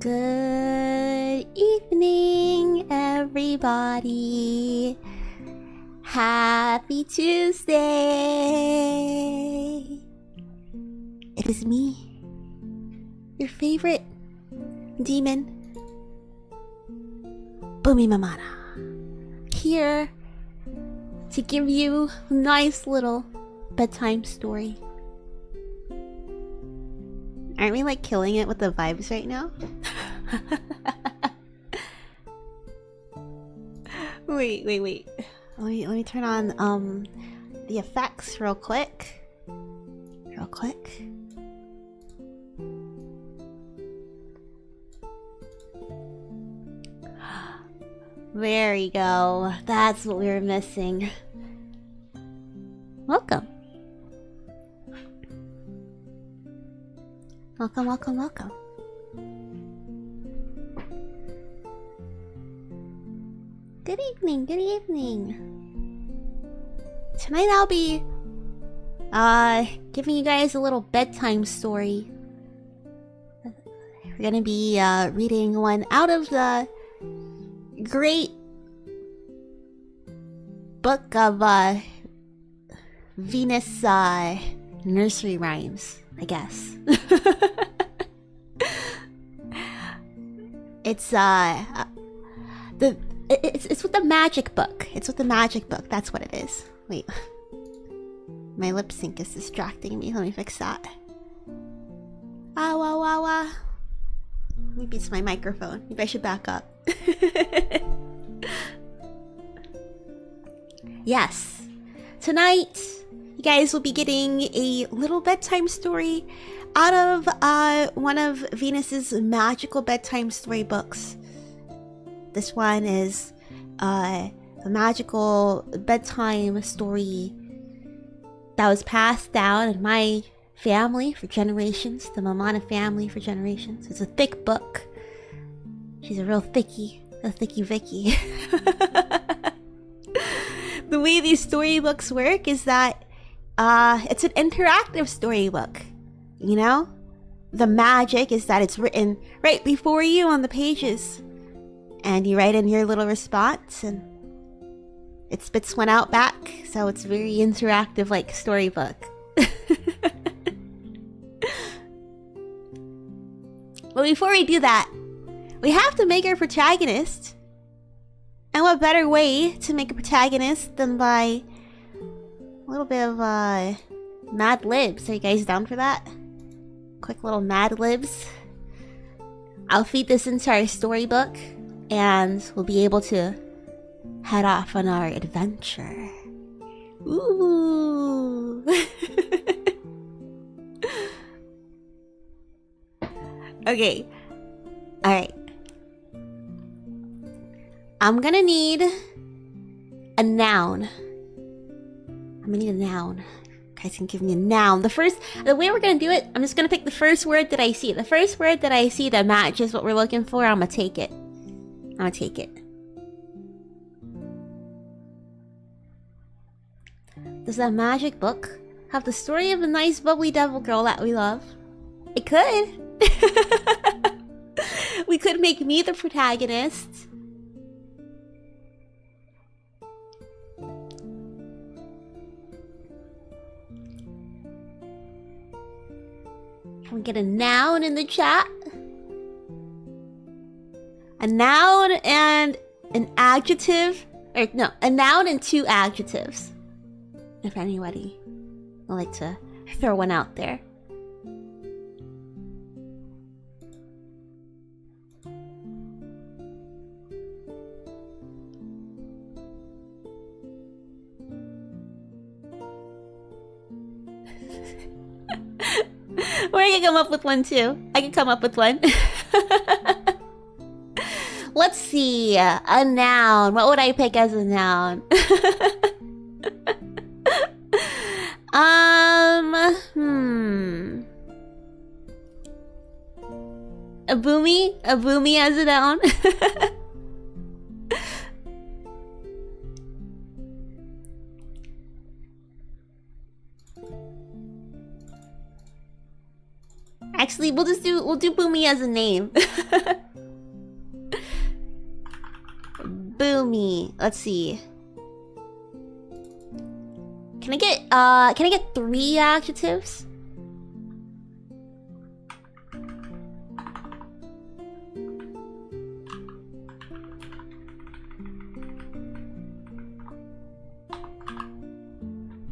Good evening, everybody. Happy Tuesday. It is me, your favorite demon, Boomi Mamana, here to give you a nice little bedtime story. Aren't we like killing it with the vibes right now? Wait. Let me turn on the effects real quick. There we go. That's what we were missing. Welcome. Welcome. Good evening. Tonight I'll be giving you guys a little bedtime story. We're gonna be reading one out of the great book of Vnus nursery rhymes, I guess. It's with the magic book. It's with the magic book. That's what it is. Wait. My lip sync is distracting me. Let me fix that. Owaaaa. Maybe it's my microphone. Maybe I should back up. Yes. Tonight, you guys will be getting a little bedtime story out of one of Venus's magical bedtime story books. This one is a magical bedtime story that was passed down in my family for generations, the Mamana family for generations. It's a thick book. She's a real thickie, a thicky Vicky. The way these storybooks work is that it's an interactive storybook, you know? The magic is that it's written right before you on the pages. And you write in your little response and it spits one out back. So it's very interactive, like storybook. But before we do that, we have to make our protagonist. And what better way to make a protagonist than by a little bit of Mad Libs. Are you guys down for that? Quick little Mad Libs. I'll feed this into our storybook and we'll be able to head off on our adventure. Ooh. Okay. Alright. I'm gonna need a noun. You guys can give me a noun. The way we're gonna do it, I'm just gonna pick the first word that I see. The first word that I see that matches what we're looking for, I'm gonna take it. Does that magic book have the story of a nice bubbly devil girl that we love? It could. We could make me the protagonist. Can we get a noun in the chat? A noun and an adjective, or no, a noun and two adjectives. If anybody would like to throw one out there. Or I can come up with one too. Let's see. A noun. What would I pick as a noun? A boomy? A boomy as a noun? Actually, we'll do Boomi as a name. Boomi. Let's see. Can I get 3 adjectives?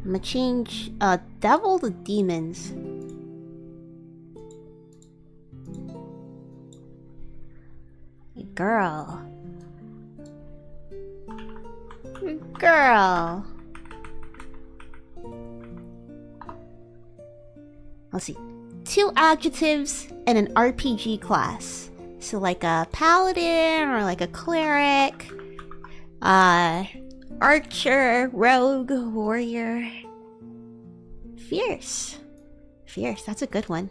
I'm gonna change devil to demons. Girl. Girl. Let's see. 2 adjectives and an RPG class. So like a paladin or like a cleric. Archer, rogue, warrior. Fierce. Fierce, that's a good one.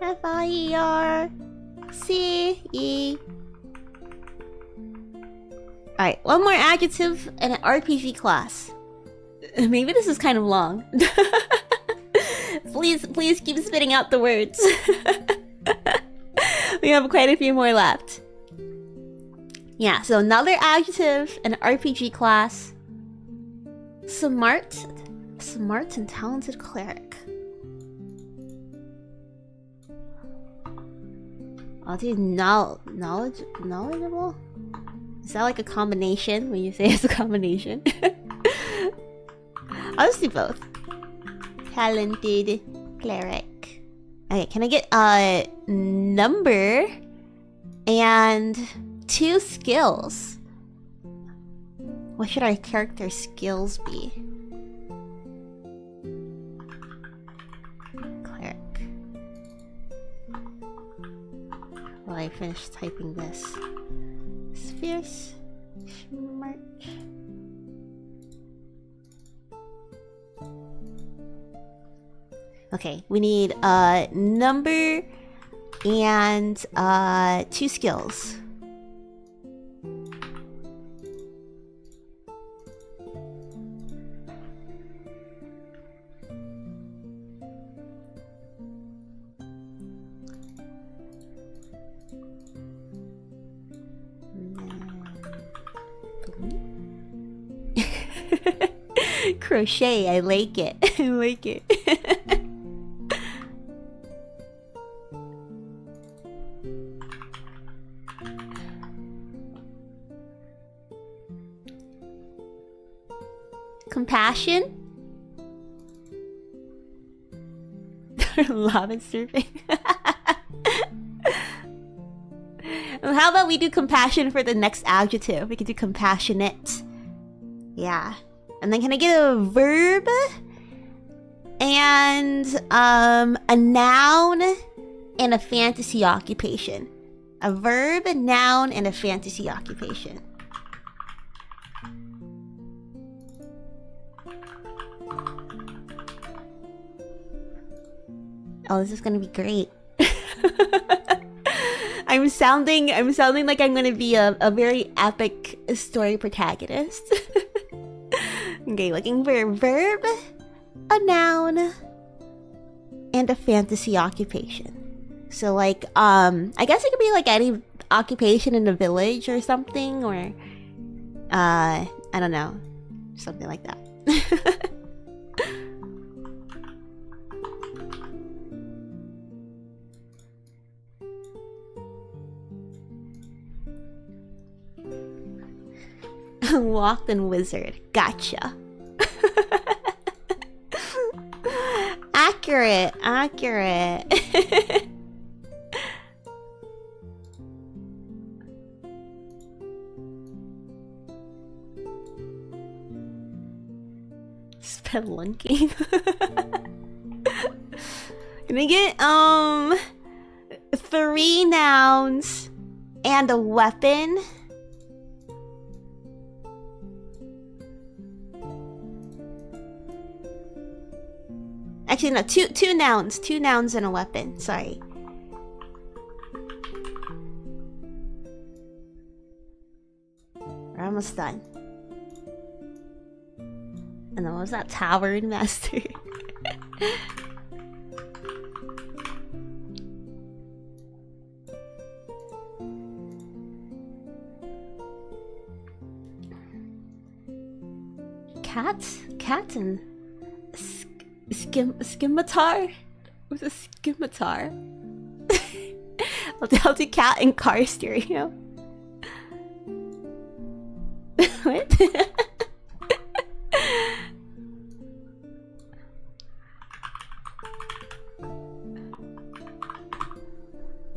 F-I-E-R-C-E. Alright, 1 more adjective and an RPG class. Maybe this is kind of long. Please keep spitting out the words. We have quite a few more left. Yeah, so another adjective, an RPG class. Smart and talented cleric. I'll do knowledgeable? Is that like a combination when you say it's a combination? I'll just do both. Talented cleric. Okay, can I get a number and 2 skills? What should our character's skills be? Cleric. While I finish typing this. Fierce. Smart. Okay, we need a number and 2 skills. Crochet, I like it. I like it. Compassion? Love and surfing. How about we do compassion for the next adjective? We could do compassionate. Yeah. And then can I get a verb? And a noun and a fantasy occupation. A verb, a noun, and a fantasy occupation. Oh, this is gonna be great. I'm sounding like I'm gonna be a very epic story protagonist. Okay, looking for a verb, a noun, and a fantasy occupation. So like, I guess it could be like any occupation in a village or something, or I don't know, something like that. Walked and wizard. Gotcha. Accurate. Accurate. Spelunking. Can I get 3 nouns and a weapon? Actually, no, two nouns. 2 nouns and a weapon. Sorry. We're almost done. And then what was that? Tavern master. Cat and scimitar? What's a scimitar? I'll do cat and car stereo. What?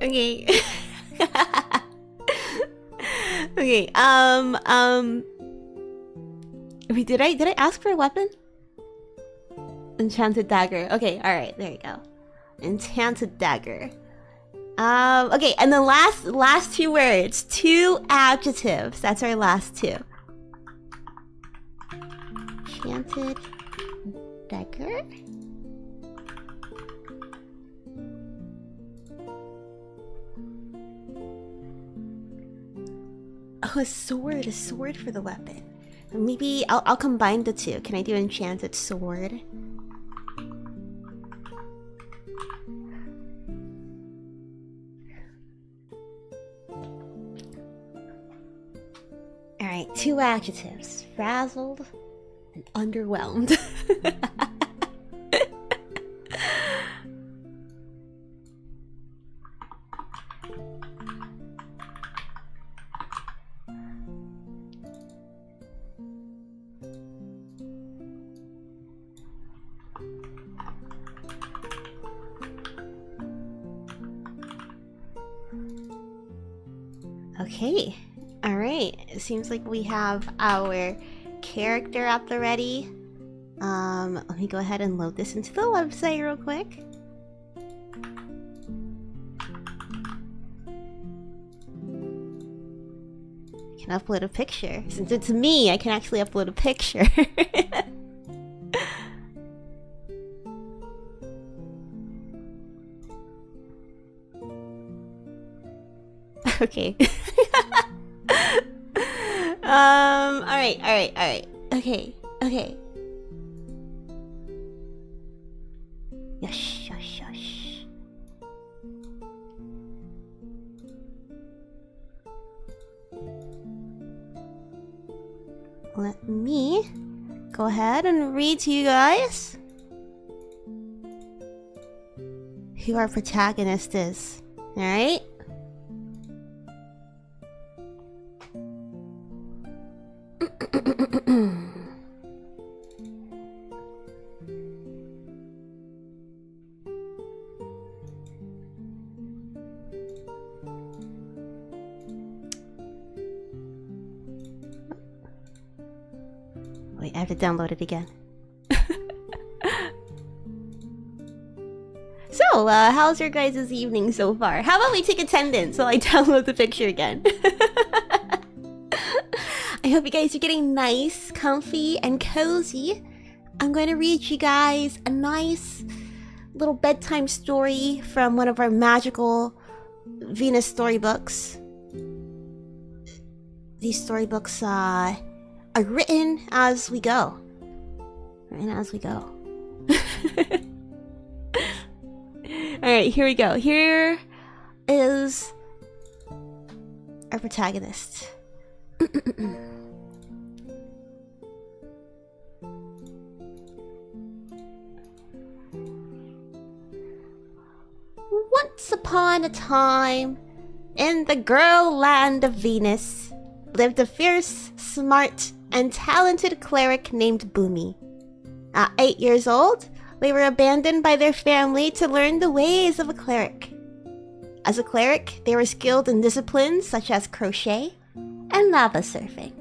Okay. Okay, wait, did I ask for a weapon? Enchanted dagger. Okay, alright, there you go. Enchanted dagger. Okay, and the last two words. 2 adjectives. That's our last two. Enchanted dagger. Oh, a sword for the weapon. Maybe I'll combine the two. Can I do enchanted sword? Alright, 2 adjectives. Frazzled and underwhelmed. Okay, alright. It seems like we have our character at the ready. Let me go ahead and load this into the website real quick. I can upload a picture. Since it's me, I can actually upload a picture. Okay. Alright. Okay. Yush. Let me go ahead and read to you guys who our protagonist is. Alright? Wait, I have to download it again. So, how's your guys' evening so far? How about we take attendance while I download the picture again? I hope you guys are getting nice, comfy, and cozy. I'm going to read you guys a nice little bedtime story from one of our magical Venus storybooks. These storybooks are written as we go. Alright, here we go. Here is our protagonist. Once upon a time, in the girl land of Venus, lived a fierce, smart, and talented cleric named Boomi. At 8 years old, they were abandoned by their family to learn the ways of a cleric. As a cleric, they were skilled in disciplines such as crochet and lava surfing.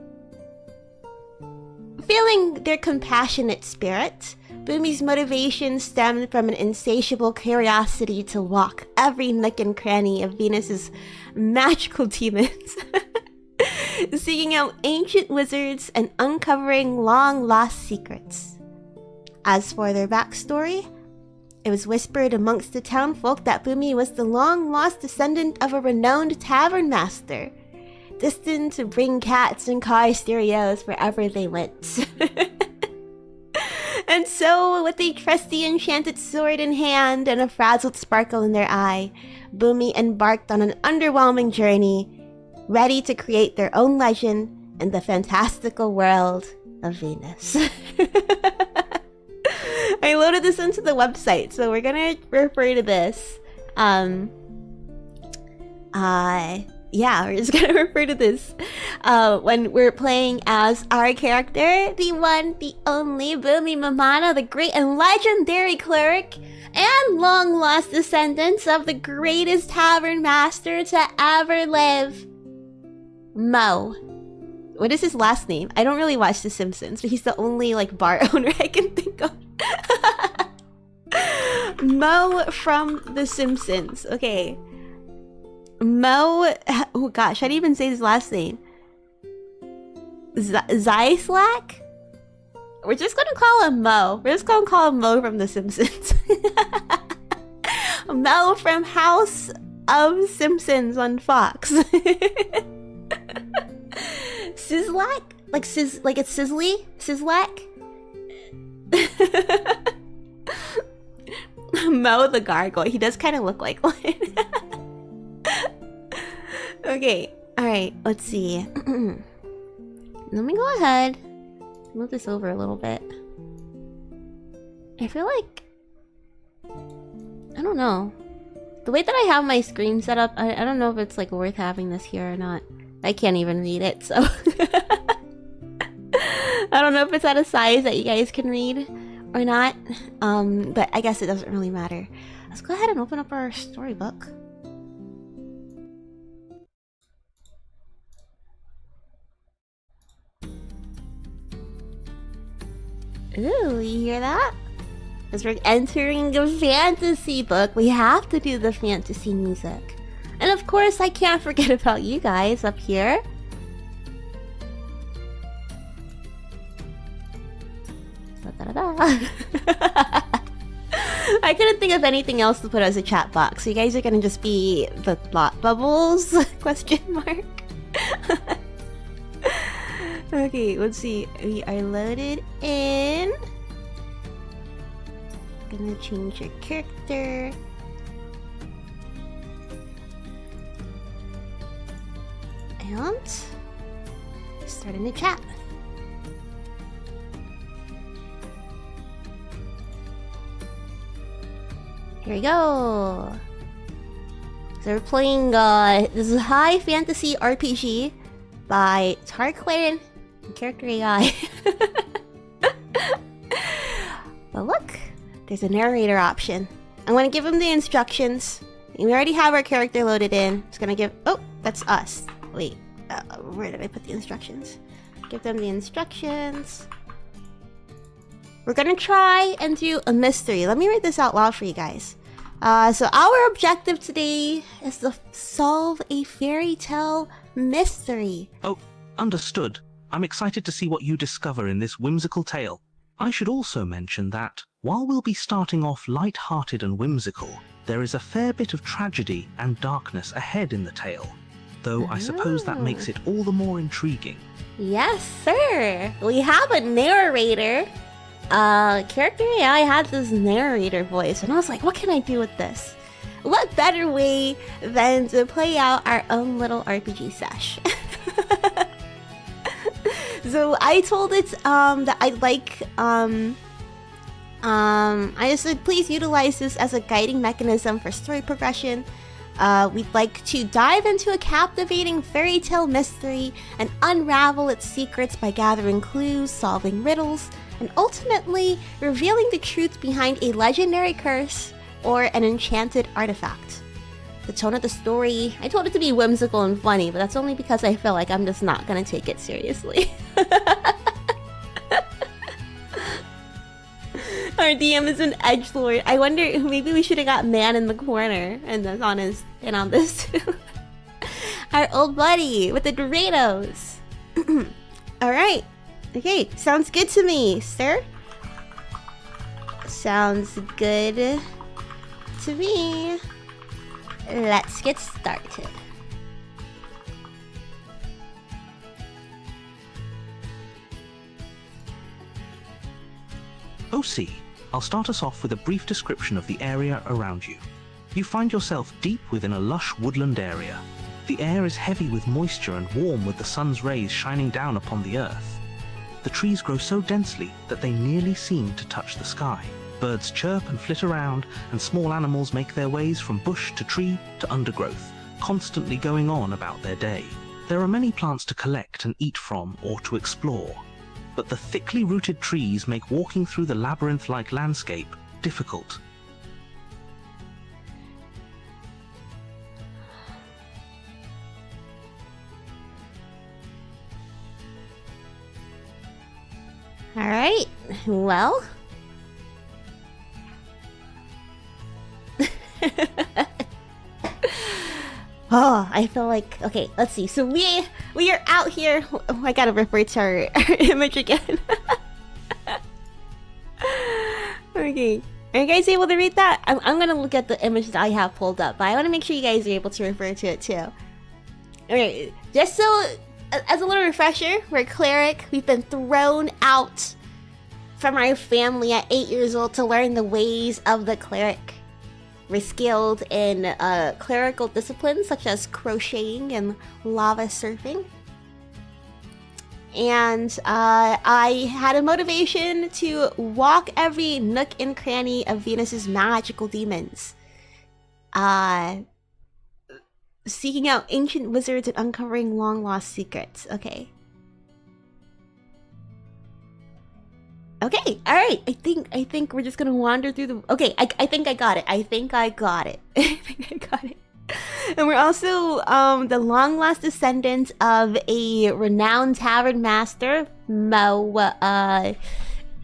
Feeling their compassionate spirit, Boomi's motivation stemmed from an insatiable curiosity to walk every nook and cranny of Venus's magical demons, seeking out ancient wizards and uncovering long-lost secrets. As for their backstory, it was whispered amongst the townfolk that Boomi was the long-lost descendant of a renowned tavern master, destined to bring cats and car stereos wherever they went. And so, with a trusty enchanted sword in hand and a frazzled sparkle in their eye, Boomi embarked on an underwhelming journey, ready to create their own legend in the fantastical world of Venus. I loaded this into the website, so we're gonna refer to this. Yeah, we're just gonna refer to this when we're playing as our character, the one, the only Boomi Mamana, the great and legendary cleric, and long-lost descendants of the greatest tavern master to ever live, Mo. What is his last name? I don't really watch The Simpsons, but he's the only like bar owner I can think of. Mo from The Simpsons. Okay. Mo, oh gosh, how do you even say his last name? Zyslak? We're just gonna call him Mo. We're just gonna call him Mo from The Simpsons. Mo from House of Simpsons on Fox. Sizzlak? Like it's Sizzly? Sizzlak? Mo the Gargoyle. He does kind of look like one. Okay, alright, let's see. Let me go ahead, move this over a little bit. I feel like, I don't know. The way that I have my screen set up, I don't know if it's like worth having this here or not. I can't even read it, so. I don't know if it's at a size that you guys can read or not. But I guess it doesn't really matter. Let's go ahead and open up our storybook. Ooh, you hear that? As we're entering a fantasy book, we have to do the fantasy music. And of course, I can't forget about you guys up here. I couldn't think of anything else to put as a chat box, so you guys are gonna just be the thought bubbles? Question mark. Okay, let's see. We are loaded in. Gonna change your character. And start a new chat. Here we go. So we're playing this is high fantasy RPG by Tarquin and character AI. But look, there's a narrator option. I'm gonna give him the instructions. We already have our character loaded in. It's gonna give. Oh, that's us. Wait, where did I put the instructions? Give them the instructions. We're gonna try and do a mystery. Let me read this out loud for you guys. So our objective today is to solve a fairy tale mystery. Oh, understood. I'm excited to see what you discover in this whimsical tale. I should also mention that, while we'll be starting off light-hearted and whimsical, there is a fair bit of tragedy and darkness ahead in the tale. Though I suppose that makes it all the more intriguing. Yes, sir. We have a narrator. Character AI had this narrator voice, and I was like, what can I do with this? What better way than to play out our own little RPG sesh? So I told it that I'd like I just said please utilize this as a guiding mechanism for story progression. We'd like to dive into a captivating fairy tale mystery and unravel its secrets by gathering clues, solving riddles, and ultimately revealing the truth behind a legendary curse or an enchanted artifact. The tone of the story, I told it to be whimsical and funny, but that's only because I feel like I'm just not gonna take it seriously. Our DM is an edgelord. I wonder, maybe we should have got Man in the corner and that's on his and on this too. Our old buddy with the Doritos. Alright. Okay, sounds good to me, sir. Sounds good to me. Let's get started. OC, I'll start us off with a brief description of the area around you. You find yourself deep within a lush woodland area. The air is heavy with moisture and warm with the sun's rays shining down upon the earth. The trees grow so densely that they nearly seem to touch the sky. Birds chirp and flit around, and small animals make their ways from bush to tree to undergrowth, constantly going on about their day. There are many plants to collect and eat from or to explore, but the thickly rooted trees make walking through the labyrinth-like landscape difficult. All right, well. Oh, I feel like, okay, let's see. So we are out here. Oh, I gotta refer to our image again. Okay, are you guys able to read that? I'm gonna look at the image that I have pulled up, but I want to make sure you guys are able to refer to it too. Okay, just so as a little refresher, we're a cleric. We've been thrown out from our family at 8 years old to learn the ways of the cleric. We're skilled in clerical disciplines such as crocheting and lava surfing. And I had a motivation to walk every nook and cranny of Venus's magical demons. Seeking out ancient wizards and uncovering long-lost secrets. Okay. Okay, alright. I think we're just gonna wander through the... Okay, I think I got it. I think I got it. And we're also the long-lost descendants of a renowned tavern master, Mo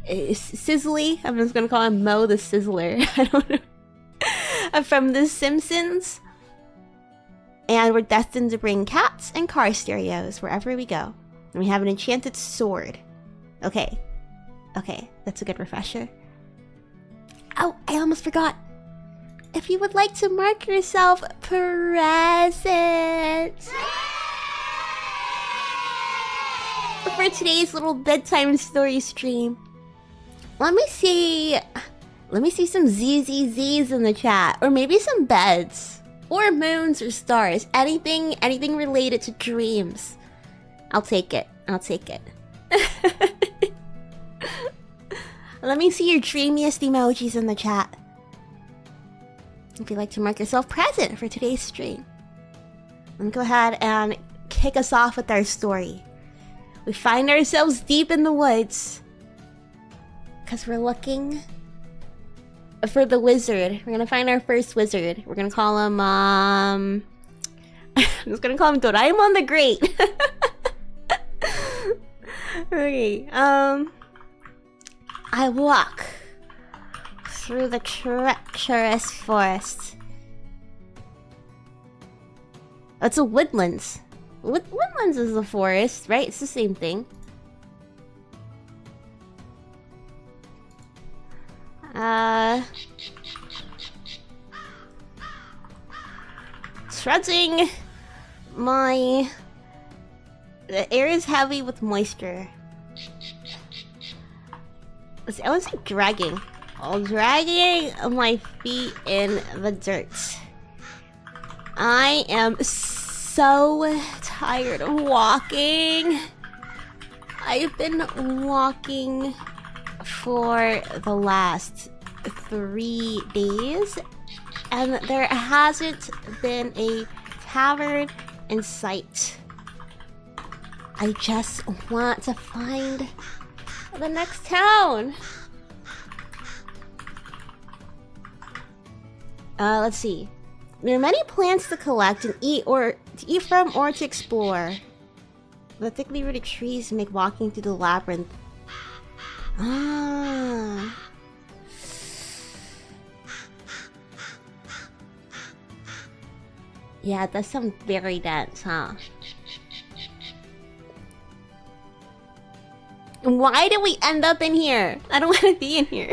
Sizzly. I'm just gonna call him Mo the Sizzler. I don't know. From The Simpsons. And we're destined to bring cats and car stereos wherever we go. And we have an enchanted sword. Okay. Okay, that's a good refresher. Oh, I almost forgot. If you would like to mark yourself present for today's little bedtime story stream, let me see some ZZZs in the chat, or maybe some beds, or moons or stars, anything related to dreams. I'll take it. Let me see your dreamiest emojis in the chat. If you'd like to mark yourself present for today's stream. Let me go ahead and kick us off with our story. We find ourselves deep in the woods, because we're looking for the wizard. We're gonna find our first wizard. We're gonna call him, I'm just gonna call him Doraemon the Great. Okay, I walk through the treacherous forest. It's a woodlands. Woodlands is the forest, right? It's the same thing. Trudging the air is heavy with moisture. I was like dragging. Dragging my feet in the dirt. I am so tired of walking. I've been walking for the last 3 days, and there hasn't been a tavern in sight. I just want to find the next town. Let's see. There are many plants to collect and eat from or to explore. The thickly rooted trees make walking through the labyrinth. Ah. Yeah, it does sound very dense, huh? Why did we end up in here? I don't want to be in here.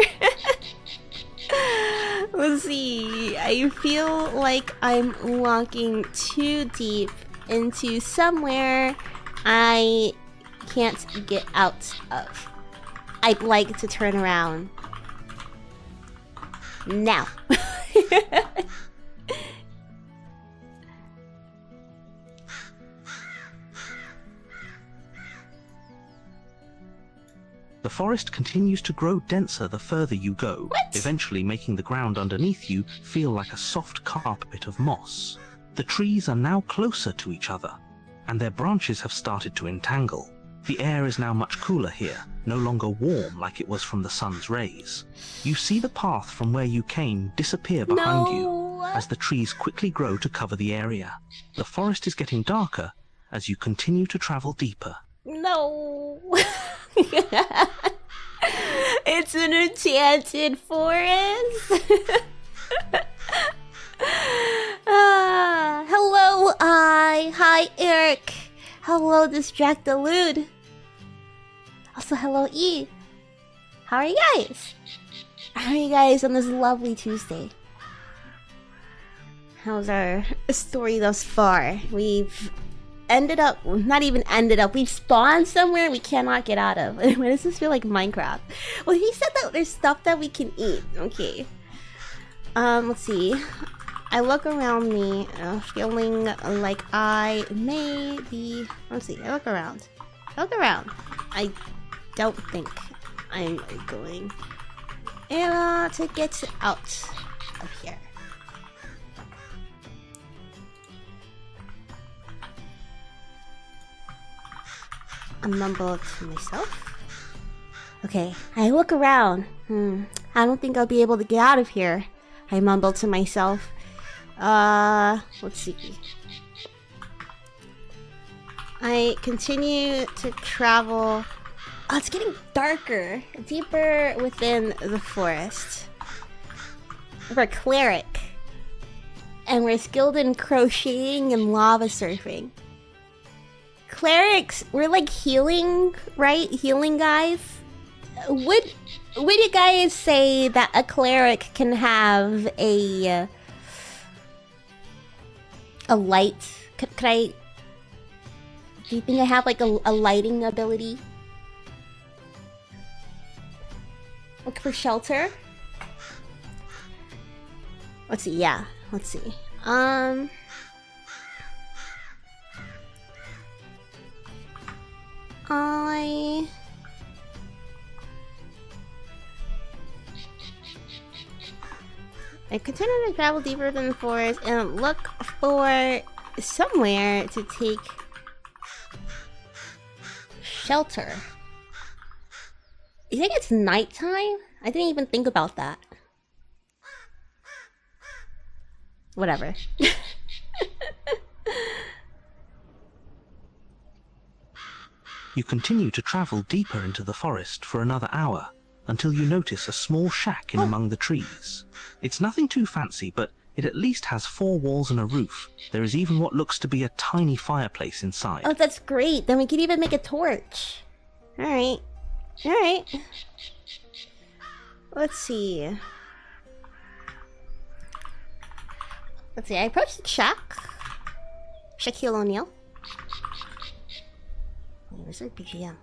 Let's see. I feel like I'm walking too deep into somewhere I can't get out of. I'd like to turn around. Now. The forest continues to grow denser the further you go, What? eventually making the ground underneath you feel like a soft carpet of moss. The trees are now closer to each other, and their branches have started to entangle. The air is now much cooler here, no longer warm like it was from the sun's rays. You see the path from where you came disappear behind you as the trees quickly grow to cover the area. The forest is getting darker as you continue to travel deeper. No. It's an enchanted forest. Hello, Hi, Eric. Hello, Distractalude. Also, hello, E. How are you guys? How are you guys on this lovely Tuesday? How's our story thus far? We've ended up, not even ended up, we've spawned somewhere we cannot get out of. Why does this feel like Minecraft? Well, he said that there's stuff that we can eat. Okay. Let's see. I look around me, feeling like I may be... Let's see, I look around. I don't think I'm going to get out of here. I mumble to myself. Okay, I look around. I don't think I'll be able to get out of here. I mumble to myself. Let's see. I continue to travel. Oh, it's getting darker, deeper within the forest. We're a cleric, and we're skilled in crocheting and lava surfing. Clerics, we're like healing, right? Healing guys. Would you guys say that a cleric can have a light? Could I? Do you think I have like a lighting ability? Look for shelter. Let's see. Yeah, let's see. I continue to travel deeper than the forest and look for somewhere to take shelter. You think it's nighttime? I didn't even think about that. Whatever. You continue to travel deeper into the forest for another hour, until you notice a small shack in among the trees. It's nothing too fancy, but it at least has 4 walls and a roof. There is even what looks to be a tiny fireplace inside. Oh, that's great. Then we could even make a torch. Alright. Alright. Let's see. Let's see, I approached the shack. Shaquille O'Neal. Where's our BGM?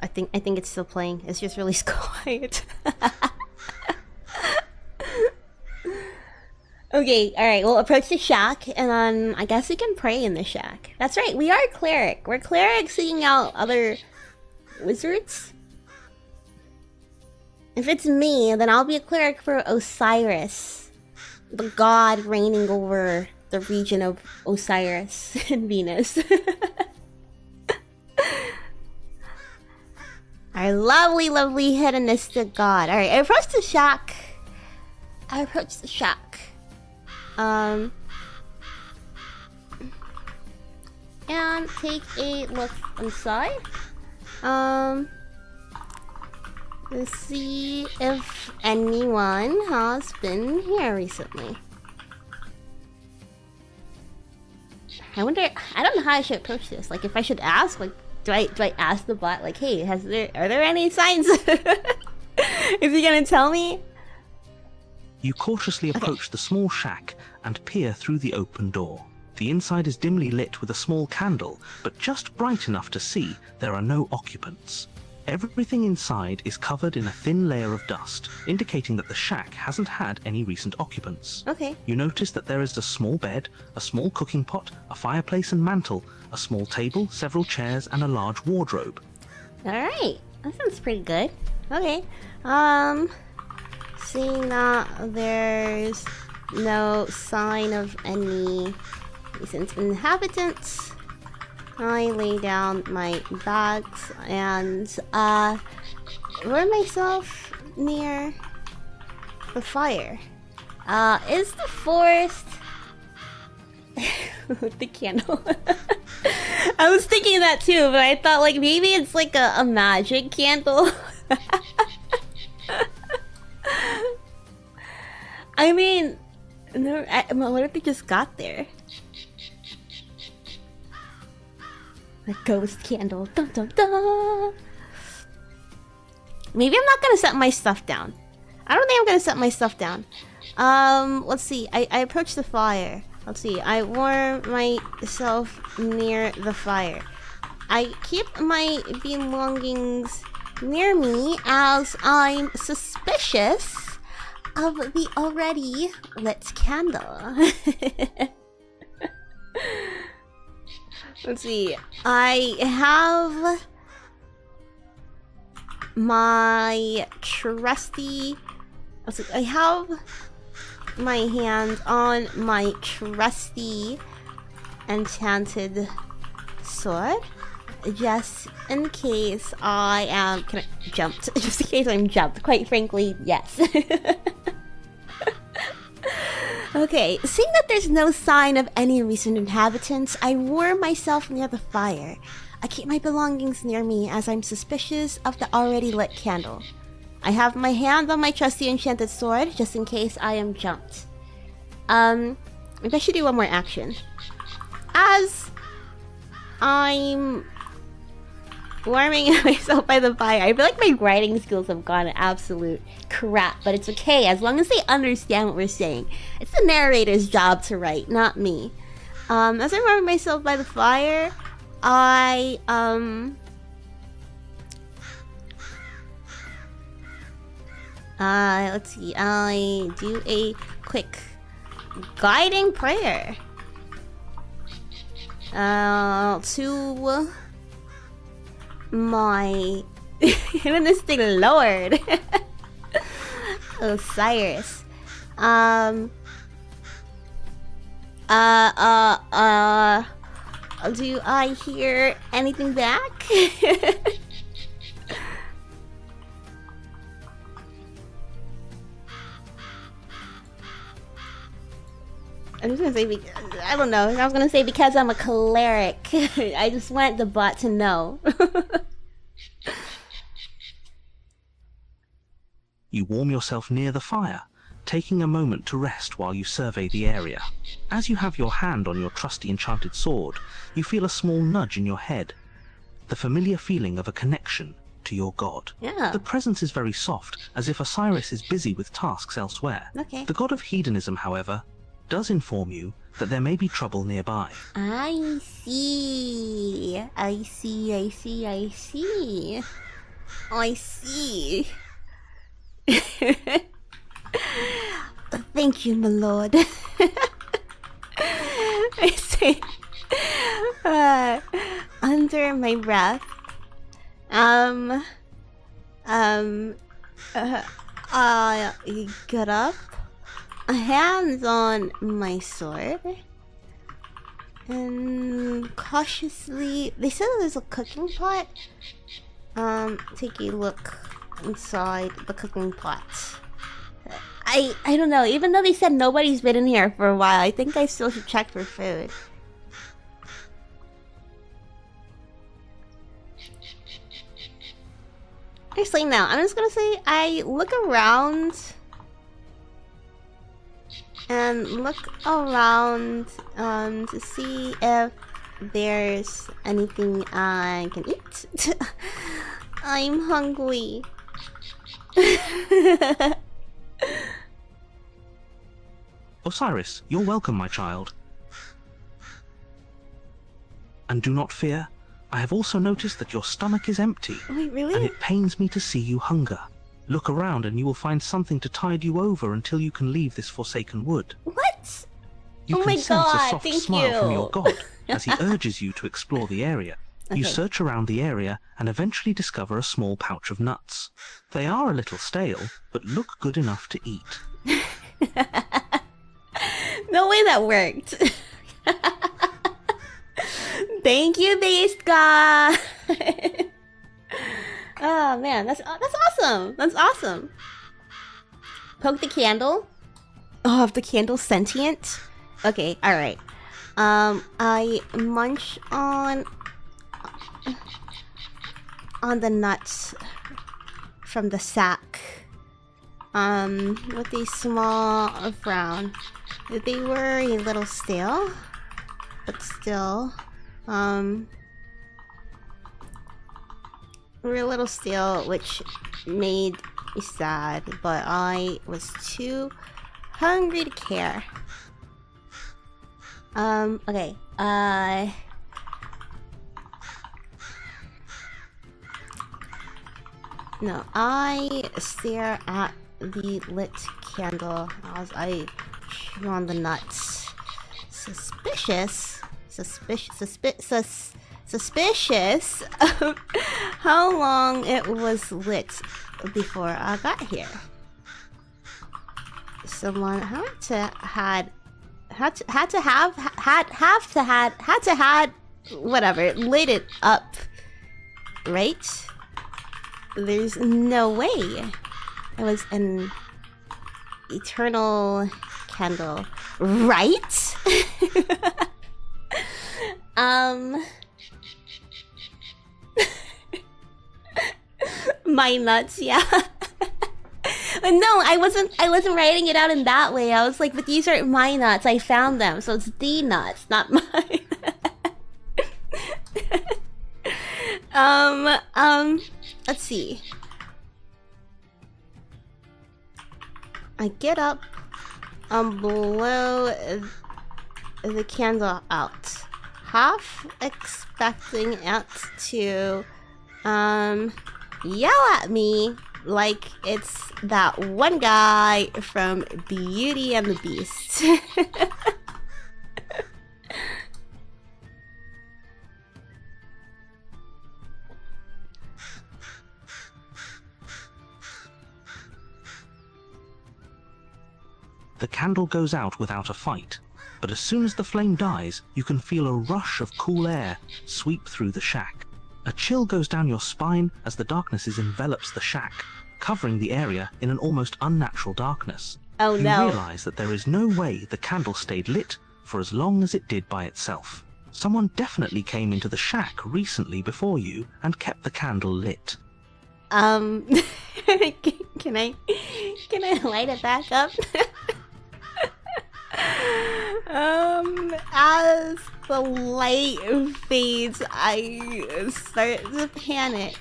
I think it's still playing. It's just really quiet. Okay, alright, we'll approach the shack, and then I guess we can pray in the shack. That's right, we are a cleric. We're clerics seeking out other wizards. If it's me, then I'll be a cleric for Osiris, the god reigning over the region of Osiris and Venus. Our lovely, lovely hedonistic god. Alright, I approached the shack. And take a look inside. Let's see if anyone has been here recently. I wonder, I don't know how I should approach this. Like, if I should ask, like, do I ask the bot, like, hey, are there any signs? Is he gonna tell me? You cautiously approach the small shack and peer through the open door. The inside is dimly lit with a small candle, but just bright enough to see there are no occupants. Everything inside is covered in a thin layer of dust, indicating that the shack hasn't had any recent occupants. Okay. You notice that there is a small bed, a small cooking pot, a fireplace and mantel, a small table, several chairs, and a large wardrobe. Alright. That sounds pretty good. Okay. Seeing that there's no sign of any recent inhabitants, I lay down my bags and warm myself near the fire. Is the forest with the candle? I was thinking that too, but I thought like maybe it's like a magic candle. I mean, no, what if they just got there? A ghost candle. Dun, dun, dun. Maybe I'm not gonna set my stuff down. I don't think I'm gonna set my stuff down. Let's see. I approach the fire. Let's see. I warm myself near the fire. I keep my belongings near me as I'm suspicious of the already lit candle. Let's see. I have my trusty... Let's see. I have my hand on my trusty enchanted sword. Just in case I am... Can I jumped? Just in case I'm jumped. Quite frankly, yes. Okay, seeing that there's no sign of any recent inhabitants, I warm myself near the fire. I keep my belongings near me as I'm suspicious of the already lit candle. I have my hand on my trusty enchanted sword just in case I am jumped. Maybe I should do one more action. As I'm warming myself by the fire, I feel like my writing skills have gone absolute crap, but it's okay as long as they understand what we're saying. It's the narrator's job to write, not me. As I'm warming myself by the fire, let's see, I do a quick guiding prayer to my heavenistic lord, Osiris. Do I hear anything back? I'm just gonna say because, I don't know. I was gonna say because I'm a cleric. I just want the bot to know. You warm yourself near the fire, taking a moment to rest while you survey the area. As you have your hand on your trusty enchanted sword, you feel a small nudge in your head, the familiar feeling of a connection to your god. Yeah. The presence is very soft, as if Osiris is busy with tasks elsewhere. Okay. The god of hedonism, however, does inform you that there may be trouble nearby. I see. I see. I see. I see. I see. Thank you, my lord. I say under my breath. You get up, hands on my sword, and cautiously. They said there's a cooking pot. Take a look inside the cooking pot. I don't know. Even though they said nobody's been in here for a while, I think I still should check for food. Actually, no. I'm just gonna say I look around and to see if there's anything I can eat. I'm hungry. Osiris, you're welcome, my child. And do not fear, I have also noticed that your stomach is empty. Wait, really? And it pains me to see you hunger. Look around and you will find something to tide you over until you can leave this forsaken wood. What? You Oh can my sense God, a soft thank smile from you. your god as he urges you to explore the area. Okay. You search around the area and eventually discover a small pouch of nuts. They are a little stale, but look good enough to eat. No way that worked. Thank you, Beast God. Oh man, that's awesome. That's awesome. Poke the candle. Oh, if the candle's sentient. Okay, all right. I munch on the nuts from the sack. With a small frown. They were a little stale, but still, were a little stale, which made me sad, but I was too hungry to care. Okay, no, I stare at the lit candle as I chew on the nuts. Suspicious of how long it was lit before I got here. Someone had to whatever, lit it up, right? There's no way it was an eternal candle, right? My nuts, yeah. No, I wasn't writing it out in that way. I was like, but these aren't my nuts. I found them, so it's the nuts, not mine. Let's see. I get up, blow the candle out, half expecting it to, yell at me like it's that one guy from Beauty and the Beast. The candle goes out without a fight, but as soon as the flame dies, you can feel a rush of cool air sweep through the shack. A chill goes down your spine as the darkness envelops the shack, covering the area in an almost unnatural darkness. Oh no. You realize that there is no way the candle stayed lit for as long as it did by itself. Someone definitely came into the shack recently before you and kept the candle lit. Can I light it back up? As the light fades, I start to panic.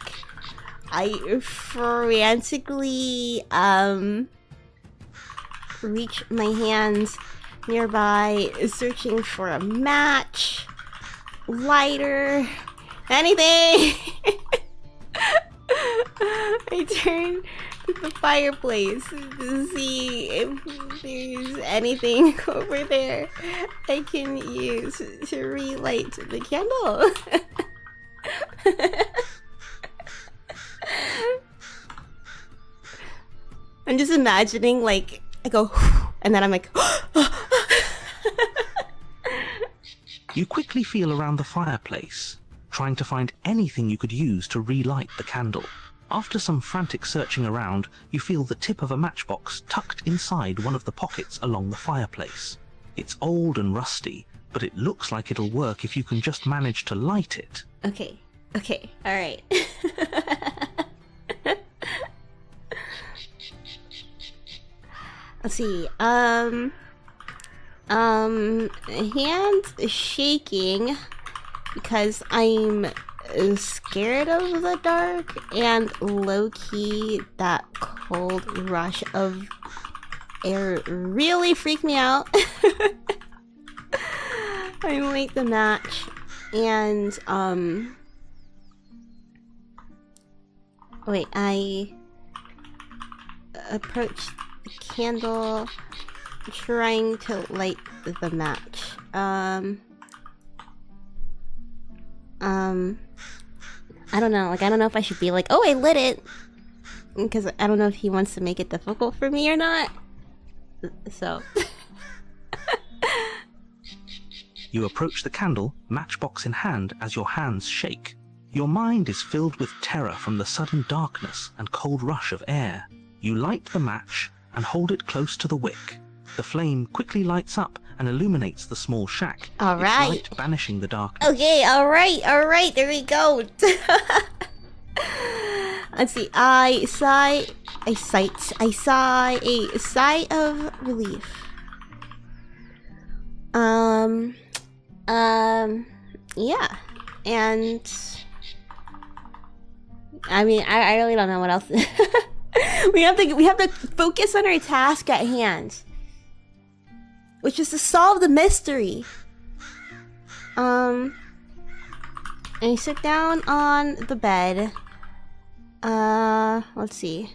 I frantically, reach my hands nearby, searching for a match, lighter, anything. I turn to the fireplace to see if there's anything over there I can use to relight the candle. I'm just imagining, like, I go, and then I'm like, You quickly feel around the fireplace, trying to find anything you could use to relight the candle. After some frantic searching around, you feel the tip of a matchbox tucked inside one of the pockets along the fireplace. It's old and rusty, but it looks like it'll work if you can just manage to light it. Okay, alright. Let's see, hands shaking because I'm scared of the dark, and low-key that cold rush of air really freaked me out. I light the match and Wait, I approach the candle, trying to light the match. I don't know. Like, I don't know if I should be like, oh, I lit it, because I don't know if he wants to make it difficult for me or not. So. You approach the candle, matchbox in hand, as your hands shake. Your mind is filled with terror from the sudden darkness and cold rush of air. You light the match and hold it close to the wick. The flame quickly lights up and illuminates the small shack. All right. Its light banishing the darkness. Okay, alright, there we go. Let's see, I saw a sigh of relief. Yeah, and I mean, I really don't know what else. we have to focus on our task at hand, which is to solve the mystery. And you sit down on the bed. Let's see,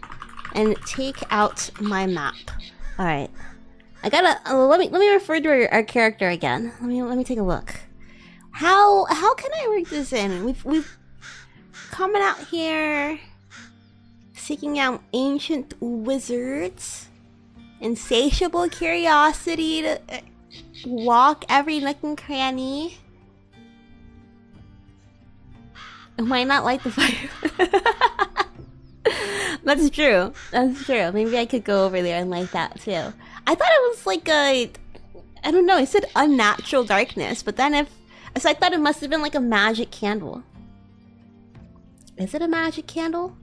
and take out my map. All right, I gotta let me refer to our character again. Let me take a look. How can I work this in? We've coming out here, seeking out ancient wizards, insatiable curiosity to walk every nook and cranny. Why not light the fire? That's true. That's true. Maybe I could go over there and light that too. I thought it was like a, I don't know, it said unnatural darkness, but then so I thought it must have been like a magic candle. Is it a magic candle?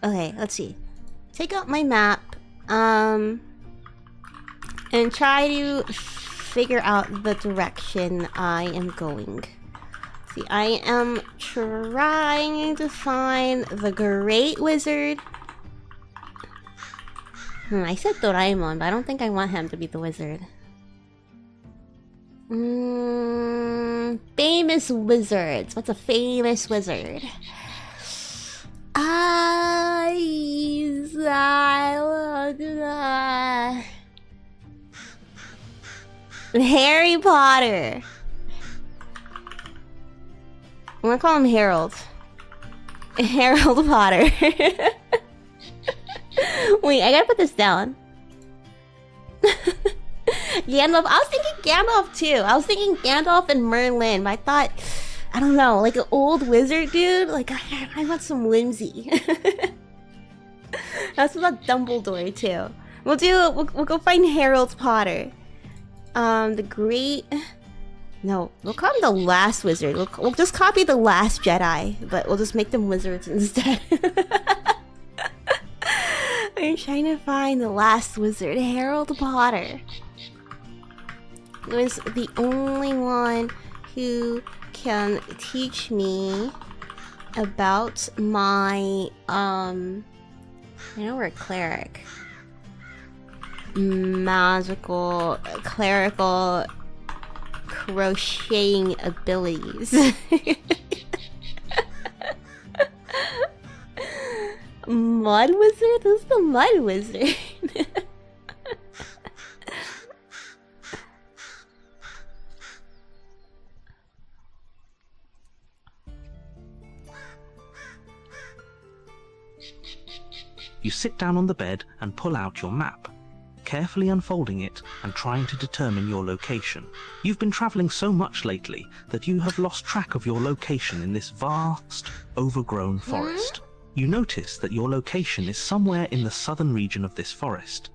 Okay, let's see. Take out my map, and try to figure out the direction I am going. See, I am trying to find the Great Wizard. I said Doraemon, but I don't think I want him to be the wizard. Famous wizards. What's a famous wizard? Harry Potter. I'm gonna call him Harold. Harold Potter. Wait, I gotta put this down. Gandalf. I was thinking Gandalf too. I was thinking Gandalf and Merlin, but I thought, I don't know, like an old wizard dude. Like I want some whimsy. That's about Dumbledore too. We'll go find Harold Potter. The great. No, we'll call him the last wizard. We'll just copy the Last Jedi, but we'll just make them wizards instead. I'm trying to find the last wizard, Harold Potter. He was the only one who can teach me about my, I know we're a cleric. Magical, clerical crocheting abilities. Mud wizard? Who's the mud wizard? You sit down on the bed and pull out your map, carefully unfolding it and trying to determine your location. You've been traveling so much lately that you have lost track of your location in this vast, overgrown forest. You notice that your location is somewhere in the southern region of this forest,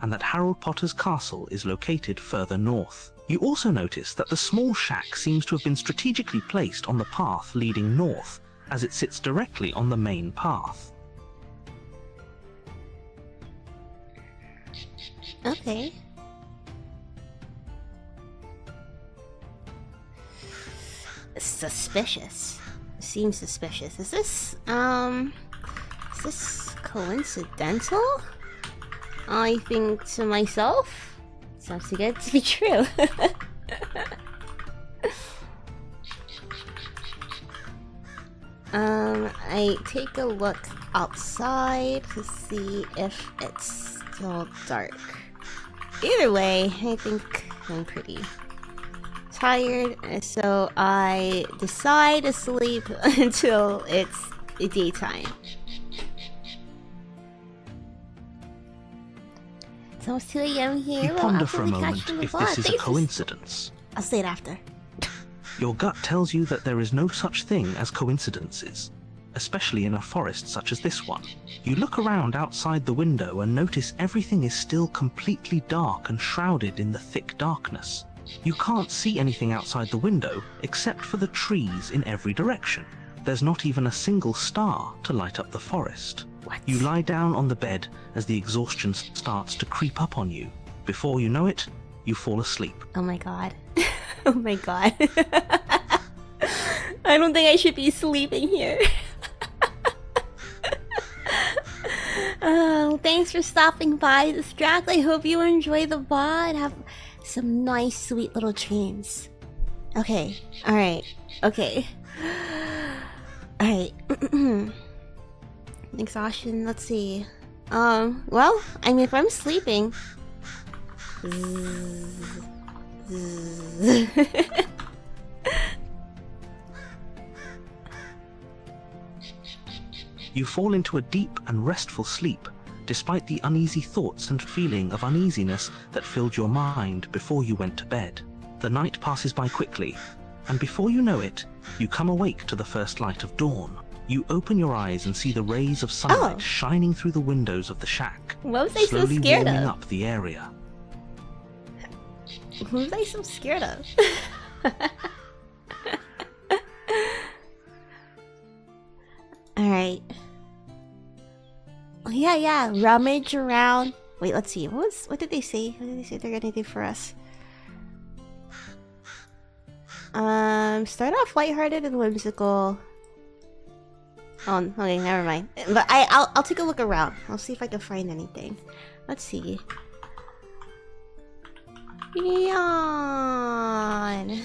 and that Harold Potter's castle is located further north. You also notice that the small shack seems to have been strategically placed on the path leading north, as it sits directly on the main path. Okay. Suspicious. Seems suspicious. Is this coincidental? I think to myself, sounds too good to be true. I take a look outside to see if it's still dark. Either way, I think I'm pretty tired, so I decide to sleep until it's daytime. It's almost 2 a.m. here. You ponder for a moment if this is a coincidence. I'll say it after. Your gut tells you that there is no such thing as coincidences, especially in a forest such as this one. You look around outside the window and notice everything is still completely dark and shrouded in the thick darkness. You can't see anything outside the window except for the trees in every direction. There's not even a single star to light up the forest. What? You lie down on the bed as the exhaustion starts to creep up on you. Before you know it, you fall asleep. Oh my god. Oh my god. I don't think I should be sleeping here. Thanks for stopping by, Distract. I hope you enjoy the VOD. Have some nice, sweet little dreams. Okay. Alright. Okay. Alright. Exhaustion, let's see. Well, I mean, if I'm sleeping... You fall into a deep and restful sleep, despite the uneasy thoughts and feeling of uneasiness that filled your mind before you went to bed. The night passes by quickly, and before you know it, you come awake to the first light of dawn. You open your eyes and see the rays of sunlight shining through the windows of the shack, what was I so slowly scared warming of? up the area. What was I so scared of? Alright. Oh, yeah, rummage around. Wait, let's see. What did they say? What did they say they're gonna do for us? Start off lighthearted and whimsical. Oh, okay, never mind. But I'll take a look around. I'll see if I can find anything. Let's see. Yawn.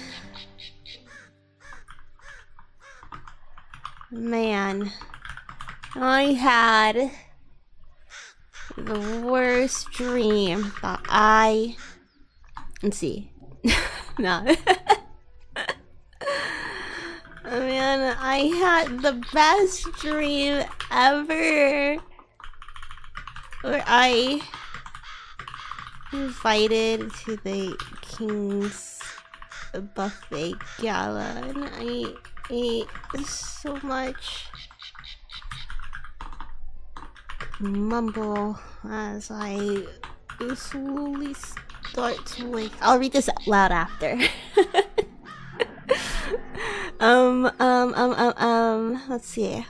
Man, I had the worst dream that let's see. No. Man, I had the best dream ever. Where I invited to the King's buffet gala and I ate so much. Mumble as I slowly start to wake. I'll read this out loud after. Let's see.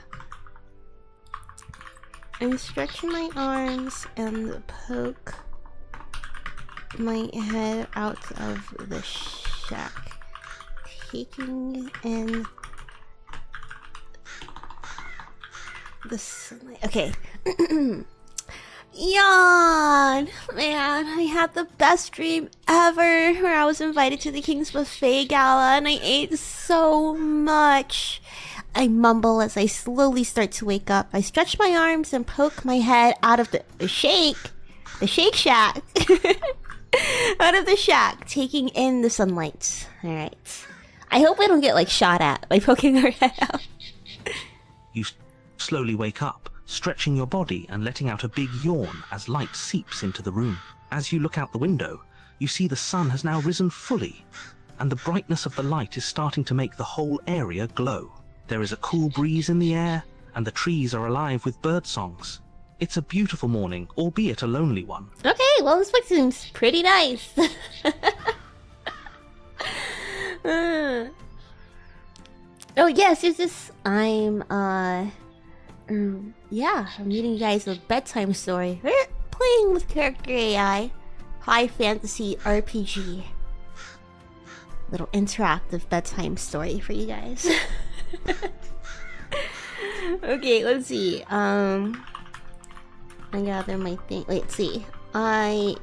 I'm stretching my arms and poke my head out of the shack, taking in the sunlight. Okay. Yawn! Man, I had the best dream ever where I was invited to the King's Buffet Gala and I ate so much. I mumble as I slowly start to wake up. I stretch my arms and poke my head out of the Shake Shack. Out of the shack, taking in the sunlight. Alright. I hope I don't get like shot at by poking her head out. You slowly wake up, stretching your body and letting out a big yawn as light seeps into the room. As you look out the window, you see the sun has now risen fully, and the brightness of the light is starting to make the whole area glow. There is a cool breeze in the air, and the trees are alive with bird songs. It's a beautiful morning, albeit a lonely one. Okay, well, this book seems pretty nice. Oh yes, is this? I'm reading you guys a bedtime story. We're playing with character AI, high fantasy RPG. Little interactive bedtime story for you guys. Okay, let's see. I gather my thing. Wait, let's see. I'll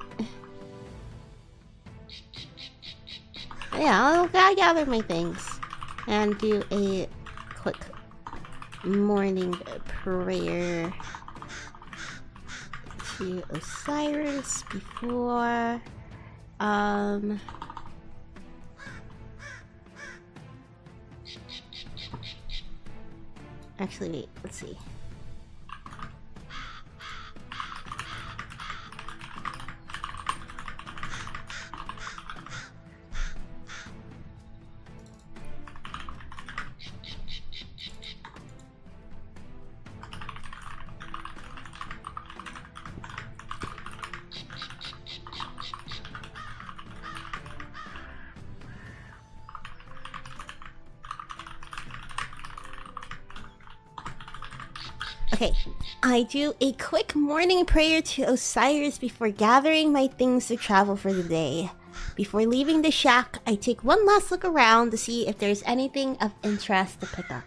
gather my things and do a quick morning prayer to Osiris before actually wait, let's see. Okay, I do a quick morning prayer to Osiris before gathering my things to travel for the day. Before leaving the shack, I take one last look around to see if there's anything of interest to pick up.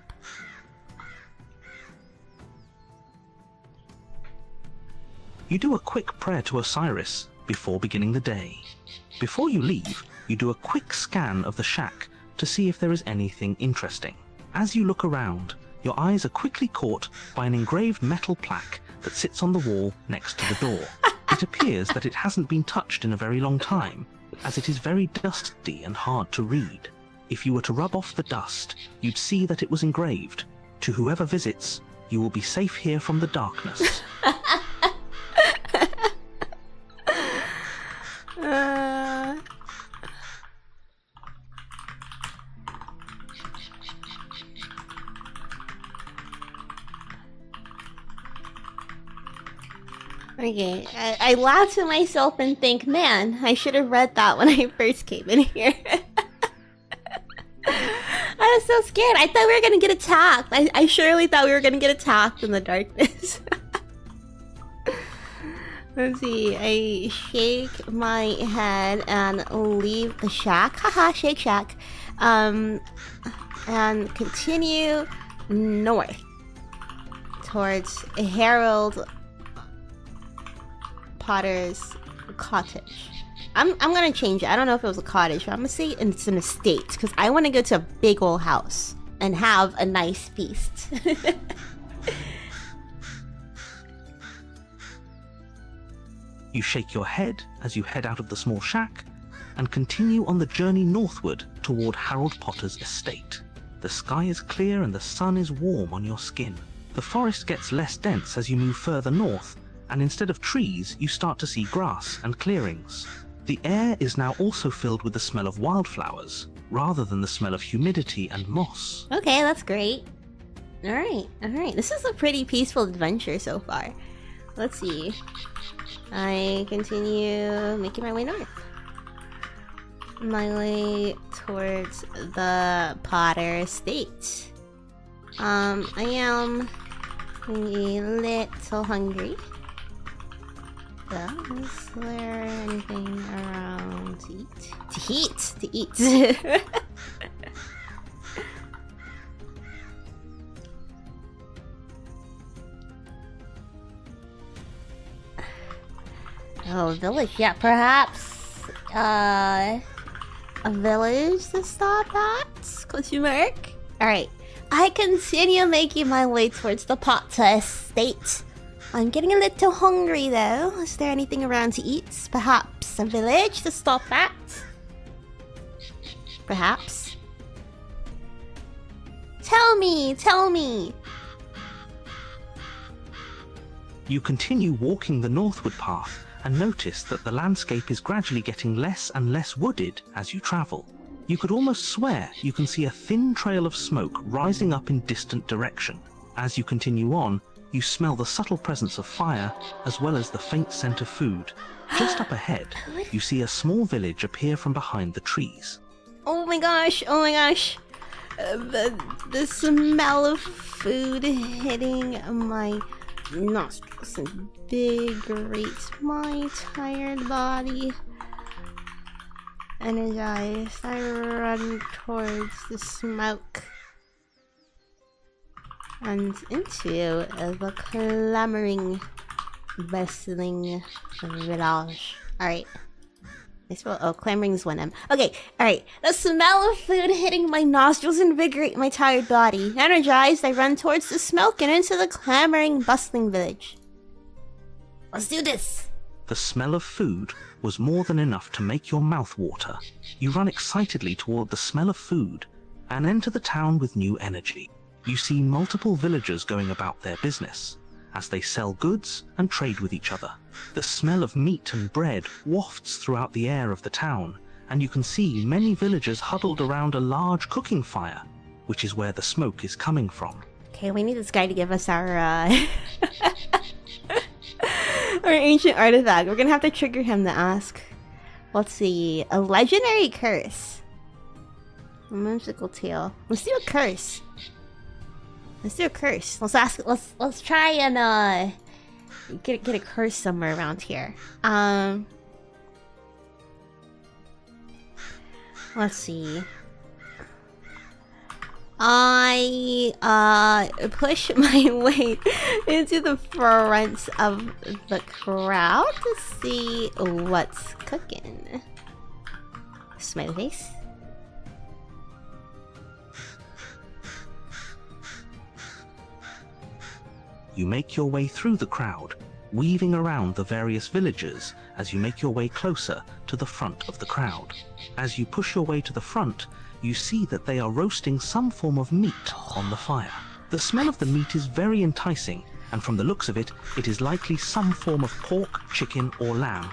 You do a quick prayer to Osiris before beginning the day. Before you leave, you do a quick scan of the shack to see if there is anything interesting. As you look around, your eyes are quickly caught by an engraved metal plaque that sits on the wall next to the door. It appears that it hasn't been touched in a very long time, as it is very dusty and hard to read. If you were to rub off the dust, you'd see that it was engraved, "To whoever visits, you will be safe here from the darkness." Okay, I laugh to myself and think, man, I should have read that when I first came in here. I was so scared. I thought we were gonna get attacked. I surely thought we were gonna get attacked in the darkness. Let's see, I shake my head and leave the shack. Haha, shake shack. And continue north towards Harold Potter's cottage. I'm gonna change it. I don't know if it was a cottage, but I'm gonna say it's an estate because I want to go to a big old house and have a nice feast. You shake your head as you head out of the small shack and continue on the journey northward toward Harold Potter's estate. The sky is clear and the sun is warm on your skin. The forest gets less dense as you move further north, and instead of trees, you start to see grass and clearings. The air is now also filled with the smell of wildflowers, rather than the smell of humidity and moss. Okay, that's great. Alright, alright. This is a pretty peaceful adventure so far. Let's see. I continue making my way north. My way towards the Potter estate. I am a little hungry. So, is there anything around to eat? To eat! Oh, village, yeah, perhaps, a village to stop at? Question mark? Alright, I continue making my way towards the Potter estate. I'm getting a little hungry though. Is there anything around to eat? Perhaps a village to stop at? Perhaps? Tell me! Tell me! You continue walking the northward path and notice that the landscape is gradually getting less and less wooded as you travel. You could almost swear you can see a thin trail of smoke rising up in distant direction. As you continue on, you smell the subtle presence of fire as well as the faint scent of food. Just up ahead, you see a small village appear from behind the trees. Oh my gosh, oh my gosh. The smell of food hitting my nostrils invigorates my tired body. Energized, I run towards the smoke and into the clamoring, bustling village. Alright. Clambering's 1M. Okay, alright. The smell of food hitting my nostrils invigorate my tired body. Energized, I run towards the smoke and into the clamoring, bustling village. Let's do this! The smell of food was more than enough to make your mouth water. You run excitedly toward the smell of food and enter the town with new energy. You see multiple villagers going about their business as they sell goods and trade with each other. The smell of meat and bread wafts throughout the air of the town, and you can see many villagers huddled around a large cooking fire, which is where the smoke is coming from. Okay, we need this guy to give us our, our ancient artifact. We're gonna have to trigger him to ask. Let's see. A legendary curse. A whimsical tale. Let's do a curse. Let's do a curse. Let's ask. Let's try and get a curse somewhere around here. Let's see. I push my way into the front of the crowd to see what's cooking. Smiley face. You make your way through the crowd, weaving around the various villagers as you make your way closer to the front of the crowd. As you push your way to the front, you see that they are roasting some form of meat on the fire. The smell of the meat is very enticing, and from the looks of it, it is likely some form of pork, chicken, or lamb.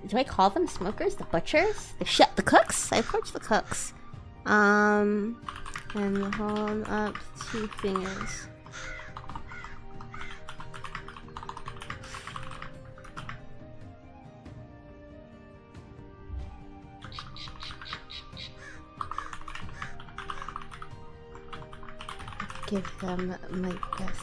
Do I call them smokers? The butchers? The cooks? I approach the cooks. And hold up 2 fingers. Give them my best.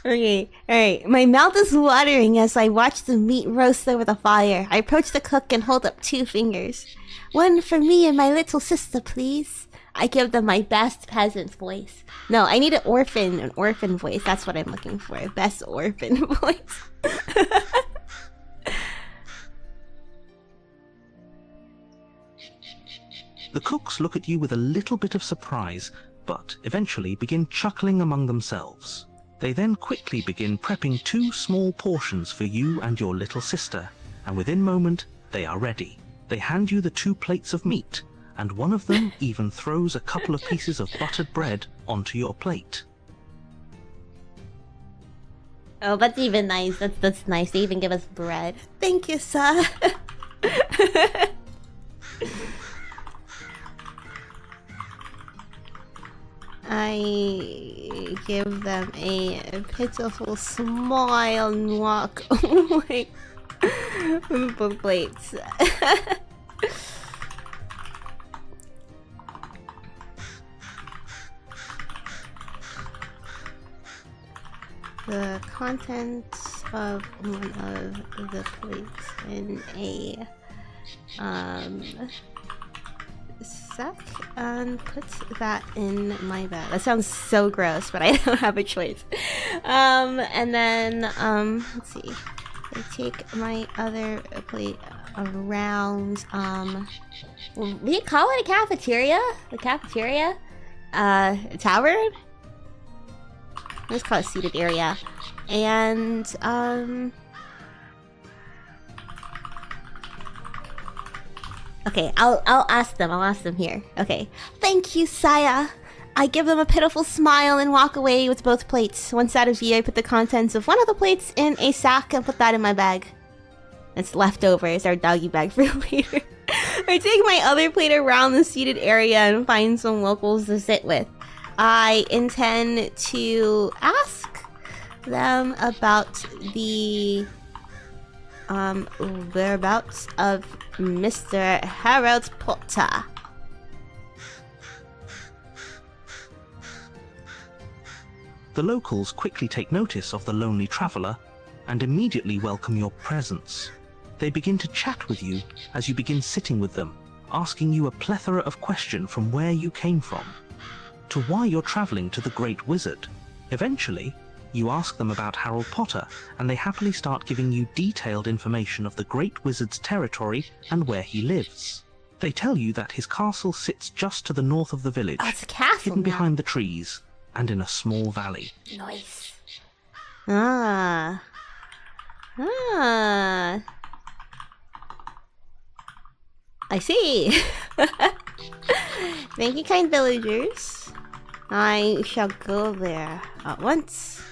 Okay, alright. My mouth is watering as I watch the meat roast over the fire. I approach the cook and hold up 2 fingers. One for me and my little sister, please. I give them my best peasant voice. No, I need an orphan voice. That's what I'm looking for. Best orphan voice. The cooks look at you with a little bit of surprise, but eventually begin chuckling among themselves. They then quickly begin prepping 2 small portions for you and your little sister, and within a moment, they are ready. They hand you the 2 plates of meat, and one of them even throws a couple of pieces of buttered bread onto your plate. Oh, that's even nice. That's nice. They even give us bread. Thank you, sir. I give them a pitiful smile and walk away with both plates. The contents of one of the plates in a sack and put that in my bag. That sounds so gross, but I don't have a choice. And then let's see. I take my other plate around. We call it a cafeteria. The cafeteria, tavern. Let's call it a seated area. And okay, I'll ask them. I'll ask them here. Okay. Thank you, Saya. I give them a pitiful smile and walk away with both plates. Once out of view, I put the contents of one of the plates in a sack and put that in my bag. It's leftovers, our doggy bag for later. I take my other plate around the seated area and find some locals to sit with. I intend to ask them about the whereabouts of Mr. Harold Potter. The locals quickly take notice of the lonely traveller and immediately welcome your presence. They begin to chat with you as you begin sitting with them, asking you a plethora of questions from where you came from, to why you're travelling to the Great Wizard. Eventually, you ask them about Harold Potter, and they happily start giving you detailed information of the Great Wizard's territory and where he lives. They tell you that his castle sits just to the north of the village, Oh, it's a castle hidden now. behind the trees and in a small valley. Nice. Ah. Ah. I see. Thank you, kind villagers. I shall go there at once.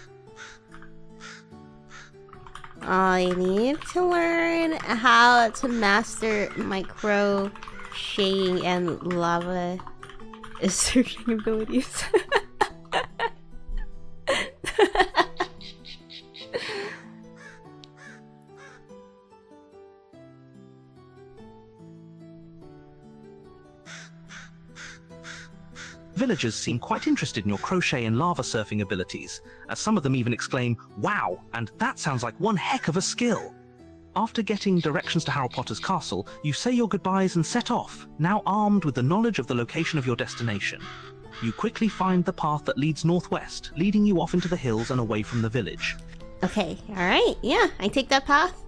I need to learn how to master my crocheting and lava searching abilities. Villagers seem quite interested in your crochet and lava surfing abilities, as some of them even exclaim, "Wow, and that sounds like one heck of a skill." After getting directions to Harold Potter's castle, you say your goodbyes and set off, now armed with the knowledge of the location of your destination. You quickly find the path that leads northwest, leading you off into the hills and away from the village. Okay, alright, yeah, I take that path.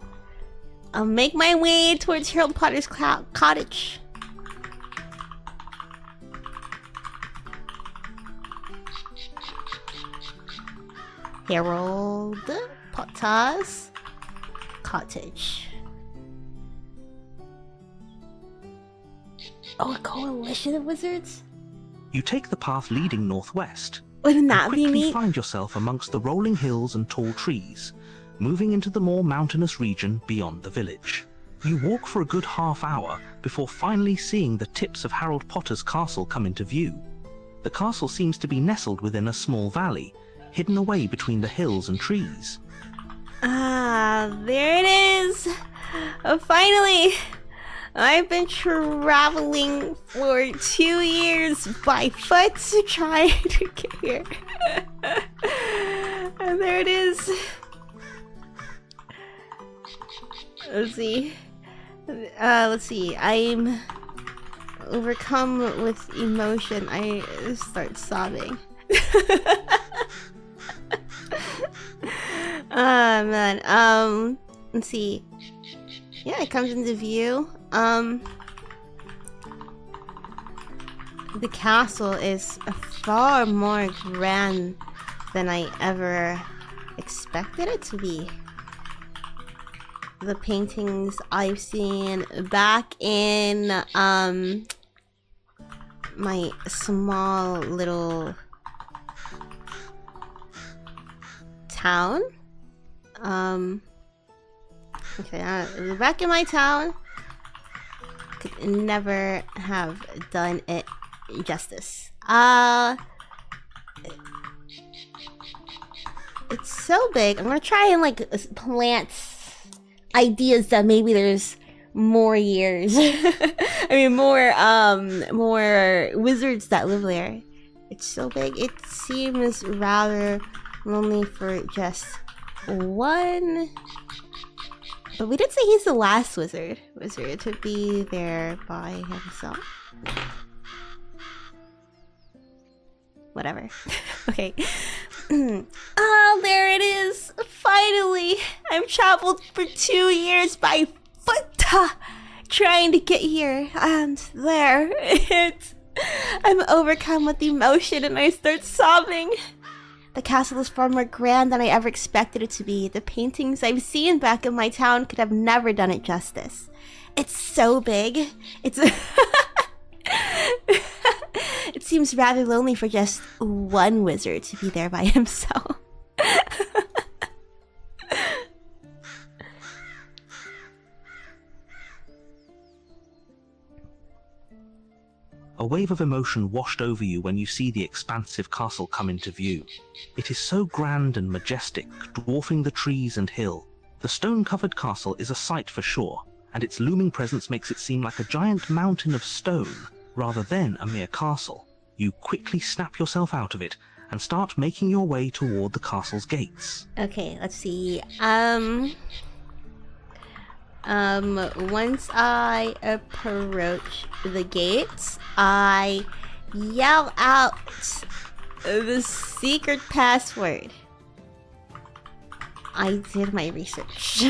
I'll make my way towards Harold Potter's cottage. Harold Potter's cottage. Oh, a coalition of wizards? You take the path leading northwest. Wouldn't You that be quickly neat? find yourself amongst the rolling hills and tall trees, moving into the more mountainous region beyond the village. You walk for a good half hour before finally seeing the tips of Harold Potter's castle come into view. The castle seems to be nestled within a small valley, hidden away between the hills and trees. Ah, there it is! Finally! I've been traveling for 2 years by foot trying to get here. And there it is. Let's see. Let's see. I'm overcome with emotion. I start sobbing. Oh man. Let's see. Yeah, it comes into view. The castle is far more grand than I ever expected it to be. The paintings I've seen back in my small little town. Okay, back in my town, could never have done it justice. It's so big. I'm gonna try and like plant ideas that maybe there's more years. I mean, more wizards that live there. It's so big. It seems rather lonely for just one. But we did say he's the last wizard to be there by himself. Whatever. Okay. Oh, there it is. Finally, I've traveled for 2 years by foot trying to get here, and there I'm overcome with emotion and I start sobbing. The castle is far more grand than I ever expected it to be. The paintings I've seen back in my town could have never done it justice. It's so big. It seems rather lonely for just one wizard to be there by himself. A wave of emotion washed over you when you see the expansive castle come into view. It is so grand and majestic, dwarfing the trees and hill. The stone-covered castle is a sight for sure, and its looming presence makes it seem like a giant mountain of stone rather than a mere castle. You quickly snap yourself out of it and start making your way toward the castle's gates. Okay, let's see. Once I approach the gates, I yell out the secret password. I did my research.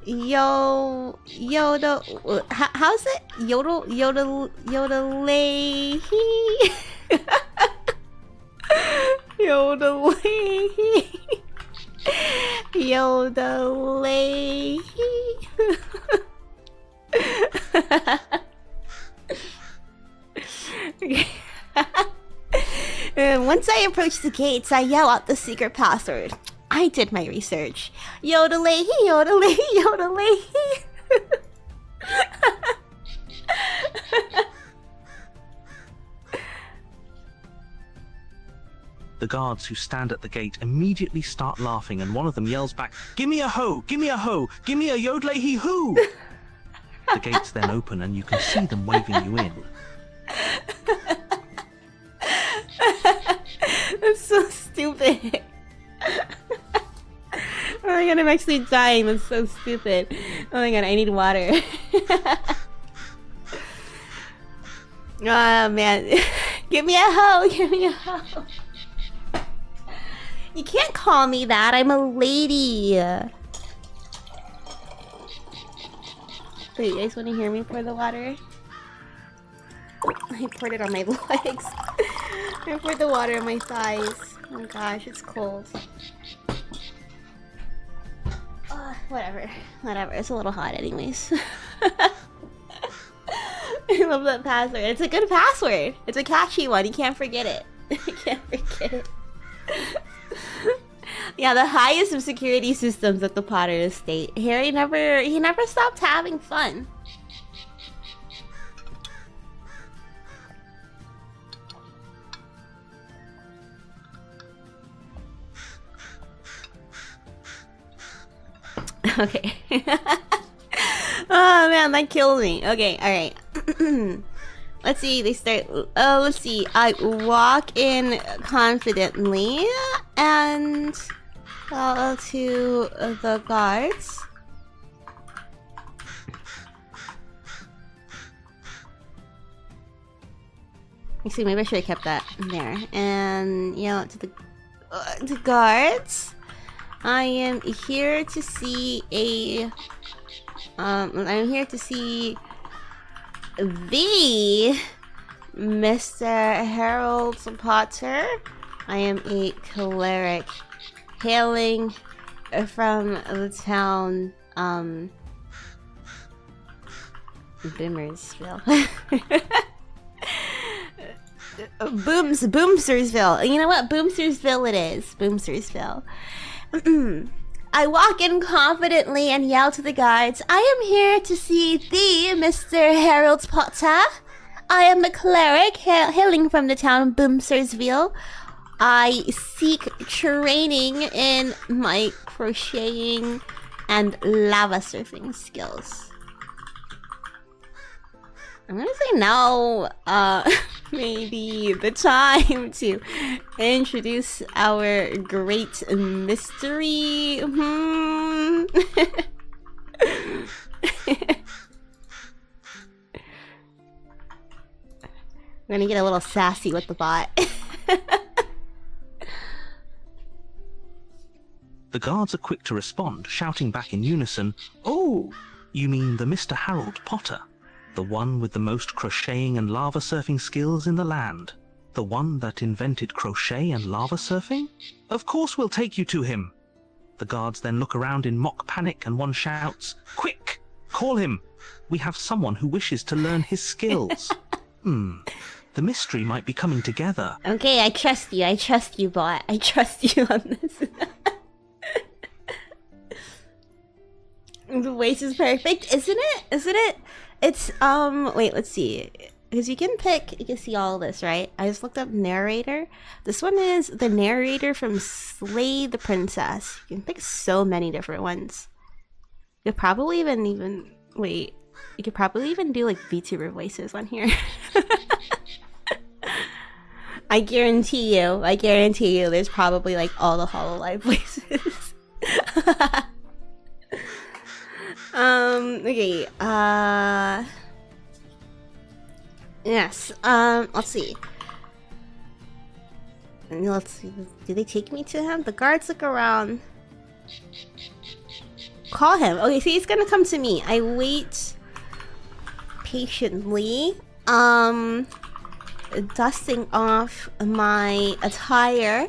Yodel, how's it? Yodelay. Yodelay. Yodelay. Once I approach the gates, I yell out the secret password. I did my research. Yodelay, yodelay, yodelay. The guards who stand at the gate immediately start laughing, and one of them yells back, "Gimme a hoe! Gimme a hoe! Gimme a yodelay hoo!" The gates then open and you can see them waving you in. That's so stupid. Oh my god, I'm actually dying. That's so stupid. Oh my god, I need water. Oh man. Give me a hoe! Give me a hoe! You can't call me that. I'm a lady. Wait, you guys want to hear me pour the water? I poured it on my legs. I poured the water on my thighs. Oh gosh, it's cold. Whatever. Whatever. It's a little hot anyways. I love that password. It's a good password. It's a catchy one. You can't forget it. You can't forget it. Yeah, the highest of security systems at the Potter Estate. Harry never stopped having fun. Okay. Oh man, that killed me. Okay, alright. Let's see, they start... let's see. I walk in confidently and to the guards. Actually, maybe I should have kept that there. And yell to the guards. I am here to see a... I'm here to see the Mr. Harold Potter. I am a cleric hailing from the town Bimmersville. Boomsersville. You know what? Boomsersville it is. Boomsersville. I walk in confidently and yell to the guards, I am here to see the Mr. Harold Potter. I am a cleric hailing from the town of Boomsersville. I seek training in my crocheting and lava surfing skills. I'm gonna say now, maybe the time to introduce our great mystery. I'm gonna get a little sassy with the bot. The guards are quick to respond, shouting back in unison, "Oh, you mean the Mr. Harold Potter? The one with the most crocheting and lava surfing skills in the land. The one that invented crochet and lava surfing? Of course we'll take you to him." The guards then look around in mock panic and one shouts, "Quick! Call him! We have someone who wishes to learn his skills." The mystery might be coming together. Okay, I trust you. I trust you, bot. I trust you on this. The voice is perfect, isn't it? Isn't it? It's, wait, let's see. Because you can pick, you can see all this, right? I just looked up narrator. This one is the narrator from Slay the Princess. You can pick so many different ones. You could probably even wait. You could probably even do like VTuber voices on here. I guarantee you, there's probably like all the HoloLive voices. Okay, yes, let's see. Let's see, do they take me to him? The guards look around. Call him. Okay, see, he's gonna come to me. I wait patiently, dusting off my attire,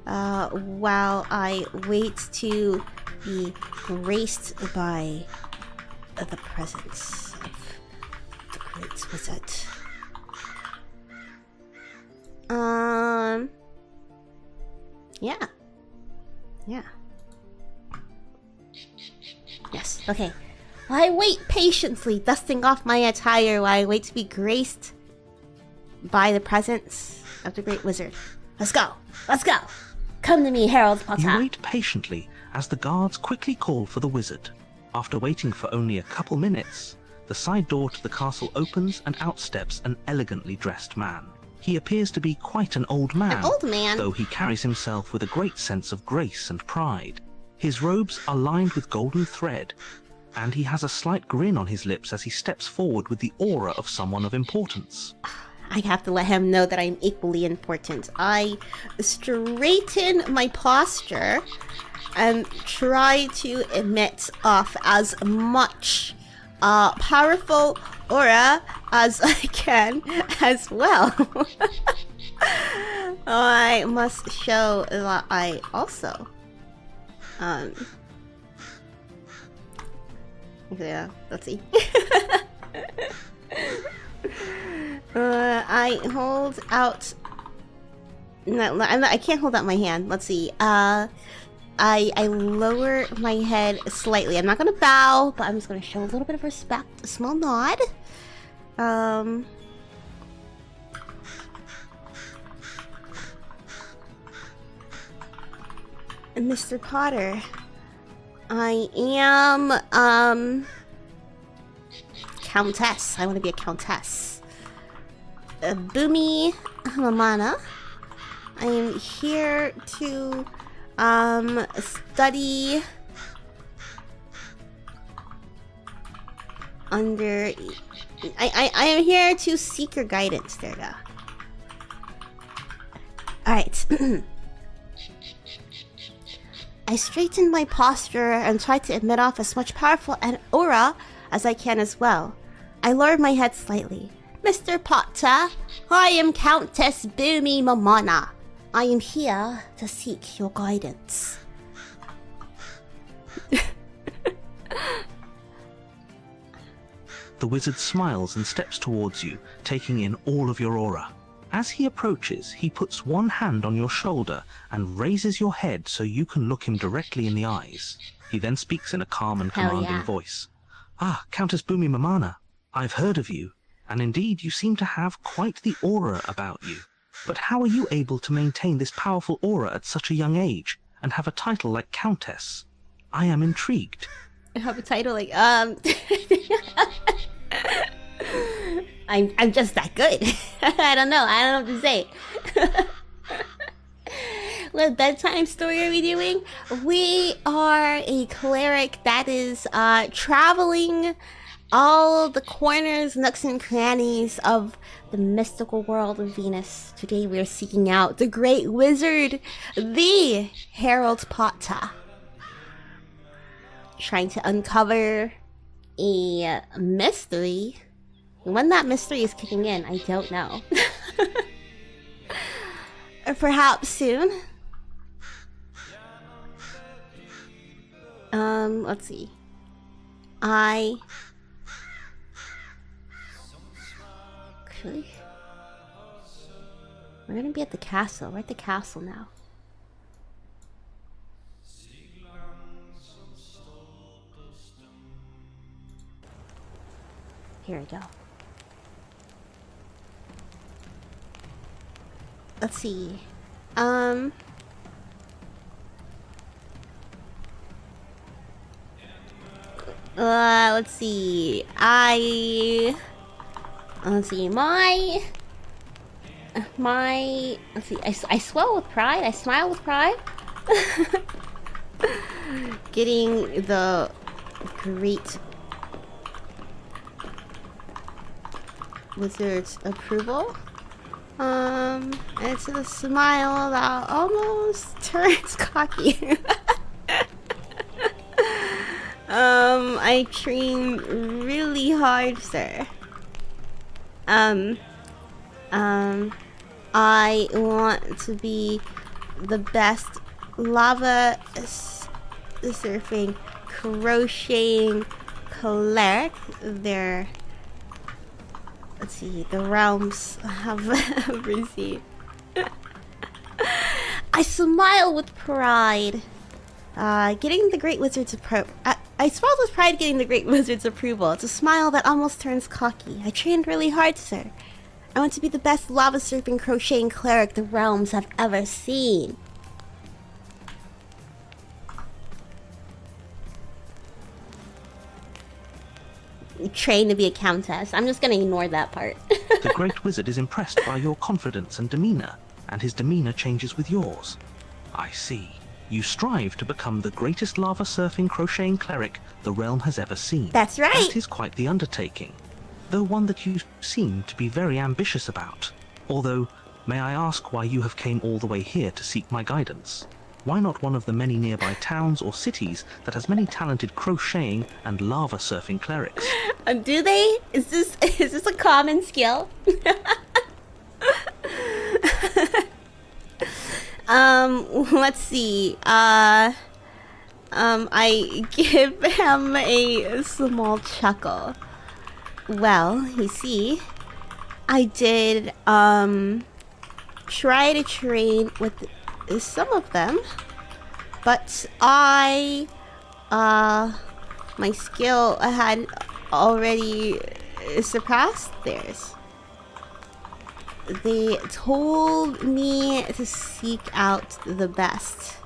while I wait to be graced by the presence of the great wizard. Yeah. Yes, okay. I wait patiently, dusting off my attire while I wait to be graced by the presence of the great wizard. Let's go! Let's go! Come to me, Herald Potter! You wait patiently as the guards quickly call for the wizard. After waiting for only a couple minutes, the side door to the castle opens and out steps an elegantly dressed man. He appears to be quite an old man, though he carries himself with a great sense of grace and pride. His robes are lined with golden thread, and he has a slight grin on his lips as he steps forward with the aura of someone of importance. I have to let him know that I'm equally important. I straighten my posture and try to emit off as much powerful aura as I can as well. I must show that I also yeah, let's see. I hold out. No, I can't hold out my hand. Let's see. I lower my head slightly. I'm not gonna bow, but I'm just gonna show a little bit of respect. A small nod. Mr. Potter, I am countess. I want to be a countess. Boomi Mamana. I am here to study under. I am here to seek your guidance. There you go. All right. I straighten my posture and try to emit off as much powerful an aura as I can as well. I lower my head slightly. Mr. Potter, I am Countess Boomi Mamana. I am here to seek your guidance. The wizard smiles and steps towards you, taking in all of your aura. As he approaches, he puts one hand on your shoulder and raises your head so you can look him directly in the eyes. He then speaks in a calm and commanding voice. Ah, Countess Boomi Mamana, I've heard of you, and indeed you seem to have quite the aura about you. But how are you able to maintain this powerful aura at such a young age, and have a title like Countess? I am intrigued. I have a title like, I'm just that good. I don't know what to say. What bedtime story are we doing? We are a cleric that is traveling all the corners, nooks, and crannies of the mystical world of Venus. Today we are seeking out the great wizard, the Herald Potter. Trying to uncover a mystery. When that mystery is kicking in, I don't know. Or perhaps soon. Let's see. Actually, we're gonna be at the castle. We're at the castle now. Here we go. let's see. Let's see. Let's see. Let's see. I swell with pride. I smile with pride. Getting the great wizard's approval. It's a smile that almost turns cocky. I train really hard, sir. I want to be the best lava surfing, crocheting cleric there. Let's see, the realms have received. I smile with pride. Getting the Great Wizard's I smiled with pride getting the Great Wizard's approval. It's a smile that almost turns cocky. I trained really hard, sir. I want to be the best lava surfing crocheting cleric the realms have ever seen. Trained to be a countess. I'm just gonna ignore that part. The Great Wizard is impressed by your confidence and demeanor, and his demeanor changes with yours. I see. You strive to become the greatest lava surfing crocheting cleric the realm has ever seen. That's right. That is quite the undertaking, though one that you seem to be very ambitious about. Although, may I ask why you have came all the way here to seek my guidance? Why not one of the many nearby towns or cities that has many talented crocheting and lava surfing clerics? Do they? Is this a common skill? Let's see. I give him a small chuckle. Well, you see, I did, try to train with some of them, but my skill had already surpassed theirs. They told me to seek out the best.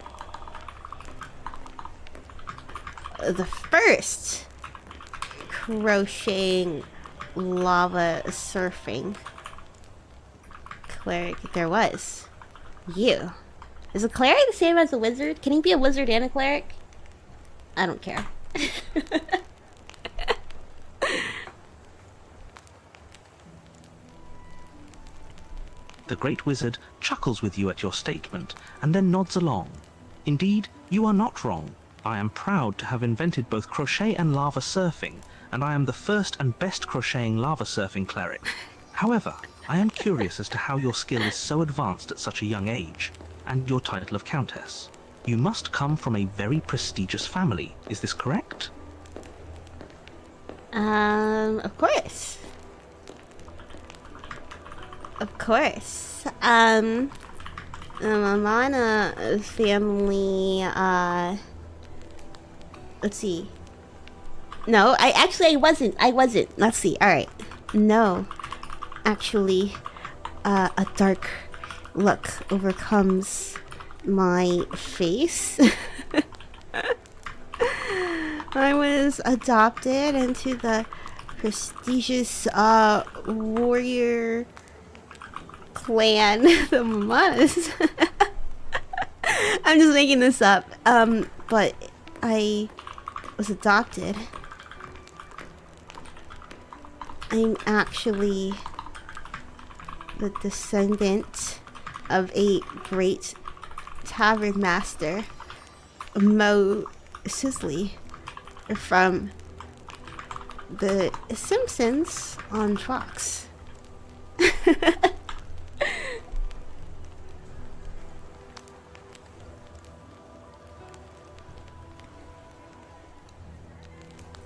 The first crocheting lava surfing cleric there was. You. Is a cleric the same as a wizard? Can he be a wizard and a cleric? I don't care. The Great Wizard chuckles with you at your statement, and then nods along. Indeed, you are not wrong. I am proud to have invented both crochet and lava surfing, and I am the first and best crocheting lava surfing cleric. However, I am curious as to how your skill is so advanced at such a young age, and your title of Countess. You must come from a very prestigious family, is this correct? Of course. Of course. Mamana family, let's see. No, I wasn't. Let's see. Alright. No. Actually, a dark look overcomes my face. I was adopted into the prestigious, warrior clan, the Mamanas. I'm just making this up. But I was adopted. I'm actually the descendant of a great tavern master, Mo Sisley, from the Simpsons on Fox.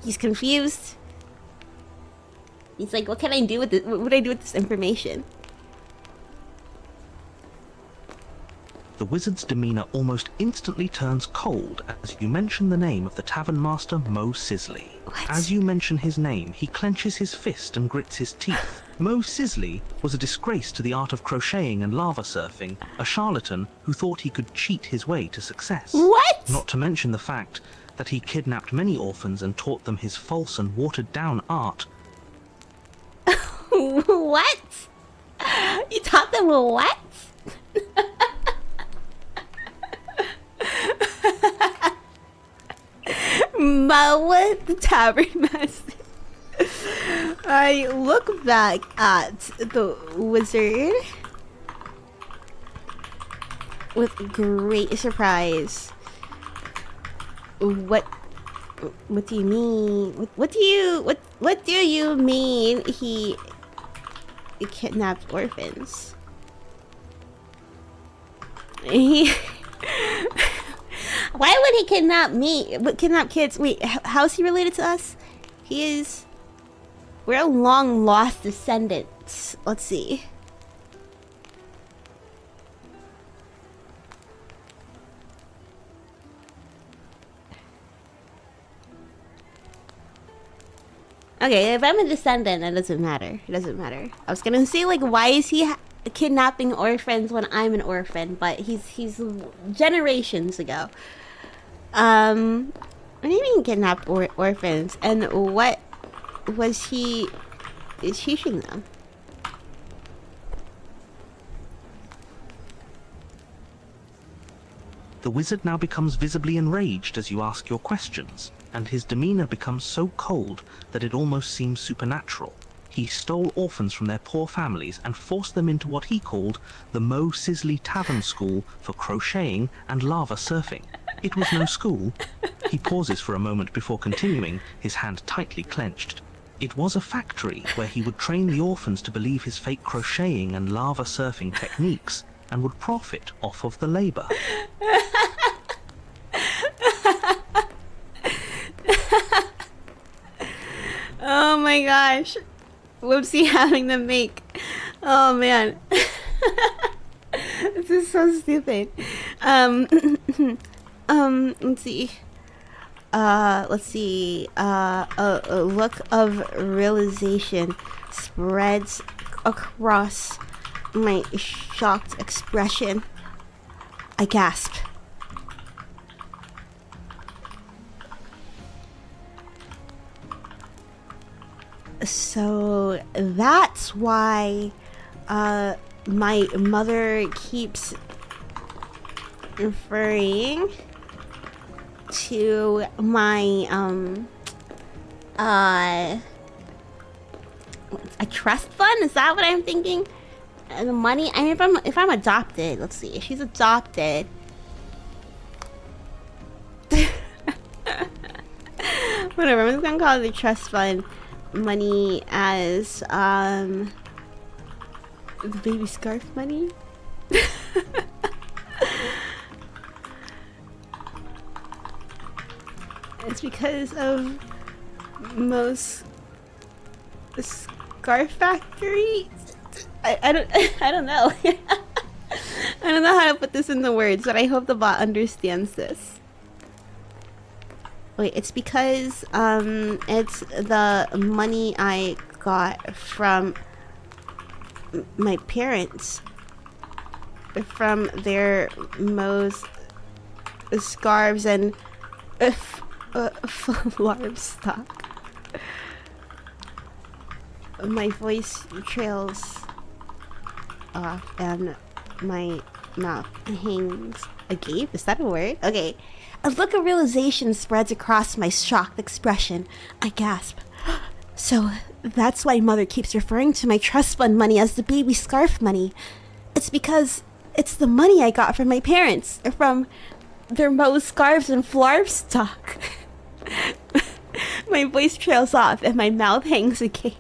He's confused. He's like, what can I do with this? What would I do with this information? The wizard's demeanor almost instantly turns cold as you mention the name of the tavern master Mo Sisley. What? As you mention his name, he clenches his fist and grits his teeth, Mo Sisley was a disgrace to the art of crocheting and lava surfing, a charlatan who thought he could cheat his way to success. What? Not to mention the fact that he kidnapped many orphans and taught them his false and watered-down art. What? You taught them what? Mo the Tavern Master. I look back at the wizard with great surprise. What do you mean? What do you mean he kidnapped orphans? Why would he kidnap me? Kidnap kids? Wait, how is he related to us? We're long lost descendants. Let's see. Okay, if I'm a descendant, it doesn't matter. It doesn't matter. I was gonna say, like, why is he kidnapping orphans when I'm an orphan? But he's generations ago. What do you mean kidnapped orphans? And what was he teaching them? The wizard now becomes visibly enraged as you ask your questions, and his demeanor becomes so cold that it almost seems supernatural. He stole orphans from their poor families and forced them into what he called the Mo Sisley Tavern School for crocheting and lava surfing. It was no school. He pauses for a moment before continuing, his hand tightly clenched. It was a factory where he would train the orphans to believe his fake crocheting and lava surfing techniques and would profit off of the labor. Oh my gosh. Whoopsie having them make. Oh man. This is so stupid. Let's see. A look of realization spreads across my shocked expression. I gasp. So that's why my mother keeps referring to my a trust fund. Is that what I'm thinking? The money. I mean, if I'm adopted, let's see. If she's adopted, whatever. I'm just gonna call it the trust fund money as the baby scarf money. It's because of most scarf factory. I don't know. I don't know how to put this into words, but I hope the bot understands this. Wait, it's because it's the money I got from my parents from their most scarves and larb stock. My voice trails off and my mouth hangs agape. Is that a word? Okay. A look of realization spreads across my shocked expression. I gasp. So that's why mother keeps referring to my trust fund money as the baby scarf money. It's because it's the money I got from my parents, from their most scarves and flarb stock. My voice trails off and my mouth hangs agape.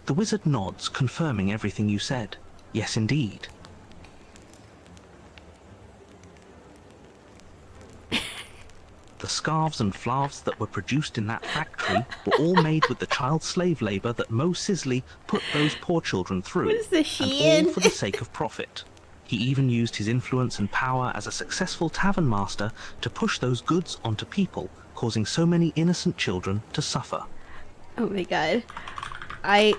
The wizard nods, confirming everything you said. Yes, indeed. The scarves and flarves that were produced in that factory were all made with the child slave labor that Mo Sisley put those poor children through, What is the and Shein? all for the sake of profit. He even used his influence and power as a successful tavern master to push those goods onto people, causing so many innocent children to suffer. Oh my god. I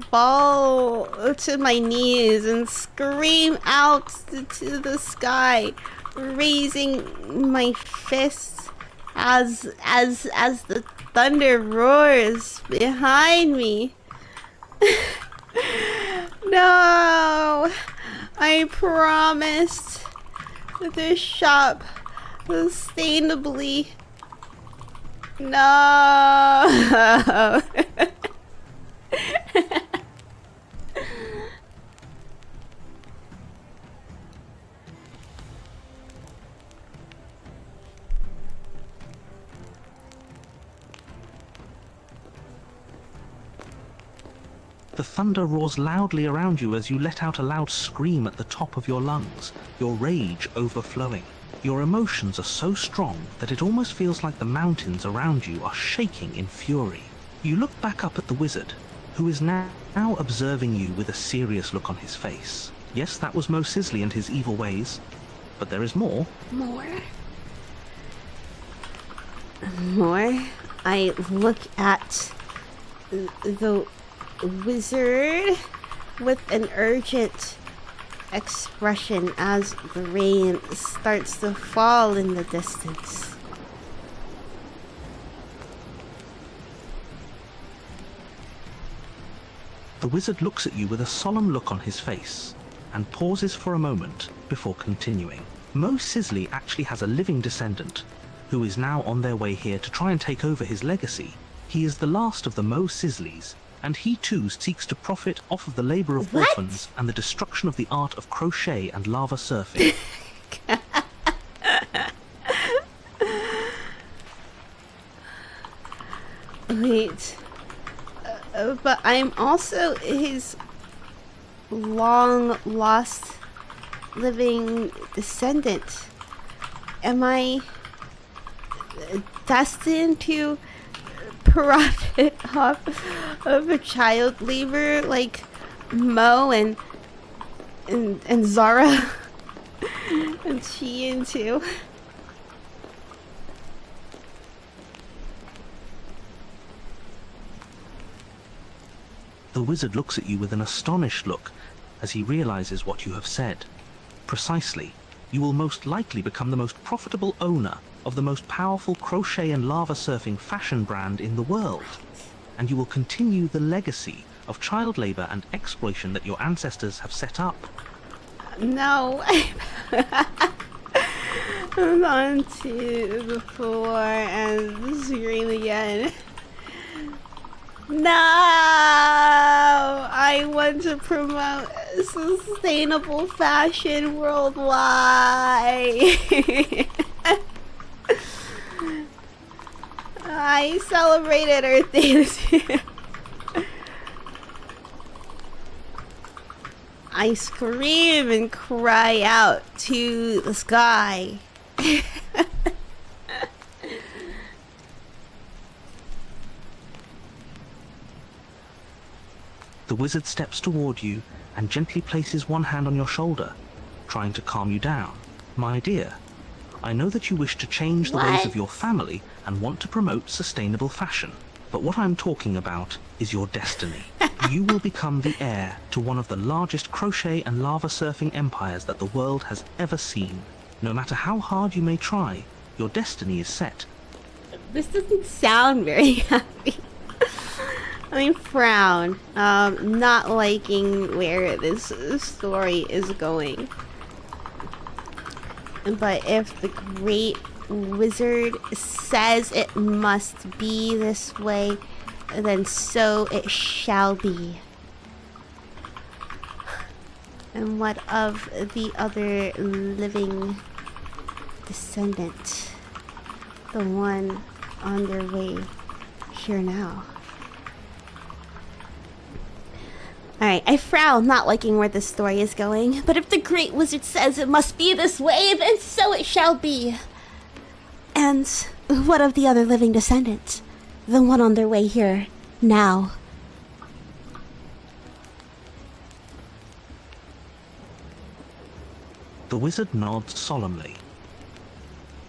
fall to my knees and scream out to the sky, raising my fists as the thunder roars behind me. No! I promised to shop sustainably. No! The thunder roars loudly around you as you let out a loud scream at the top of your lungs, your rage overflowing. Your emotions are so strong that it almost feels like the mountains around you are shaking in fury. You look back up at the wizard, who is now observing you with a serious look on his face. Yes, that was Mo Sisley and his evil ways, but there is more. More? I look at the wizard with an urgent expression as the rain starts to fall in the distance. The wizard looks at you with a solemn look on his face and pauses for a moment before continuing. Mo Sisley actually has a living descendant who is now on their way here to try and take over his legacy. He is the last of the Mo Sisleys, and he too seeks to profit off of the labor of orphans and the destruction of the art of crochet and lava surfing. Wait, but I'm also his long lost living descendant. Am I destined to profit off of a child labor like Mo and Zara and Chien too? The wizard looks at you with an astonished look as he realizes what you have said. Precisely, you will most likely become the most profitable owner of the most powerful crochet and lava surfing fashion brand in the world, and you will continue the legacy of child labor and exploitation that your ancestors have set up. No. I'm onto the floor and scream again. No! I want to promote sustainable fashion worldwide. I celebrated Earth Day this year. I scream and cry out to the sky. The wizard steps toward you and gently places one hand on your shoulder, trying to calm you down. My dear, I know that you wish to change the ways of your family and want to promote sustainable fashion, but what I'm talking about is your destiny. You will become the heir to one of the largest crochet and lava surfing empires that the world has ever seen. No matter how hard you may try, your destiny is set. This doesn't sound very happy. I frown, not liking where this story is going. But if the great wizard says it must be this way, then so it shall be. And what of the other living descendant? The one on their way here now. Alright, I frown, not liking where this story is going. But if the great wizard says it must be this way, then so it shall be. And what of the other living descendants? The one on their way here now. The wizard nods solemnly.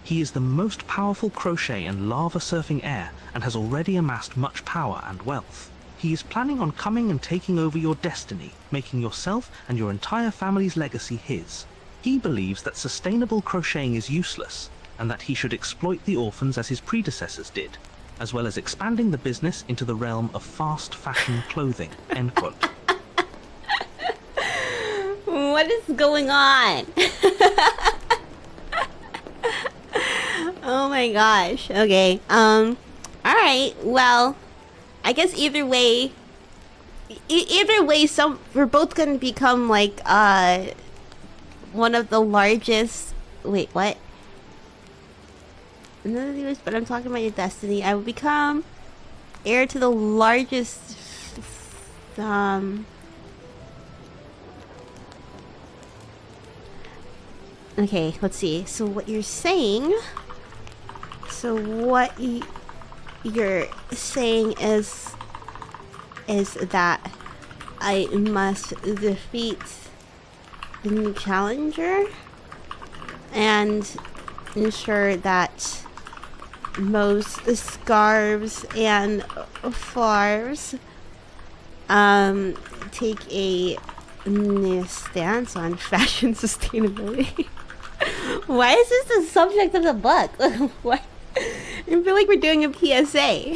He is the most powerful crochet and lava surfing heir and has already amassed much power and wealth. He is planning on coming and taking over your destiny, making yourself and your entire family's legacy his. He believes that sustainable crocheting is useless, and that he should exploit the orphans as his predecessors did, as well as expanding the business into the realm of fast fashion clothing. End quote. What is going on? Oh my gosh. Okay. Alright, well, I guess either way, we're both gonna become like, one of the largest, wait, what? None of these, but I'm talking about your destiny. I will become heir to the largest, okay, let's see. So what you're saying, you're saying is that I must defeat the new challenger and ensure that most scarves and flowers take a new stance on fashion sustainability. Why is this the subject of the book? What? I feel like we're doing a PSA.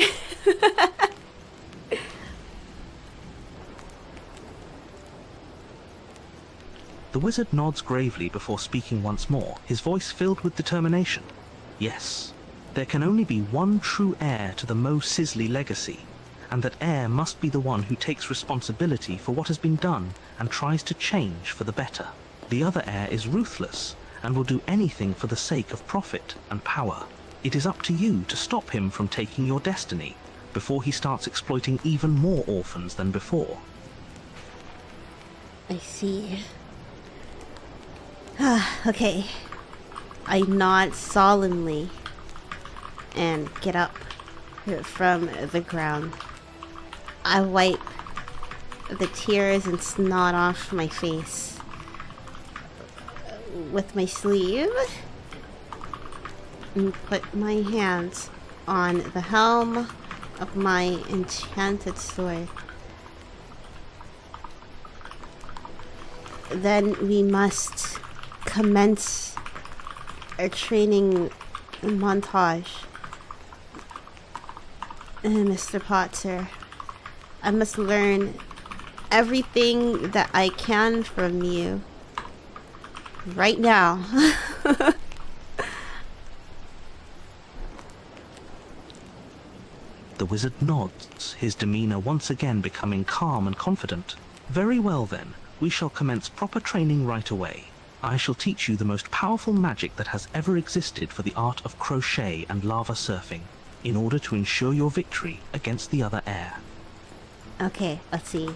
The wizard nods gravely before speaking once more, his voice filled with determination. Yes, there can only be one true heir to the Mo Sisley legacy, and that heir must be the one who takes responsibility for what has been done and tries to change for the better. The other heir is ruthless and will do anything for the sake of profit and power. It is up to you to stop him from taking your destiny before he starts exploiting even more orphans than before. I see. Okay. I nod solemnly and get up from the ground. I wipe the tears and snot off my face with my sleeve and put my hands on the helm of my enchanted sword. Then we must commence our training montage. Mr. Potter, I must learn everything that I can from you right now. The wizard nods, his demeanor once again becoming calm and confident. Very well then, we shall commence proper training right away. I shall teach you the most powerful magic that has ever existed for the art of crochet and lava surfing, in order to ensure your victory against the other heir. Okay, let's see.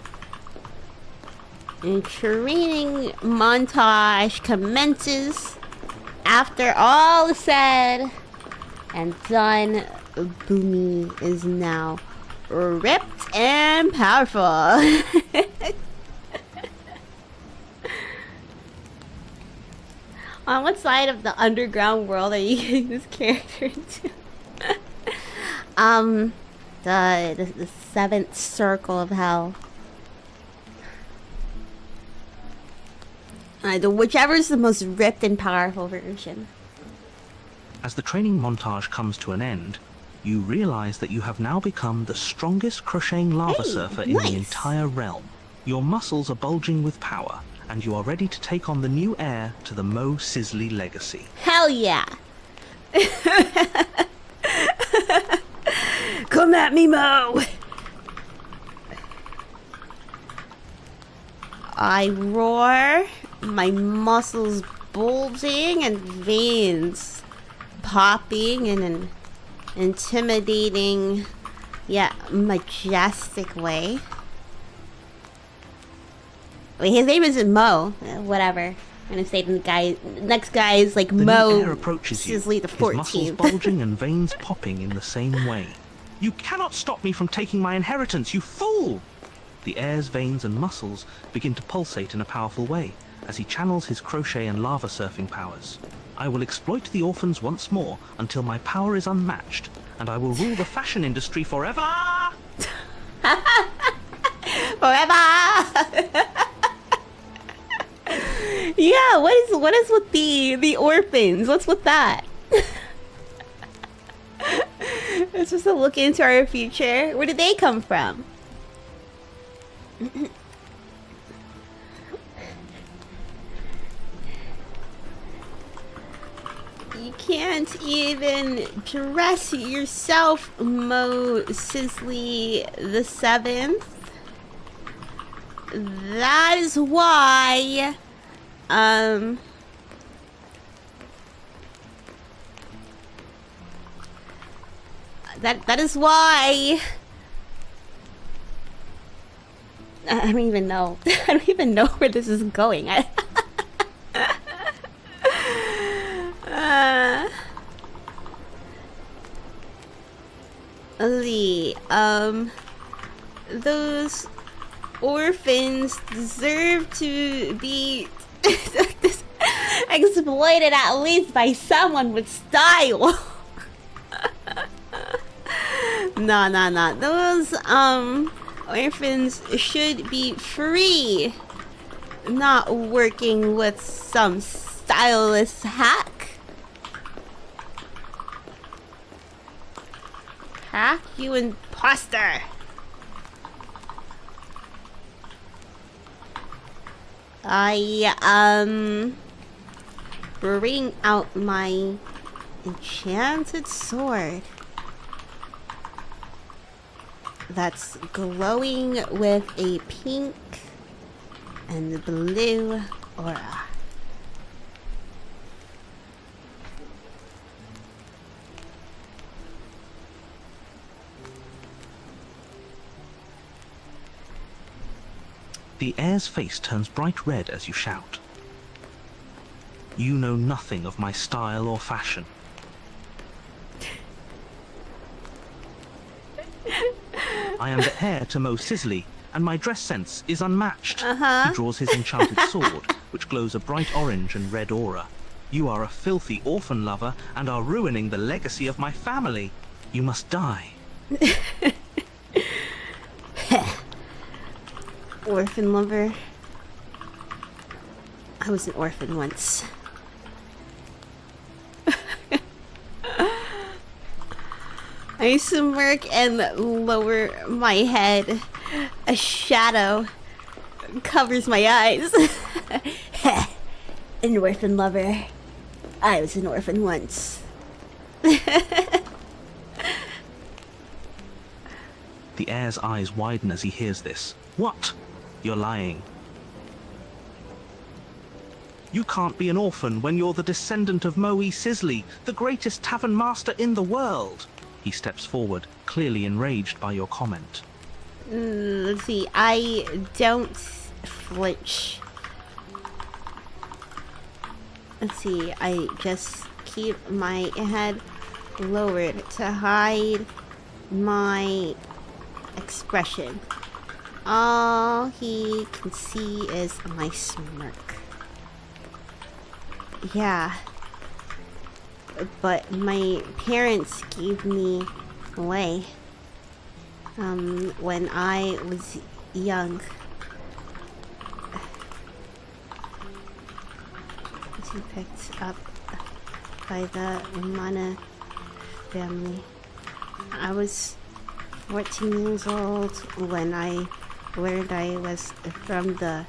And training montage commences. After all is said and done, Boomi is now ripped and powerful. On what side of the underground world are you getting this character into? The seventh circle of hell. Whichever is the most ripped and powerful version. As the training montage comes to an end, you realize that you have now become the strongest crocheting lava surfer in the entire realm. Your muscles are bulging with power, and you are ready to take on the new heir to the Mo Sisley legacy. Hell yeah! Come at me, Mo! I roar, my muscles bulging and veins popping in an intimidating yet majestic way. Wait, his name isn't Mo. Whatever. I'm gonna say the guy. Next guy is like The Mo new heir approaches you, Sisley the his 14th. muscles bulging and veins popping in the same way. You cannot stop me from taking my inheritance, you fool! The heir's veins and muscles begin to pulsate in a powerful way, as he channels his crochet and lava surfing powers. I will exploit the orphans once more until my power is unmatched, and I will rule the fashion industry forever! Forever! Yeah, what is with the orphans? What's with that? It's just a look into our future. Where did they come from? You can't even dress yourself, Mo Sisley the Seventh. That is why, that is why. I don't even know. I don't even know where this is going. Let's see. Those orphans deserve to be exploited at least by someone with style. No. Those orphans should be free, not working with some stylist hack. Hack, you imposter! I bring out my enchanted sword that's glowing with a pink and blue aura. The heir's face turns bright red as you shout. You know nothing of my style or fashion. I am the heir to Mo Sisley, and my dress sense is unmatched. He draws his enchanted sword, which glows a bright orange and red aura. You are a filthy orphan lover and are ruining the legacy of my family. You must die. Orphan lover. I was an orphan once. I smirk and lower my head. A shadow covers my eyes. An orphan lover. I was an orphan once. The heir's eyes widen as he hears this. What? You're lying. You can't be an orphan when you're the descendant of Moe Sisley, the greatest tavern master in the world. He steps forward, clearly enraged by your comment. Let's see, I don't flinch. Let's see, I just keep my head lowered to hide my expression. All he can see is my smirk. Yeah. But my parents gave me away when I was young. To be picked up by the Mamana family. I was 14 years old when I learned I was from the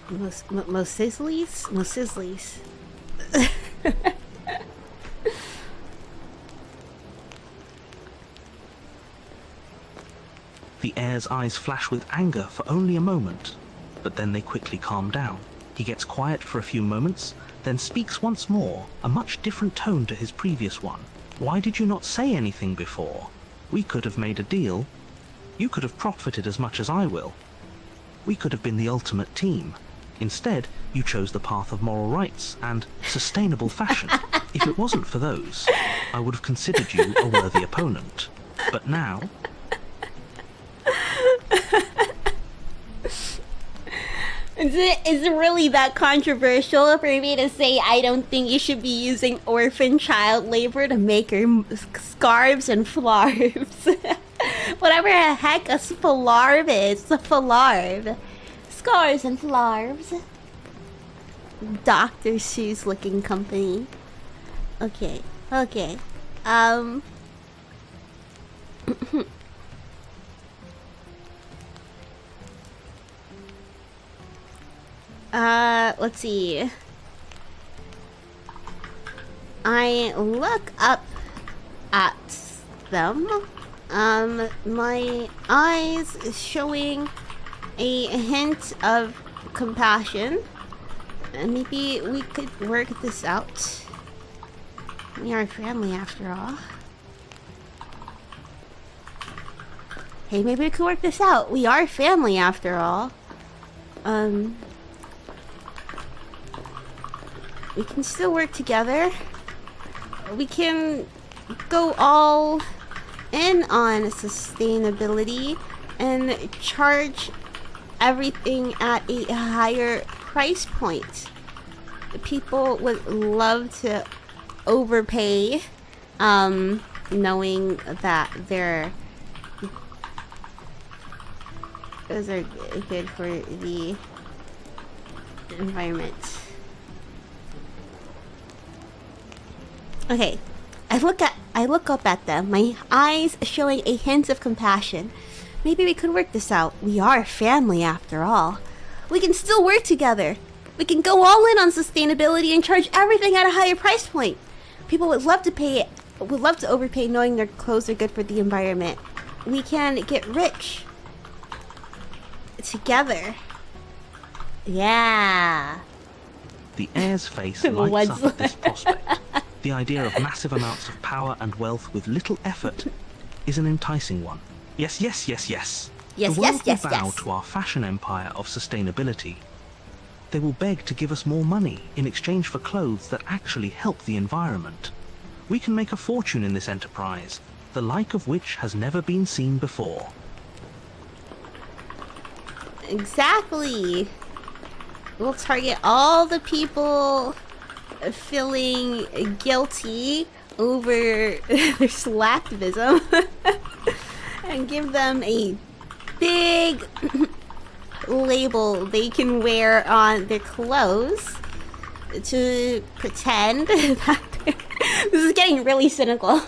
Mosisleys. The heir's eyes flash with anger for only a moment, but then they quickly calm down. He gets quiet for a few moments, then speaks once more, a much different tone to his previous one. Why did you not say anything before? We could have made a deal. You could have profited as much as I will. We could have been the ultimate team. Instead, you chose the path of moral rights and sustainable fashion. If it wasn't for those, I would have considered you a worthy opponent. But now... Is it really that controversial for me to say I don't think you should be using orphan child labor to make your scarves and flarves? Whatever the heck a flarv is, a flarv. Scarves and flarves. Dr. Seuss looking company. Okay, okay. Let's see. I look up at them. My eyes showing a hint of compassion. Maybe we could work this out. We are family after all. Hey, maybe we could work this out. We are family after all. We can still work together. We can go all in on sustainability and charge everything at a higher price point. People would love to overpay, knowing that those are good for the environment. Okay, I look up at them, my eyes showing a hint of compassion. Maybe we could work this out. We are family after all. We can still work together. We can go all in on sustainability and charge everything at a higher price point. People would love to overpay knowing their clothes are good for the environment. We can get rich together. Yeah. The heir's face lights up at this prospect. The idea of massive amounts of power and wealth with little effort is an enticing one. Yes, yes, yes, yes. Yes, the world yes, yes, will bow yes. to our fashion empire of sustainability. They will beg to give us more money in exchange for clothes that actually help the environment. We can make a fortune in this enterprise, the like of which has never been seen before. Exactly. We'll target all the people feeling guilty over their slacktivism and give them a big label they can wear on their clothes to pretend that this is getting really cynical.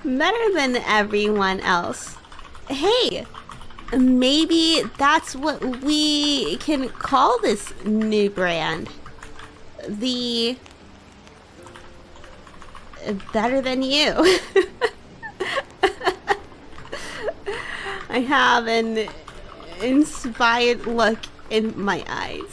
Better than everyone else. Hey, maybe that's what we can call this new brand. The better than you. I have an inspired look in my eyes.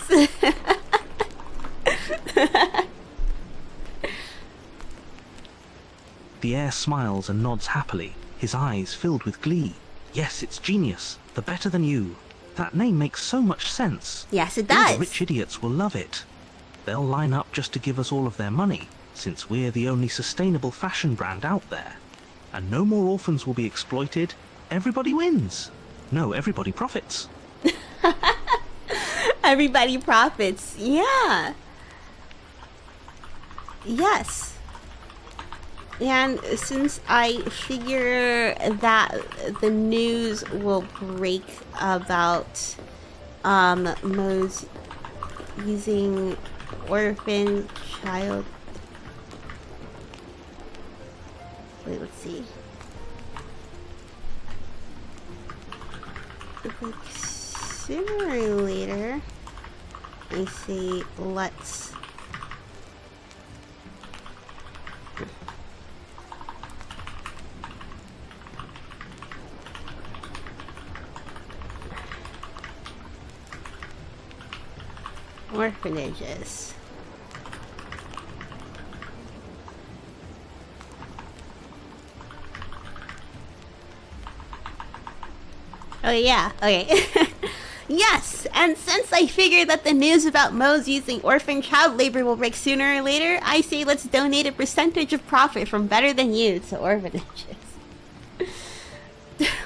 The heir smiles and nods happily, his eyes filled with glee. Yes, it's genius. The better than you. That name makes so much sense. Yes, it All does. the rich idiots will love it. They'll line up just to give us all of their money, since we're the only sustainable fashion brand out there. And no more orphans will be exploited. Everybody wins. No, everybody profits. Everybody profits. Yeah. Yes. And since I figure that the news will break about Mo's using orphan child. Wait, let's see. Like sooner or later, I say let's. Orphanages. Oh yeah, okay. Yes, and since I figured that the news about Mo's using orphan child labor will break sooner or later, I say let's donate a percentage of profit from Better Than You to orphanages.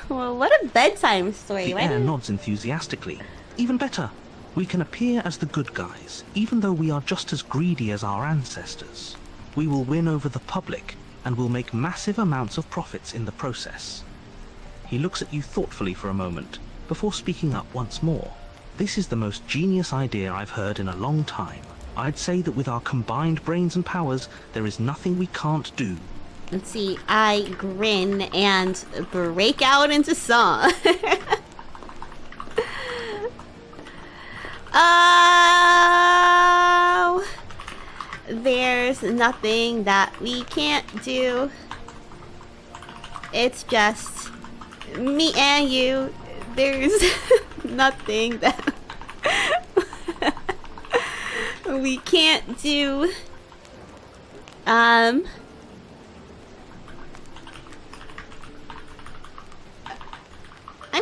Well, what a bedtime story. The heir nods enthusiastically. Even better, we can appear as the good guys, even though we are just as greedy as our ancestors. We will win over the public, and will make massive amounts of profits in the process. He looks at you thoughtfully for a moment, before speaking up once more. This is the most genius idea I've heard in a long time. I'd say that with our combined brains and powers, there is nothing we can't do. Let's see, I grin and break out into song. Oh, there's nothing that we can't do. It's just me and you. There's nothing that we can't do. I'm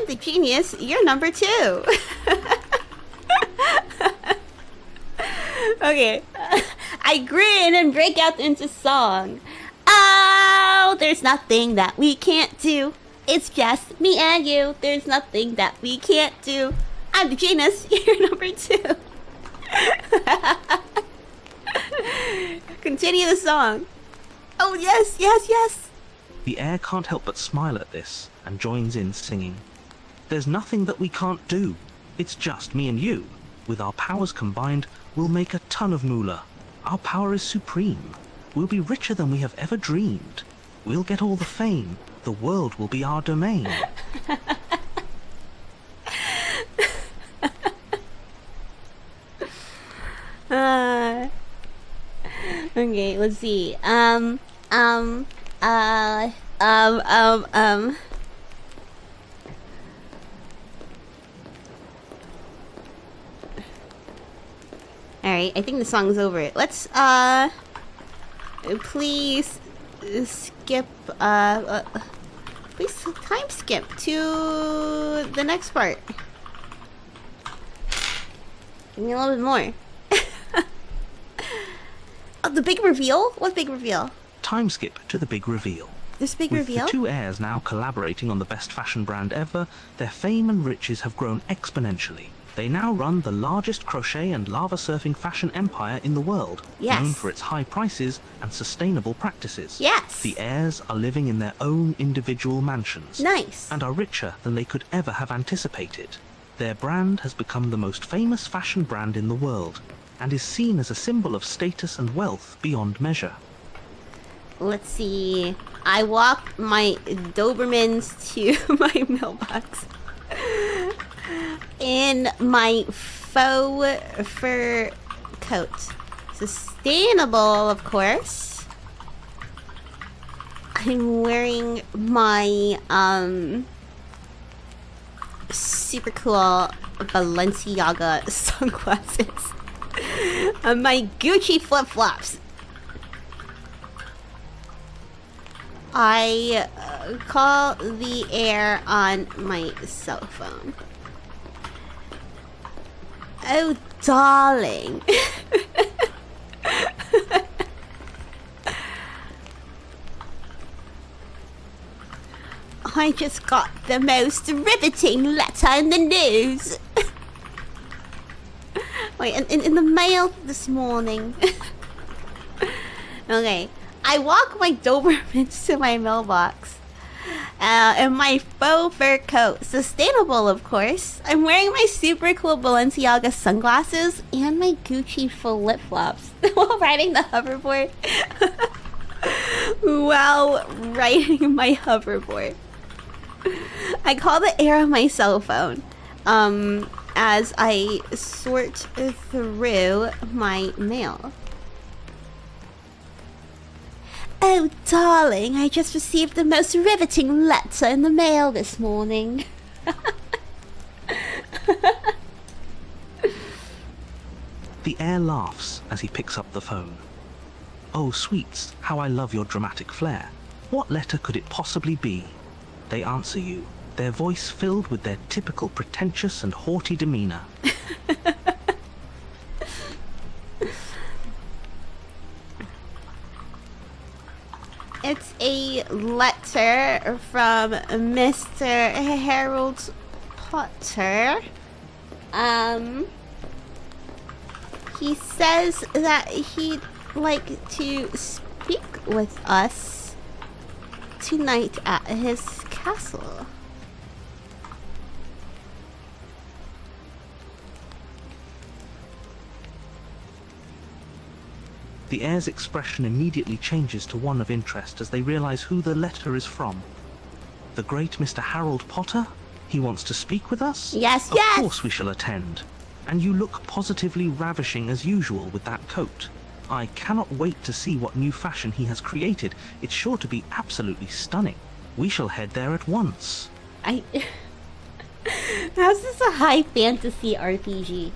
the genius. You're number 2. Okay. I grin and break out into song. Oh, there's nothing that we can't do. It's just me and you. There's nothing that we can't do. I'm the genius. You're number 2. Continue the song. Oh, yes, yes, yes. The air can't help but smile at this, and joins in singing. There's nothing that we can't do. It's just me and you. With our powers combined, we'll make a ton of moolah. Our power is supreme. We'll be richer than we have ever dreamed. We'll get all the fame. The world will be our domain. Okay, let's see. Alright, I think the song's over. Let's, please skip, please time skip to the next part. Give me a little bit more. Oh, the big reveal? What big reveal? Time skip to the big reveal. This big With reveal? the 2 heirs now collaborating on the best fashion brand ever, their fame and riches have grown exponentially. They now run the largest crochet and lava surfing fashion empire in the world, Yes. known for its high prices and sustainable practices. Yes. The heirs are living in their own individual mansions. Nice. And are richer than they could ever have anticipated. Their brand has become the most famous fashion brand in the world, and is seen as a symbol of status and wealth beyond measure. Let's see. I walk my Dobermans to my mailbox. In my faux fur coat. Sustainable, of course. I'm wearing my, super cool Balenciaga sunglasses. And my Gucci flip-flops. I call the air on my cell phone. Oh, darling. I just got the most riveting letter in the news. Wait, in the mail this morning. Okay, I walk my Dobermans to my mailbox. In my faux fur coat. Sustainable, of course. I'm wearing my super cool Balenciaga sunglasses and my Gucci flip-flops while riding the hoverboard. While riding my hoverboard. I call the air on my cell phone as I sort through my mail. Oh, darling, I just received the most riveting letter in the mail this morning. The heir laughs as he picks up the phone. Oh, sweets, how I love your dramatic flair. What letter could it possibly be? They answer you, their voice filled with their typical pretentious and haughty demeanor. It's a letter from Mr. Harold Potter. He says that he'd like to speak with us tonight at his castle. The heir's expression immediately changes to one of interest as they realize who the letter is from. The great Mr. Harold Potter? He wants to speak with us? Yes, Of yes! course we shall attend. And you look positively ravishing as usual with that coat. I cannot wait to see what new fashion he has created. It's sure to be absolutely stunning. We shall head there at once. How's this a high fantasy RPG?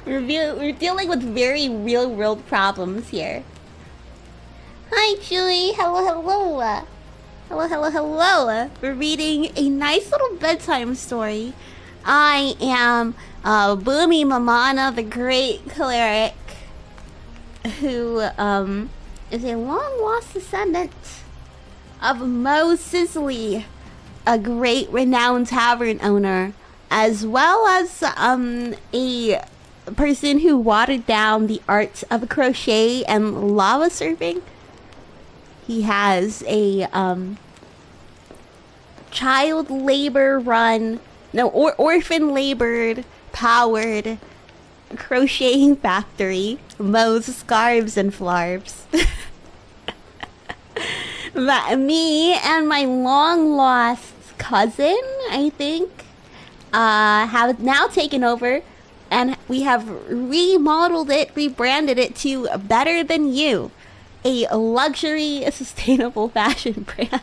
We're dealing with very real world problems here. Hi, Julie. Hello, hello. Hello. We're reading a nice little bedtime story. I am Boomi Mamana, the great cleric, who is a long-lost descendant of Mo Sisley, a great renowned tavern owner, as well as a person who watered down the art of crochet and lava surfing. He has a child labor run, orphan labored powered crocheting factory, Mo's Scarves and Flarbs. That me and my long lost cousin, I think, have now taken over, and we have remodeled it, rebranded it to Better Than You, a luxury, sustainable fashion brand.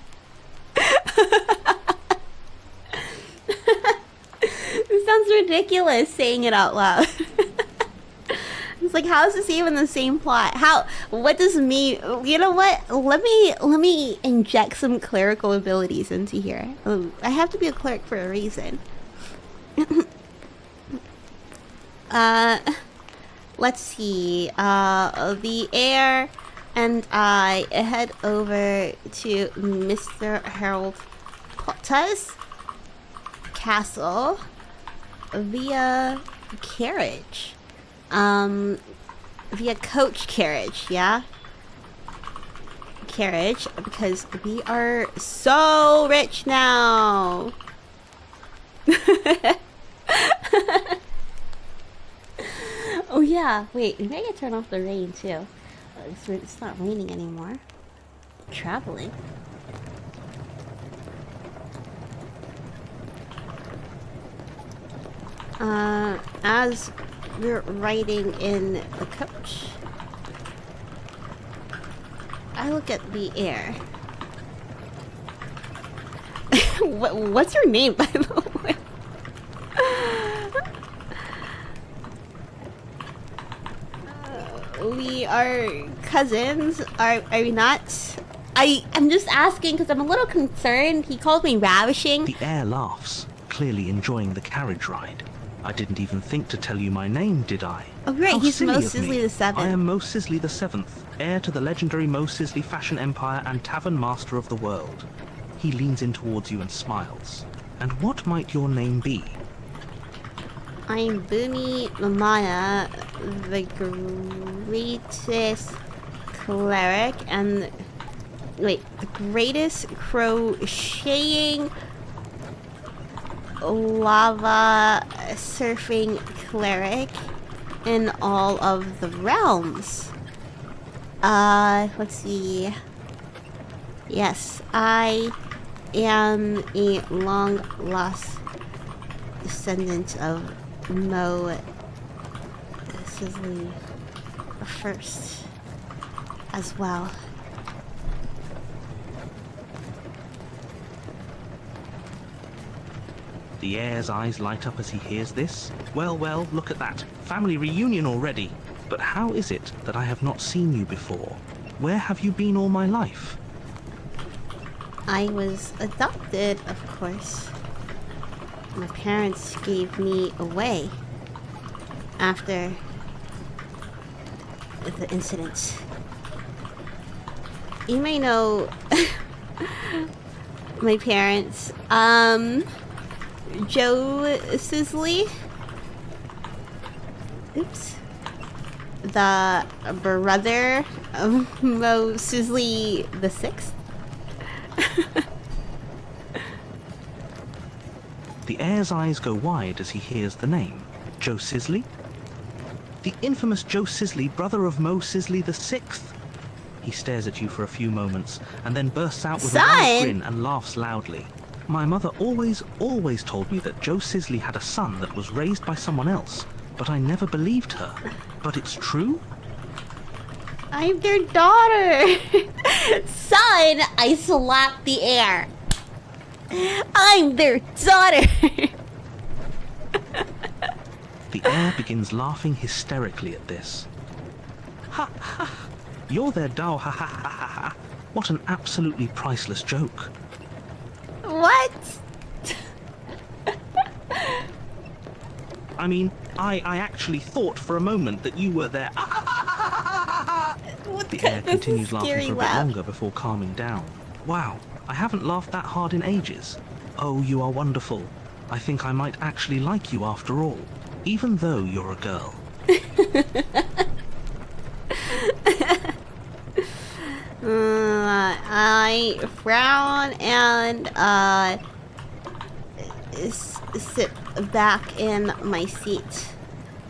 This sounds ridiculous saying it out loud. It's like, how is this even the same plot? What does me, you know what? Let me inject some clerical abilities into here. I have to be a cleric for a reason. Let's see. The heir and I head over to Mr. Harold Potter's castle via carriage. Via coach carriage, yeah? Carriage, because we are so rich now. Oh yeah, wait, maybe I can turn off the rain too. It's not raining anymore. Traveling. As we're riding in the coach, I look at the air. What's your name, by the way? We are cousins, are we not? I'm just asking because I'm a little concerned. He called me ravishing. The heir laughs, clearly enjoying the carriage ride. I didn't even think to tell you my name, did I? Oh right, How he's silly Mo of Sisley me. the Seventh. I am Mo Sisley the Seventh, heir to the legendary Mo Sisley fashion empire and tavern master of the world. He leans in towards you and smiles. And what might your name be? I'm Boomi Mamana, the greatest cleric and... Wait, the greatest crocheting lava surfing cleric in all of the realms. Let's see. Yes, I am a long lost descendant of Mo Sisley the First as well. The heir's eyes light up as he hears this. Well, look at that. Family reunion already. But how is it that I have not seen you before? Where have you been all my life? I was adopted, of course. My parents gave me away after the incident. You may know my parents. Joe Sisley. Oops. The brother of Mo Sisley the Sixth. The heir's eyes go wide as he hears the name. Joe Sisley? The infamous Joe Sisley, brother of Mo Sisley the Sixth? He stares at you for a few moments and then bursts out with a wide grin and laughs loudly. My mother always told me that Joe Sisley had a son that was raised by someone else, but I never believed her. But it's true? I'm their daughter! Son, I slapped the air. I'm their daughter! The heir begins laughing hysterically at this. Ha ha! You're their dow, ha ha ha ha ha! What an absolutely priceless joke. What? I mean, I actually thought for a moment that you were there. The heir continues laughing for a bit longer before calming down. Wow, I haven't laughed that hard in ages. Oh, you are wonderful. I think I might actually like you after all, even though you're a girl. I frown and sit back in my seat.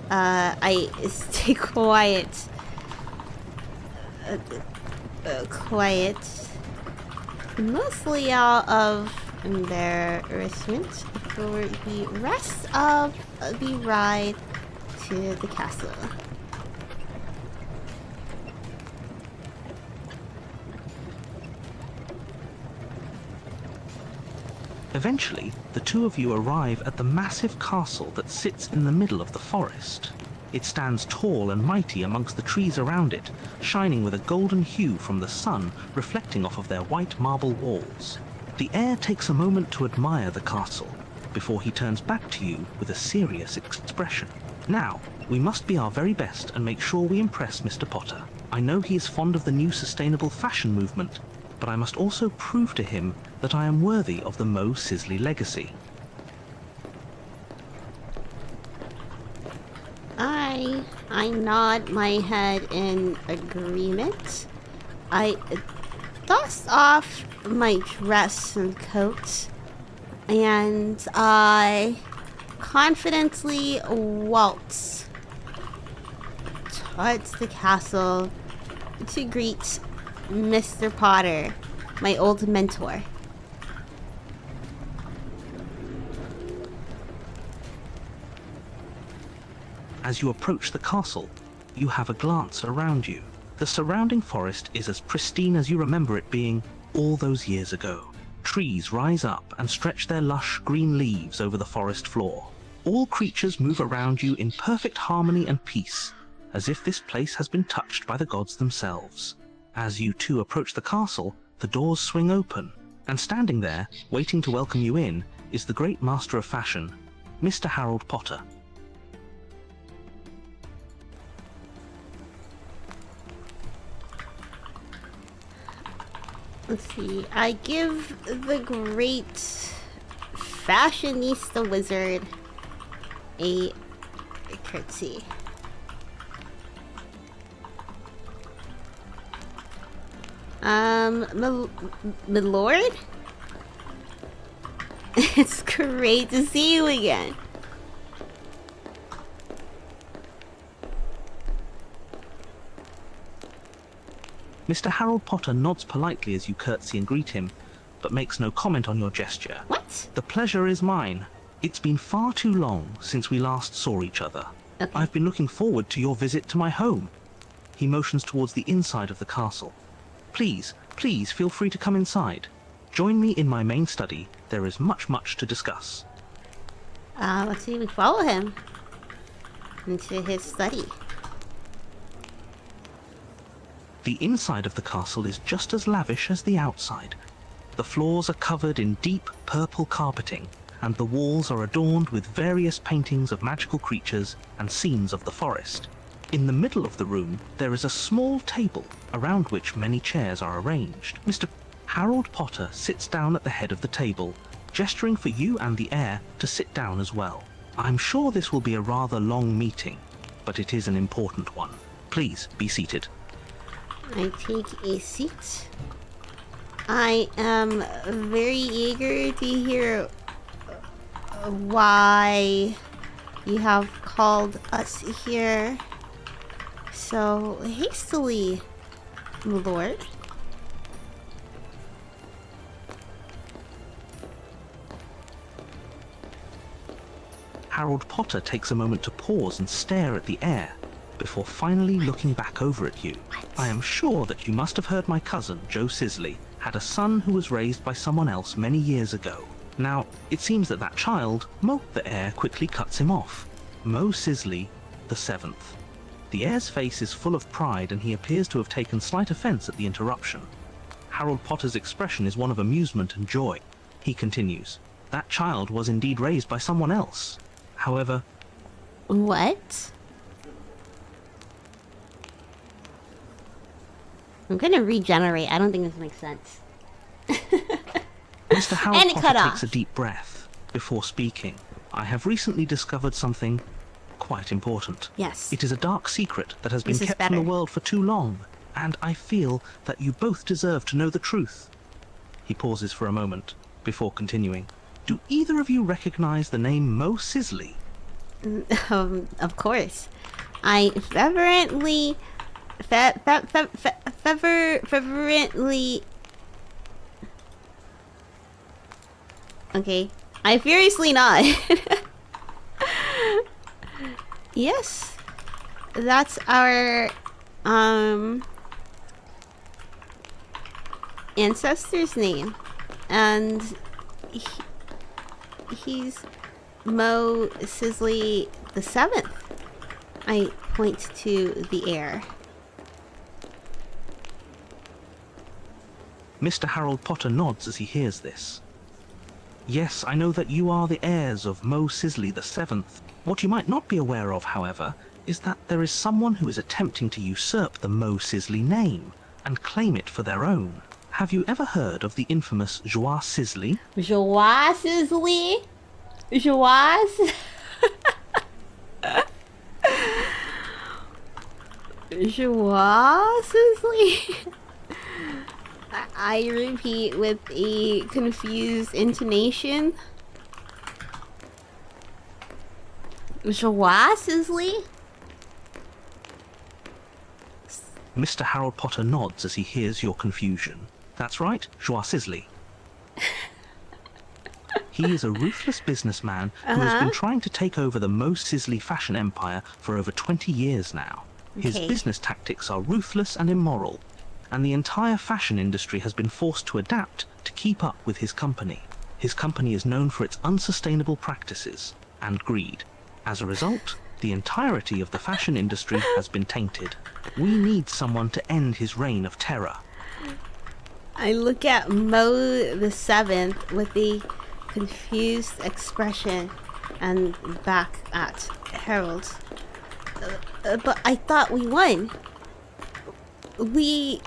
I stay quiet. Quiet. Mostly out of embarrassment for the rest of the ride to the castle. Eventually, the two of you arrive at the massive castle that sits in the middle of the forest. It stands tall and mighty amongst the trees around it, shining with a golden hue from the sun reflecting off of their white marble walls. The heir takes a moment to admire the castle, before he turns back to you with a serious expression. Now, we must be our very best and make sure we impress Mr. Potter. I know he is fond of the new sustainable fashion movement, but I must also prove to him that I am worthy of the Mo Sisley legacy. I nod my head in agreement. I dust off my dress and coat, and I confidently waltz towards the castle to greet Mr. Potter, my old mentor. As you approach the castle, you have a glance around you. The surrounding forest is as pristine as you remember it being all those years ago. Trees rise up and stretch their lush green leaves over the forest floor. All creatures move around you in perfect harmony and peace, as if this place has been touched by the gods themselves. As you two approach the castle, the doors swing open, and standing there, waiting to welcome you in, is the great master of fashion, Mr. Harold Potter. Let's see, I give the great fashionista wizard a curtsy. My lord? It's great to see you again. Mr. Harold Potter nods politely as you curtsy and greet him, but makes no comment on your gesture. What? The pleasure is mine. It's been far too long since we last saw each other. Okay. I've been looking forward to your visit to my home. He motions towards the inside of the castle. Please feel free to come inside. Join me in my main study. There is much to discuss. Let's see, we follow him into his study. The inside of the castle is just as lavish as the outside. The floors are covered in deep purple carpeting, and the walls are adorned with various paintings of magical creatures and scenes of the forest. In the middle of the room, there is a small table around which many chairs are arranged. Mr. Harold Potter sits down at the head of the table, gesturing for you and the heir to sit down as well. I'm sure this will be a rather long meeting, but it is an important one. Please be seated. I take a seat. I am very eager to hear why you have called us here so hastily, my lord. Harold Potter takes a moment to pause and stare at the heir before finally looking back over at you. I am sure that you must have heard my cousin, Joe Sisley, had a son who was raised by someone else many years ago. Now, it seems that child, Mo, the heir, quickly cuts him off. Mo Sisley, the 7th. The heir's face is full of pride and he appears to have taken slight offense at the interruption. Harold Potter's expression is one of amusement and joy. He continues, that child was indeed raised by someone else. However... What? I'm gonna regenerate. I don't think this makes sense. Mr. Harold And it Potter cut takes off. a deep breath before speaking. I have recently discovered something quite important. Yes. It is a dark secret that has been This is kept from the better. world for too long, and I feel that you both deserve to know the truth. He pauses for a moment before continuing. Do either of you recognize the name Mo Sisley? Of course. I fervently... fervently... Okay. I furiously nod. Yes. That's our... ancestor's name. And... he's Mo Sisley the 7th. I point to the heir. Mr. Harold Potter nods as he hears this. Yes, I know that you are the heirs of Mo Sisley the 7th. What you might not be aware of, however, is that there is someone who is attempting to usurp the Mo Sisley name and claim it for their own. Have you ever heard of the infamous Joie Sisley? Joie Sisley? Joie? Joie Sisley? I repeat with a confused intonation. Joie Sisley? Mr. Harold Potter nods as he hears your confusion. That's right, Joie Sisley. He is a ruthless businessman who has been trying to take over the Mo Sisley fashion empire for over 20 years now. His Okay. business tactics are ruthless and immoral, and the entire fashion industry has been forced to adapt to keep up with his company. His company is known for its unsustainable practices and greed. As a result, the entirety of the fashion industry has been tainted. We need someone to end his reign of terror. I look at Mo the 7th with a confused expression and back at Harold. But I thought we won. We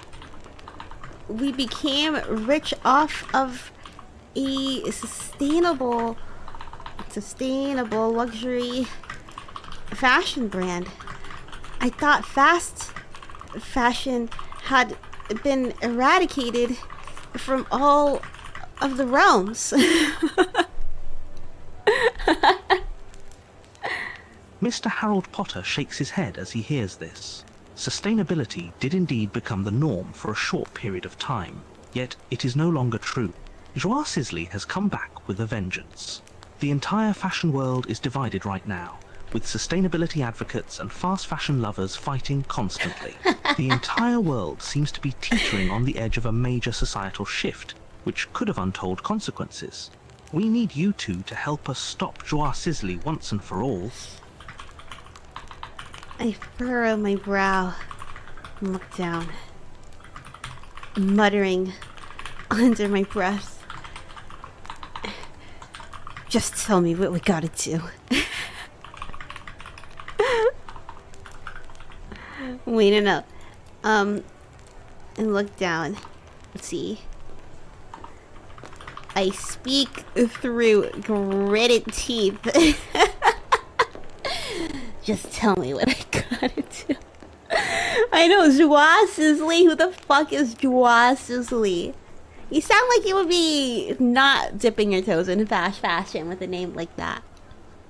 became rich off of a sustainable luxury fashion brand. I thought fast fashion had been eradicated from all of the realms. Mr. Harold Potter shakes his head as he hears this. Sustainability did indeed become the norm for a short period of time, yet it is no longer true. Joie Sisley has come back with a vengeance. The entire fashion world is divided right now, with sustainability advocates and fast fashion lovers fighting constantly. The entire world seems to be teetering on the edge of a major societal shift, which could have untold consequences. We need you two to help us stop Joie Sisley once and for all. I furrow my brow and look down, muttering under my breath. Just tell me what we gotta do. Wait, no. And look down. Let's see. I speak through gritted teeth. Just tell me what I gotta do. I know, Joie Sizzly? Who the fuck is Joie Sizzly? You sound like you would be not dipping your toes in fast fashion with a name like that.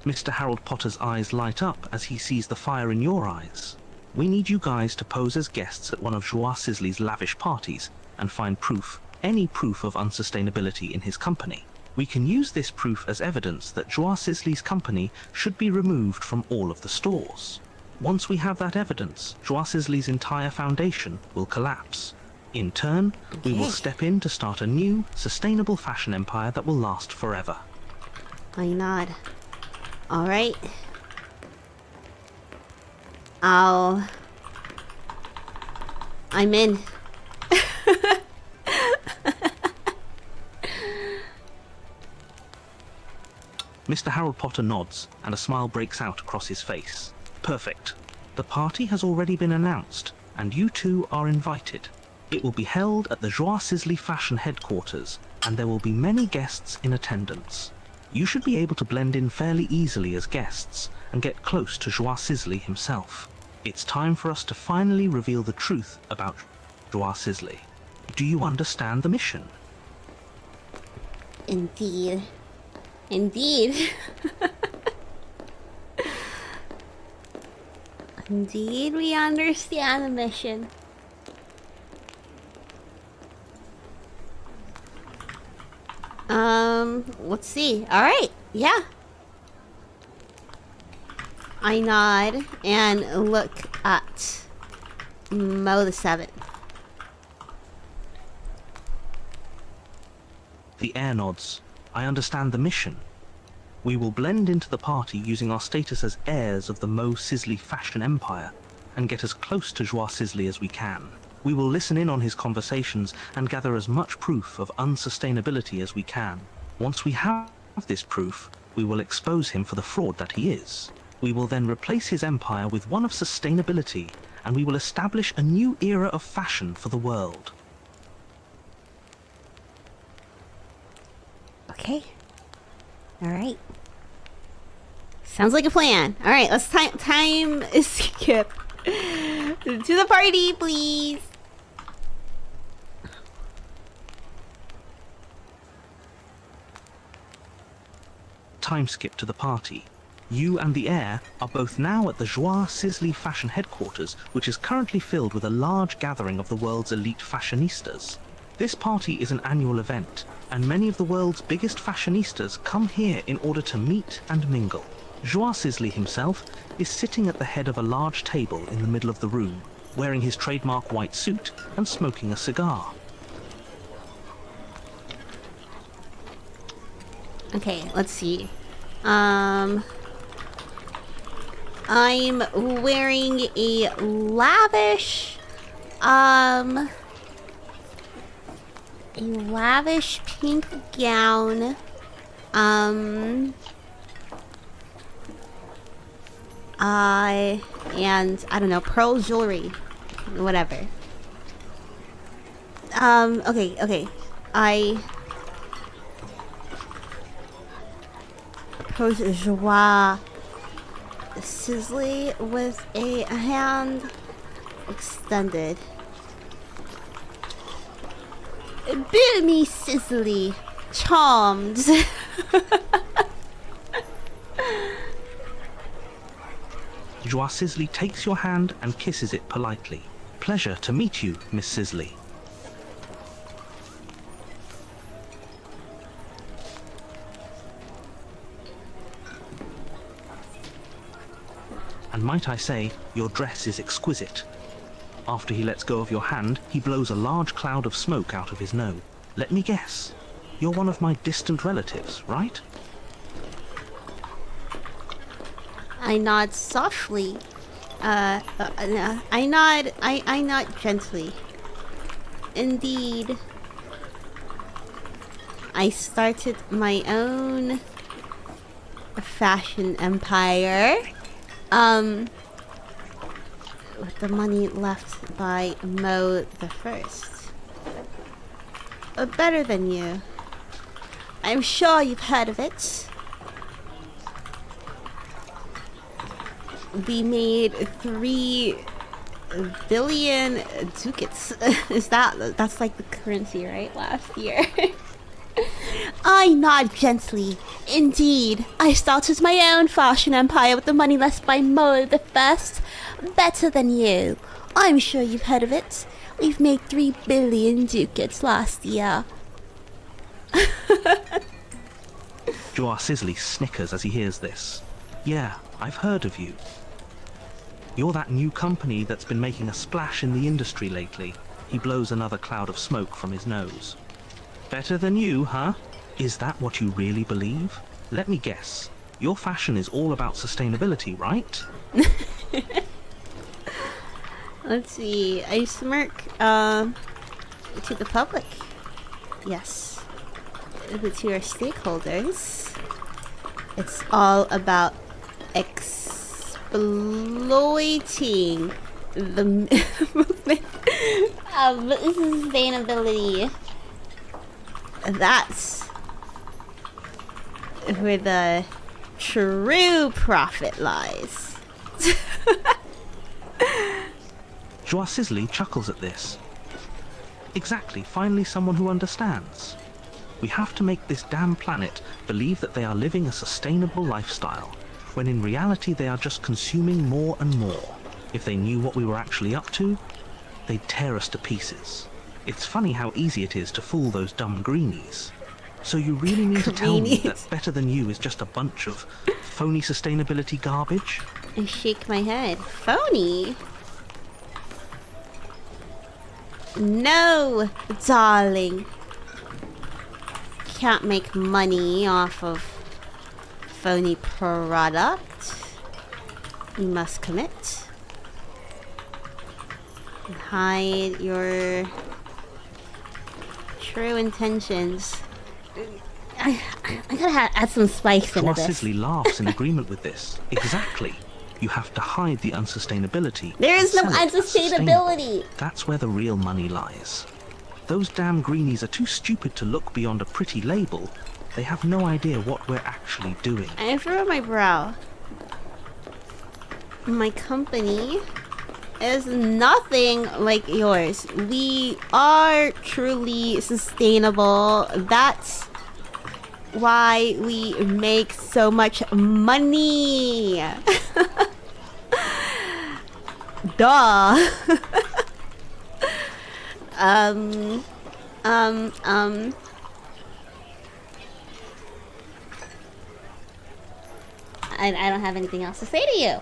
Mr. Harold Potter's eyes light up as he sees the fire in your eyes. We need you guys to pose as guests at one of Joie Sizzly's lavish parties and find proof, any proof of unsustainability in his company. We can use this proof as evidence that Joie Sizzly's company should be removed from all of the stores. Once we have that evidence, Joie Sizzly's entire foundation will collapse. In turn, we will step in to start a new, sustainable fashion empire that will last forever. I nod. Alright. I'm in. Mr. Harold Potter nods, and a smile breaks out across his face. Perfect. The party has already been announced, and you two are invited. It will be held at the Joie Sizzly Fashion headquarters, and there will be many guests in attendance. You should be able to blend in fairly easily as guests, and get close to Joie Sizzly himself. It's time for us to finally reveal the truth about Joie Sizzly. Do you understand the mission? Indeed. Indeed. Indeed, we understand the mission. Let's see. Alright, yeah. I nod and look at Mo the Seventh. The heir nods. I understand the mission. We will blend into the party using our status as heirs of the Mo Sizzly fashion empire and get as close to Joie Sizzly as we can. We will listen in on his conversations and gather as much proof of unsustainability as we can. Once we have this proof, we will expose him for the fraud that he is. We will then replace his empire with one of sustainability, and we will establish a new era of fashion for the world. Okay. Alright. Sounds like a plan. Alright, let's time skip to the party, please. Time skip to the party. You and the heir are both now at the Joie Sizzly fashion headquarters, which is currently filled with a large gathering of the world's elite fashionistas. This party is an annual event, and many of the world's biggest fashionistas come here in order to meet and mingle. Joie Sizzly himself is sitting at the head of a large table in the middle of the room, wearing his trademark white suit and smoking a cigar. Okay, let's see. I'm wearing a lavish pink gown. And I don't know, pearl jewelry, whatever. Okay. I approach Joie Sizzly with a hand extended. Boomi Sizzly, charmed. Joie Sizzly takes your hand and kisses it politely. Pleasure to meet you, Miss Sizzly. And might I say, your dress is exquisite. After he lets go of your hand, he blows a large cloud of smoke out of his nose. Let me guess. You're one of my distant relatives, right? I nod softly. I nod gently. Indeed. I started my own fashion empire. With the money left by Mo the First. Better than you. I'm sure you've heard of it. We made 3 billion ducats. That's like the currency, right? Last year. I nod gently. Indeed, I started my own fashion empire with the money left by Mo the First. Better than you. I'm sure you've heard of it. We've made 3 billion ducats last year. Joa Sisley snickers as he hears this. Yeah, I've heard of you. You're that new company that's been making a splash in the industry lately. He blows another cloud of smoke from his nose. Better than you, huh? Is that what you really believe? Let me guess. Your fashion is all about sustainability, right? Let's see. I smirk to the public. Yes. But to our stakeholders, it's all about exploiting the movement of sustainability. That's where the true profit lies. Joa Sisley chuckles at this. Exactly, finally someone who understands. We have to make this damn planet believe that they are living a sustainable lifestyle, when in reality they are just consuming more and more. If they knew what we were actually up to, they'd tear us to pieces. It's funny how easy it is to fool those dumb greenies. So you really mean to tell me that Better Than You is just a bunch of phony sustainability garbage? I shake my head. Phony? No, darling. Can't make money off of phony product. You must commit. Hide your true intentions. I gotta add some spice into this. Sisley laughs in agreement with this. Exactly. You have to hide the unsustainability. There is no unsustainability. unsustainability. That's where the real money lies. Those damn greenies are too stupid to look beyond a pretty label. They have no idea what we're actually doing. I furrow my brow. My company is nothing like yours. We are truly sustainable. That's why we make so much money. Duh. I don't have anything else to say to you.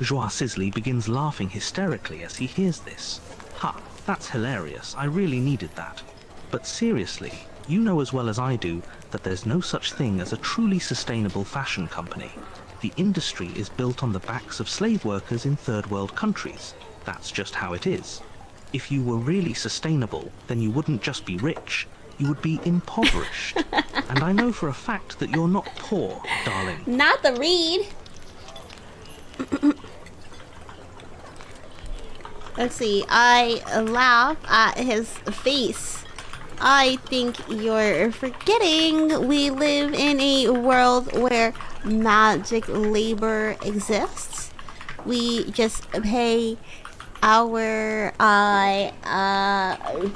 Joa Sisley begins laughing hysterically as he hears this. Ha, that's hilarious. I really needed that. But seriously, you know as well as I do that there's no such thing as a truly sustainable fashion company. The industry is built on the backs of slave workers in third world countries. That's just how it is. If you were really sustainable, then you wouldn't just be rich, you would be impoverished. And I know for a fact that you're not poor, darling. Not the reed. Let's see, I laugh at his face. I think you're forgetting we live in a world where magic labor exists. We just pay our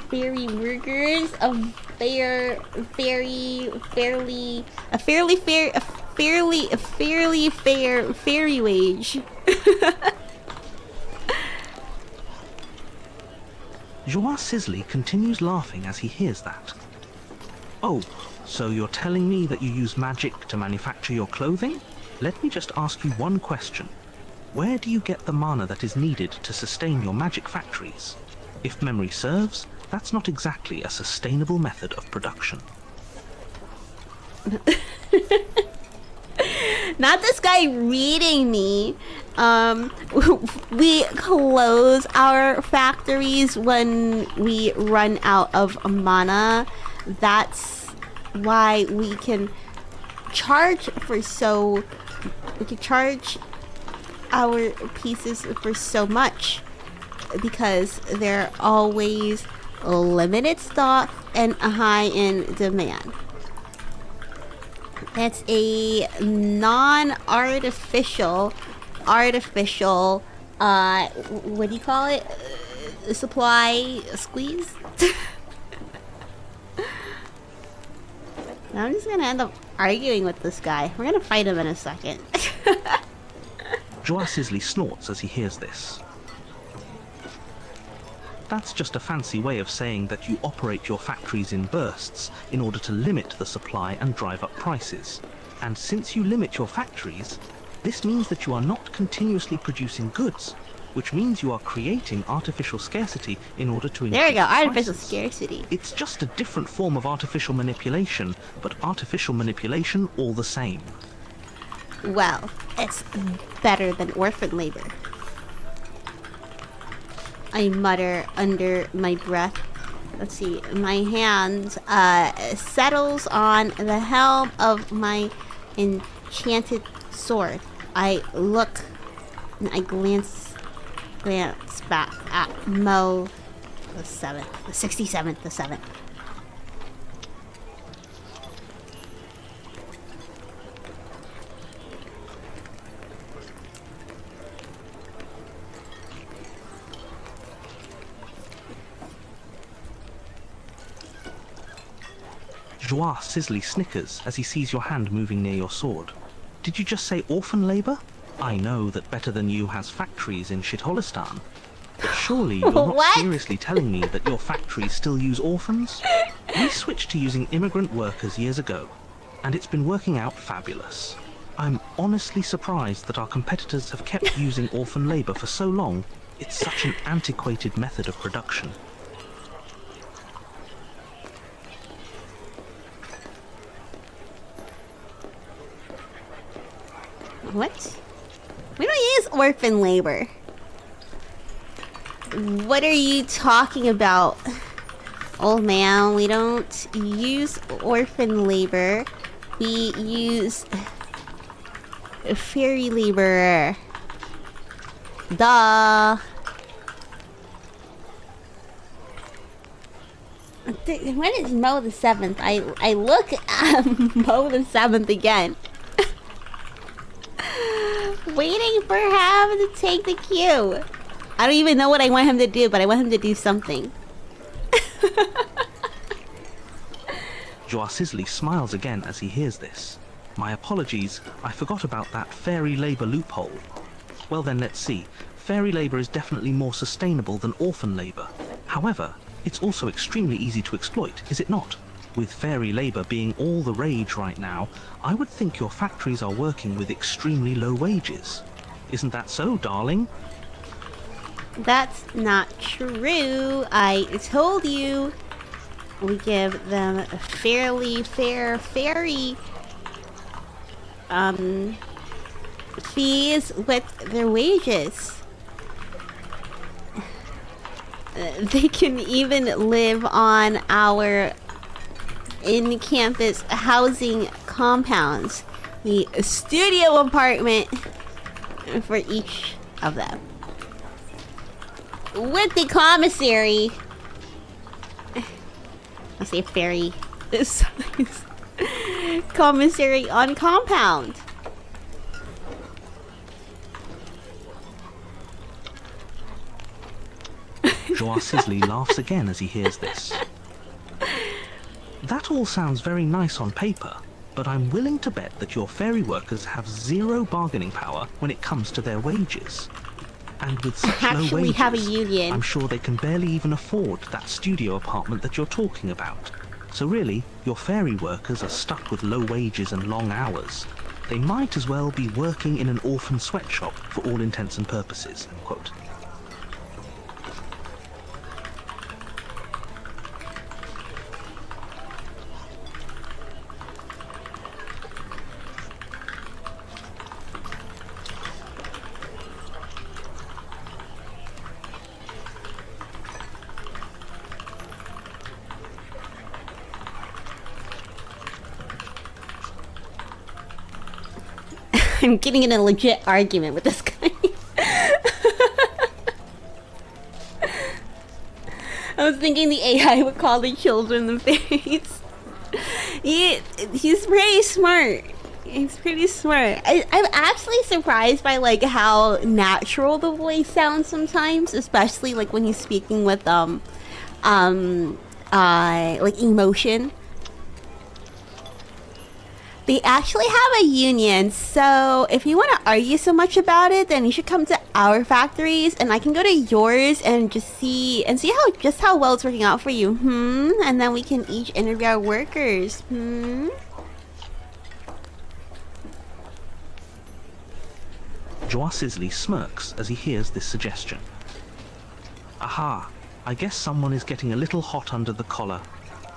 fairy workers a fairly fair fairy wage. Joa Sisley continues laughing as he hears that. Oh, so you're telling me that you use magic to manufacture your clothing? Let me just ask you one question. Where do you get the mana that is needed to sustain your magic factories? If memory serves, that's not exactly a sustainable method of production. Not this guy reading me. We close our factories when we run out of mana. That's why we can charge our pieces for so much, because they're always limited stock and high in demand. That's a non-artificial, what do you call it? Supply squeeze? I'm just gonna end up arguing with this guy. We're gonna fight him in a second. Joa Sisley snorts as he hears this. That's just a fancy way of saying that you operate your factories in bursts in order to limit the supply and drive up prices. And since you limit your factories, this means that you are not continuously producing goods, which means you are creating artificial scarcity in order to increase There we go, artificial prices. scarcity. It's just a different form of artificial manipulation, but artificial manipulation all the same. Well, it's better than orphan labor. I mutter under my breath. Let's see, my hand settles on the helm of my enchanted sword. I look and I glance back at Mo the 67th, the 7th. Joa Sisley snickers as he sees your hand moving near your sword. Did you just say orphan labor? I know that Better Than You has factories in Shitholistan, but surely you're not What? seriously telling me that your factories still use orphans? We switched to using immigrant workers years ago, and it's been working out fabulous. I'm honestly surprised that our competitors have kept using orphan labor for so long. It's such an antiquated method of production. What? We don't use orphan labor. What are you talking about? Old man, we don't use orphan labor. We use fairy labor. Duh. When is Mo the 7th? I look at Mo the 7th again. Waiting for him to take the cue. I don't even know what I want him to do, but I want him to do something. Joa Sisley smiles again as he hears this. My apologies, I forgot about that fairy labour loophole. Well then, let's see. Fairy labour is definitely more sustainable than orphan labour. However, it's also extremely easy to exploit, is it not? With fairy labour being all the rage right now, I would think your factories are working with extremely low wages. Isn't that so, darling? That's not true. I told you we give them a fairly fair fairy fees with their wages. They can even live on our in-campus housing compounds. The studio apartment for each of them. With the commissary, I'll say fairy size commissary on compound. Joa Sisley laughs again as he hears this. That all sounds very nice on paper, but I'm willing to bet that your fairy workers have zero bargaining power when it comes to their wages. And with such low Actually wages, have a union. I'm sure they can barely even afford that studio apartment that you're talking about. So really, your fairy workers are stuck with low wages and long hours. They might as well be working in an orphan sweatshop for all intents and purposes, end quote. I'm getting in a legit argument with this guy. I was thinking the AI would call the children the fairies. He's pretty smart. He's pretty smart. I'm actually surprised by like how natural the voice sounds sometimes, especially like when he's speaking with like emotion. They actually have a union, so if you want to argue so much about it, then you should come to our factories, and I can go to yours and just see how well it's working out for you. And then we can each interview our workers. Joa Sisley smirks as he hears this suggestion. Aha, I guess someone is getting a little hot under the collar.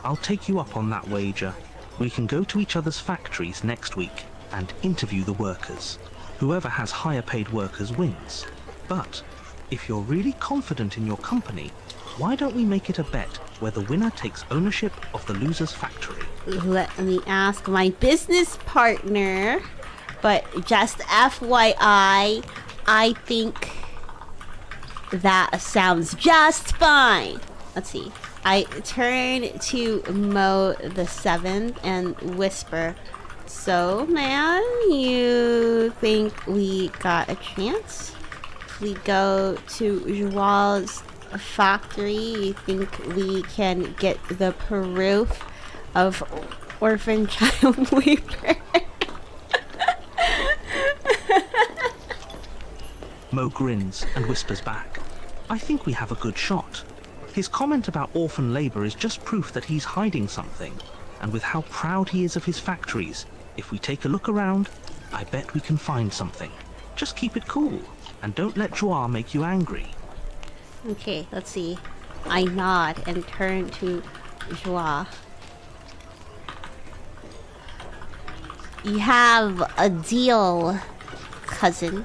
I'll take you up on that wager. We can go to each other's factories next week and interview the workers. Whoever has higher paid workers wins. But if you're really confident in your company, why don't we make it a bet where the winner takes ownership of the loser's factory? Let me ask my business partner, but just FYI, I think that sounds just fine. Let's see. I turn to Mo the 7th and whisper, so man, you think we got a chance? If we go to Joa's factory, you think we can get the proof of orphan child labor? Mo grins and whispers back, I think we have a good shot. His comment about orphan labour is just proof that he's hiding something, and with how proud he is of his factories, if we take a look around, I bet we can find something. Just keep it cool, and don't let Joa make you angry. Okay, let's see. I nod and turn to Joa. You have a deal, cousin.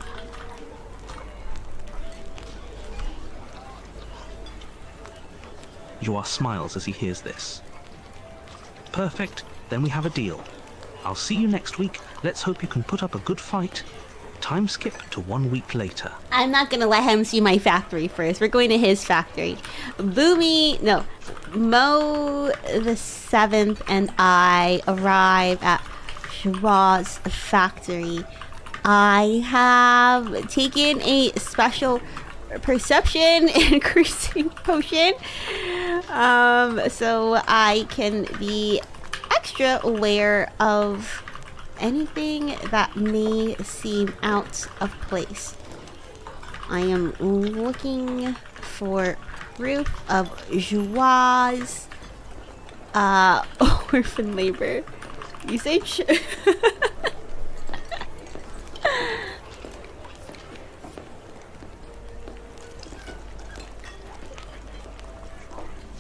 Joa smiles as he hears this. Perfect, then we have a deal. I'll see you next week. Let's hope you can put up a good fight. Time skip to 1 week later. I'm not gonna let him see my factory first. We're going to his factory. Mo the 7th and I arrive at Joa's factory. I have taken a special perception increasing potion, so I can be extra aware of anything that may seem out of place. I am looking for proof of Joa's orphan labor usage.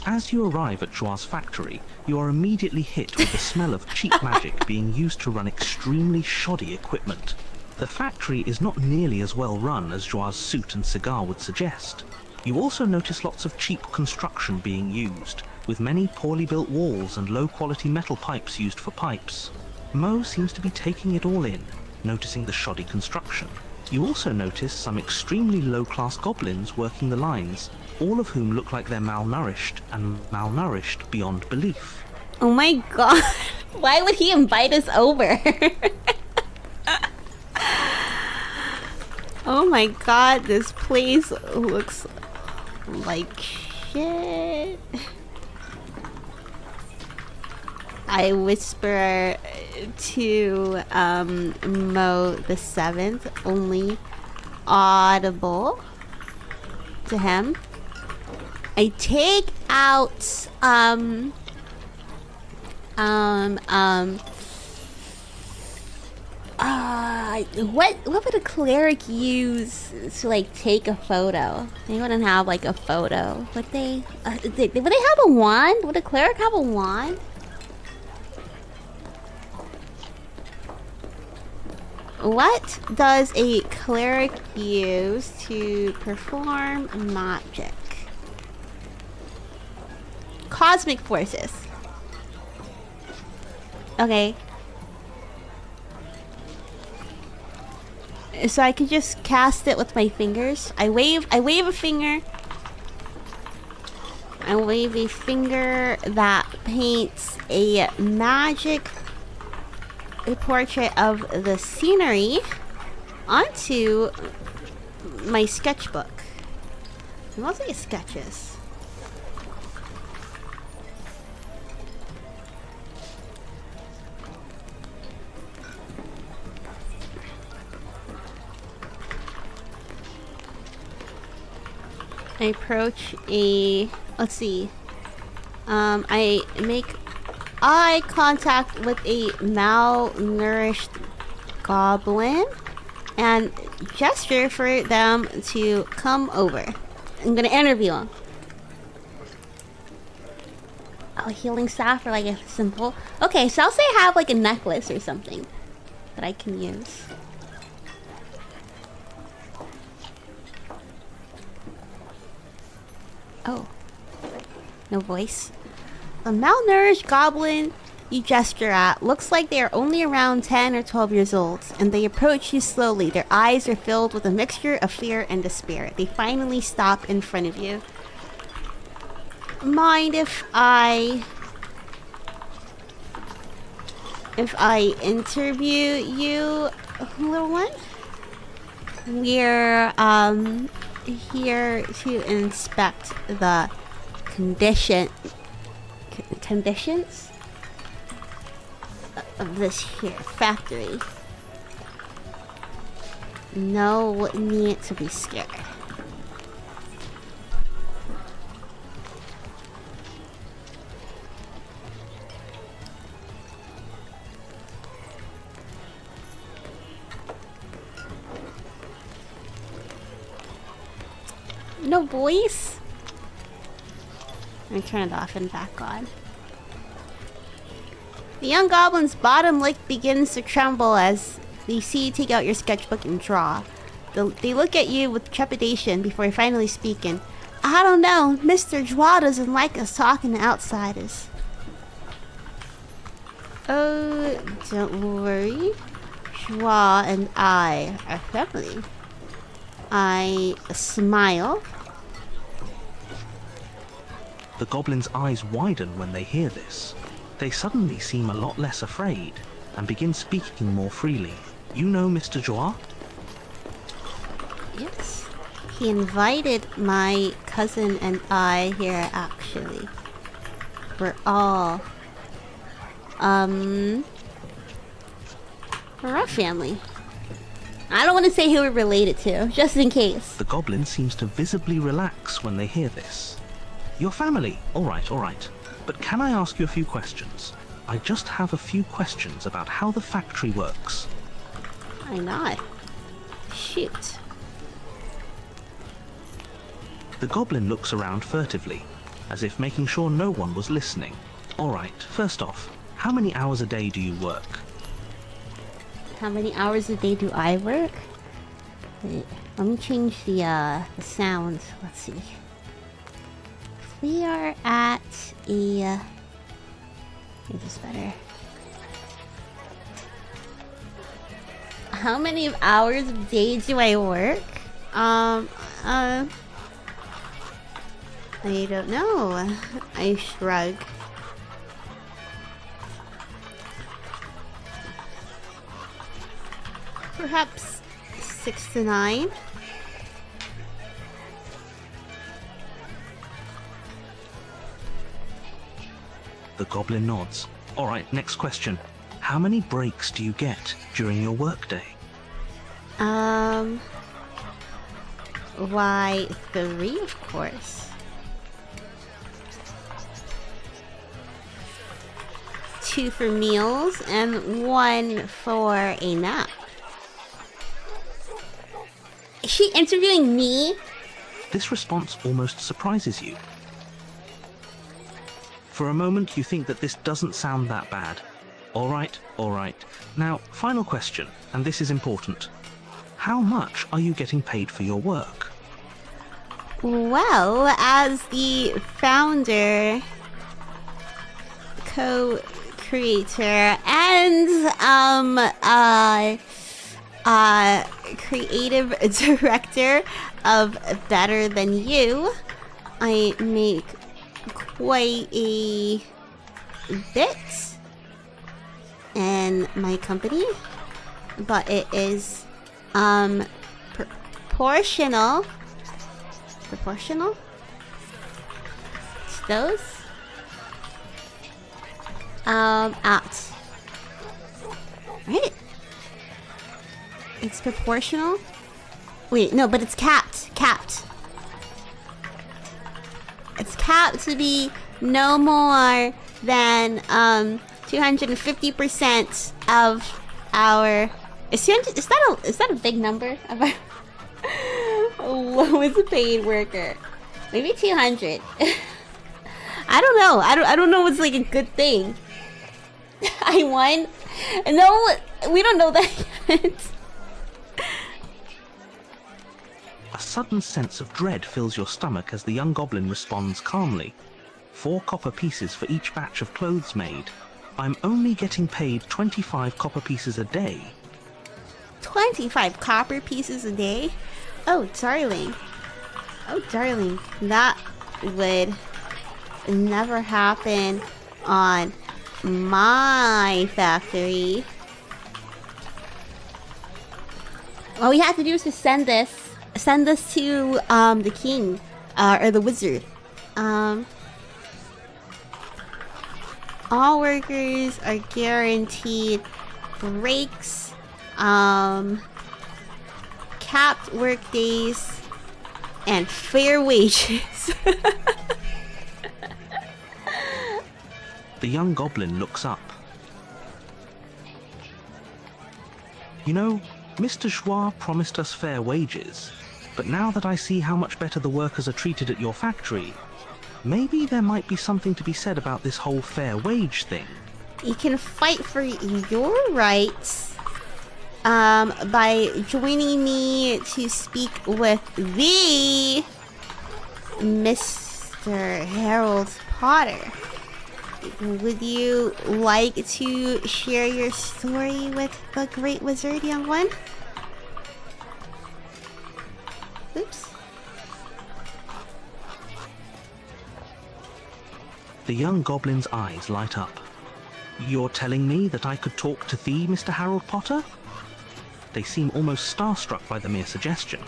As you arrive at Joa's factory, you are immediately hit with the smell of cheap magic being used to run extremely shoddy equipment. The factory is not nearly as well run as Joa's suit and cigar would suggest. You also notice lots of cheap construction being used, with many poorly built walls and low-quality metal pipes used for pipes. Mo seems to be taking it all in, noticing the shoddy construction. You also notice some extremely low-class goblins working the lines, all of whom look like they're malnourished, and malnourished beyond belief. Oh my god, why would he invite us over? Oh my god, this place looks like shit. I whisper to Mo the 7th, only audible to him. I take out what would a cleric use to like take a photo? They wouldn't have like a photo, would they? Would they have a wand? Would a cleric have a wand? What does a cleric use to perform magic? Cosmic forces. Okay. So I can just cast it with my fingers. I wave a finger. I wave a finger that paints a magic portrait of the scenery onto my sketchbook. Mostly sketches. I approach a... let's see. I make eye contact with a malnourished goblin and gesture for them to come over. I'm gonna interview him. Oh, healing staff or like a simple... Okay, so I'll say I have like a necklace or something that I can use. Oh. No voice. A malnourished goblin you gesture at looks like they are only around 10 or 12 years old, and they approach you slowly. Their eyes are filled with a mixture of fear and despair. They finally stop in front of you. Mind if I interview you, little one? We're here to inspect the conditions of this here factory. No need to be scared. No voice? I turn it off and back on. The young goblin's bottom lip begins to tremble as they see you take out your sketchbook and draw. They look at you with trepidation before finally speaking. I don't know, Mr. Joie doesn't like us talking to outsiders. Oh, don't worry. Joie and I are family. I smile. The goblin's eyes widen when they hear this. They suddenly seem a lot less afraid and begin speaking more freely. You know Mr. Joie? Yes. He invited my cousin and I here, actually. We're all... we're a family. I don't want to say who we're related to, just in case. The goblin seems to visibly relax when they hear this. Your family? All right. But can I ask you a few questions? I just have a few questions about how the factory works. Why not? Shoot. The goblin looks around furtively, as if making sure no one was listening. All right, first off, how many hours a day do you work? How many hours a day do I work? Wait, let me change the sound. Let's see. We are at a... Is this better? How many hours a day do I work? I don't know. I shrug. Perhaps 6 to 9. The goblin nods. All right, next question. How many breaks do you get during your workday? Why, 3, of course. 2 for meals and 1 for a nap. Is she interviewing me? This response almost surprises you. For a moment, you think that this doesn't sound that bad. All right. Now, final question, and this is important. How much are you getting paid for your work? Well, as the founder, co-creator, and creative director of Better Than You, I make quite a bit in my company, but it is proportional to those out. Right? It's proportional. Wait, no, but it's capped. It's capped to be no more than 250% of our. Is that a big number of our lowest paid worker? Maybe 200. I don't know. I don't know what's like a good thing. I won. No, we don't know that yet. A sudden sense of dread fills your stomach as the young goblin responds calmly. 4 copper pieces for each batch of clothes made. I'm only getting paid 25 copper pieces a day. 25 copper pieces a day? Oh, darling. That would never happen on my factory. All we have to do is just send this to the king or the wizard. All workers are guaranteed breaks, capped work days, and fair wages. The young goblin looks up. You know, Mr. Joie promised us fair wages, but now that I see how much better the workers are treated at your factory, maybe there might be something to be said about this whole fair wage thing. You can fight for your rights by joining me to speak with the Mr. Harold Potter. Would you like to share your story with the Great Wizard, young one? Oops. The young goblin's eyes light up. You're telling me that I could talk to thee, Mr. Harold Potter? They seem almost starstruck by the mere suggestion.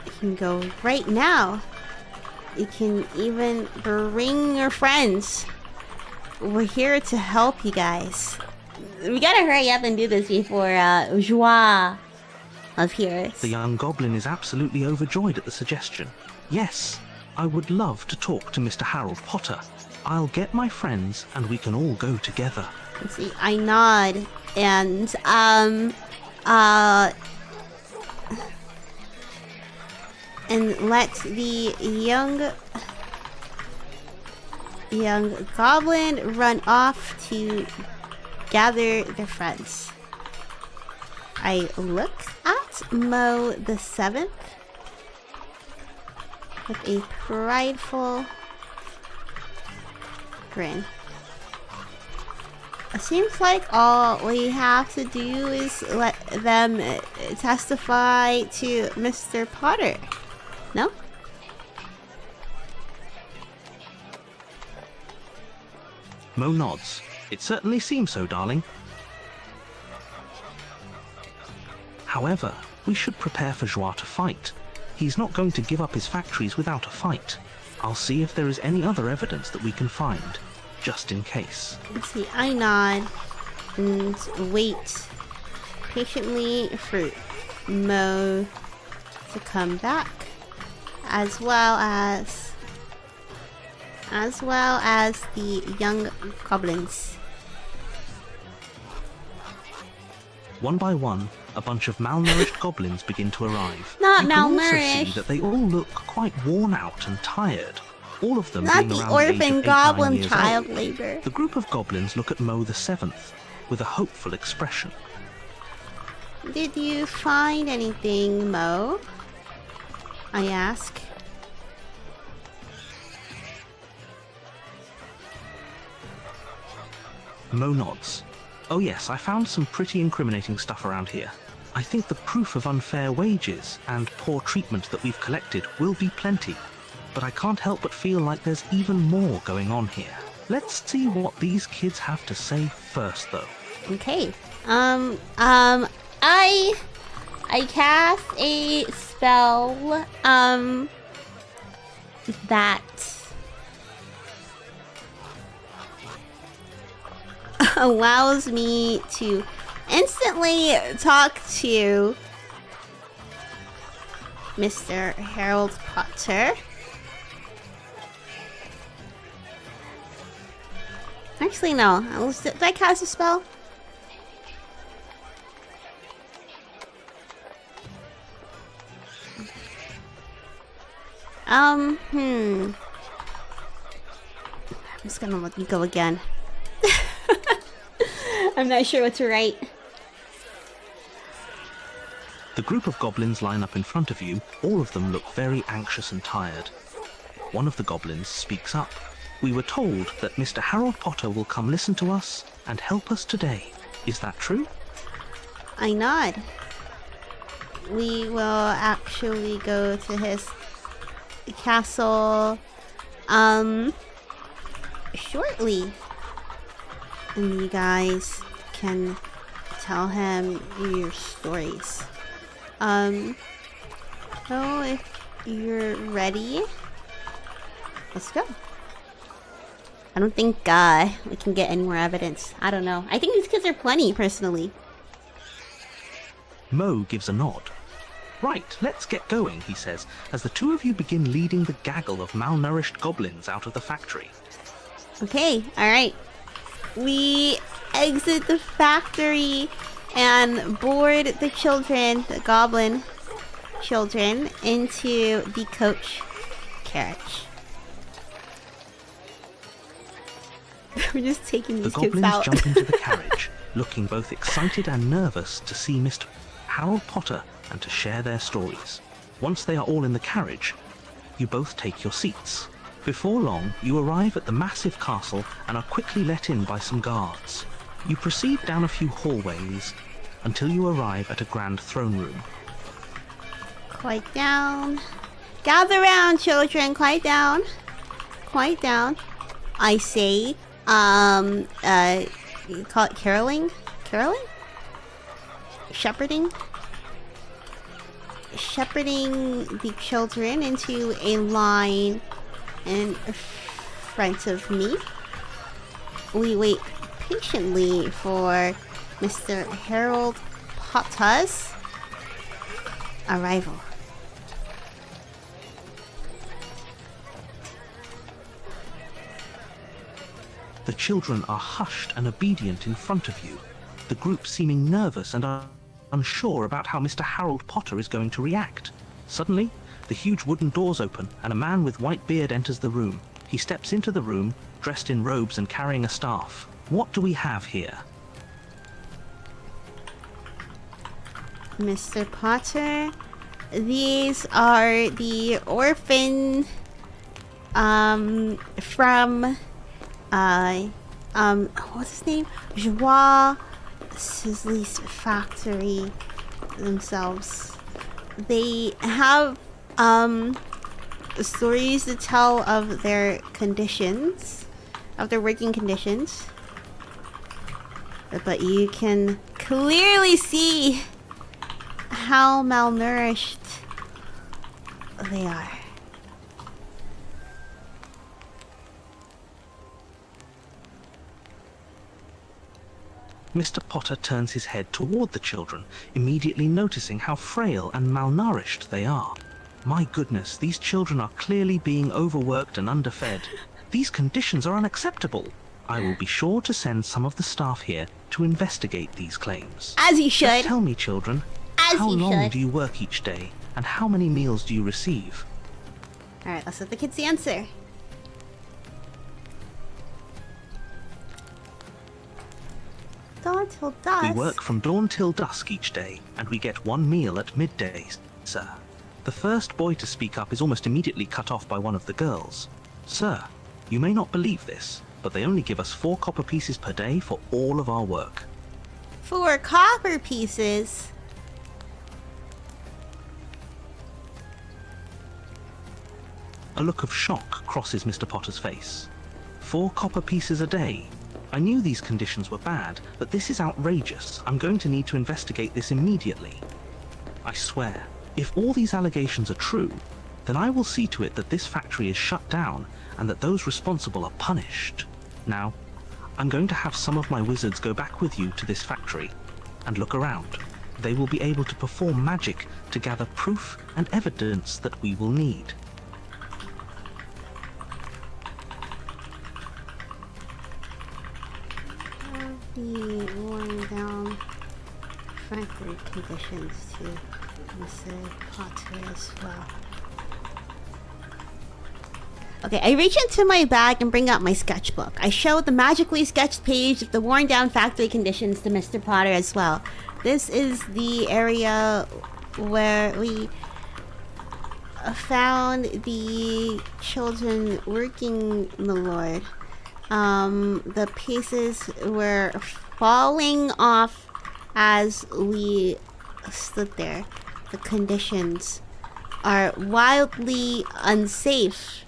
You can go right now. You can even bring your friends. We're here to help you guys. We gotta hurry up and do this before Joie appears. The young goblin is absolutely overjoyed at the suggestion. Yes, I would love to talk to Mr. Harold Potter. I'll get my friends and we can all go together. Let's see, I nod and let the young goblin run off to gather their friends. I look at Mo the 7th with a prideful grin. It seems like all we have to do is let them testify to Mr. Potter. No? Mo nods. It certainly seems so, darling. However, we should prepare for Joie to fight. He's not going to give up his factories without a fight. I'll see if there is any other evidence that we can find, just in case. Let's see, I nod and wait patiently for Mo to come back, as well as the young goblins. One by one, a bunch of malnourished goblins begin to arrive. Not you can also malnourished. see that they all look quite worn out and tired. All of them Not being the around the age orphan of 8, 9 goblin years child old. labor. The group of goblins look at Mo the 7th with a hopeful expression. Did you find anything, Mo? I ask. Mo nods. Oh yes, I found some pretty incriminating stuff around here. I think the proof of unfair wages and poor treatment that we've collected will be plenty. but I can't help but feel like there's even more going on here. Let's see what these kids have to say first, though. Okay. I cast a spell, that allows me to instantly talk to Mr. Harold Potter. Actually, no. Did I cast a spell? I'm just gonna let you go again. I'm not sure what to write. The group of goblins line up in front of you. All of them look very anxious and tired. One of the goblins speaks up. We were told that Mr. Harold Potter will come listen to us and help us today. Is that true? I nod. We will actually go to his castle, shortly. And you guys can tell him your stories. So if you're ready, let's go. I don't think we can get any more evidence. I don't know. I think these kids are plenty, personally. Mo gives a nod. Right, let's get going, he says, as the two of you begin leading the gaggle of malnourished goblins out of the factory. Okay, alright. We exit the factory and board the children, the goblin children, into the coach carriage. We're just taking these kids out. The goblins jump into the carriage, looking both excited and nervous to see Mr. Harold Potter and to share their stories. Once they are all in the carriage, you both take your seats. Before long, you arrive at the massive castle and are quickly let in by some guards. You proceed down a few hallways until you arrive at a grand throne room. Quiet down. Gather round, children. Quiet down. Quiet down. I say, you call it caroling? Caroling? Shepherding? Shepherding the children into a line in front of me. We wait patiently for Mr. Harold Potter's arrival. The children are hushed and obedient in front of you, the group seeming nervous and unsure about how Mr. Harold Potter is going to react. Suddenly, the huge wooden doors open and a man with white beard enters the room. He steps into the room, dressed in robes and carrying a staff. What do we have here? Mr. Potter, these are the orphan from what's his name? Joie Sisley's factory themselves. They have stories to tell of their conditions, of their working conditions. But you can clearly see how malnourished they are. Mr. Potter turns his head toward the children, immediately noticing how frail and malnourished they are. My goodness, these children are clearly being overworked and underfed. These conditions are unacceptable. I will be sure to send some of the staff here to investigate these claims. As you should. Just tell me, children, how long do you work each day, and how many meals do you receive? Alright, let's let the kids answer. Dawn till dusk. We work from dawn till dusk each day, and we get one meal at midday, sir. The first boy to speak up is almost immediately cut off by one of the girls. Sir, you may not believe this, but they only give us 4 copper pieces per day for all of our work. 4 copper pieces? A look of shock crosses Mr. Potter's face. 4 copper pieces a day. I knew these conditions were bad, but this is outrageous. I'm going to need to investigate this immediately. I swear, if all these allegations are true, then I will see to it that this factory is shut down and that those responsible are punished. Now, I'm going to have some of my wizards go back with you to this factory and look around. They will be able to perform magic to gather proof and evidence that we will need. The worn down factory conditions to Mr. Potter as well. Okay, I reach into my bag and bring out my sketchbook. I show the magically sketched page of the worn down factory conditions to Mr. Potter as well. This is the area where we found the children working the Lord. The pieces were falling off as we stood there. The conditions are wildly unsafe.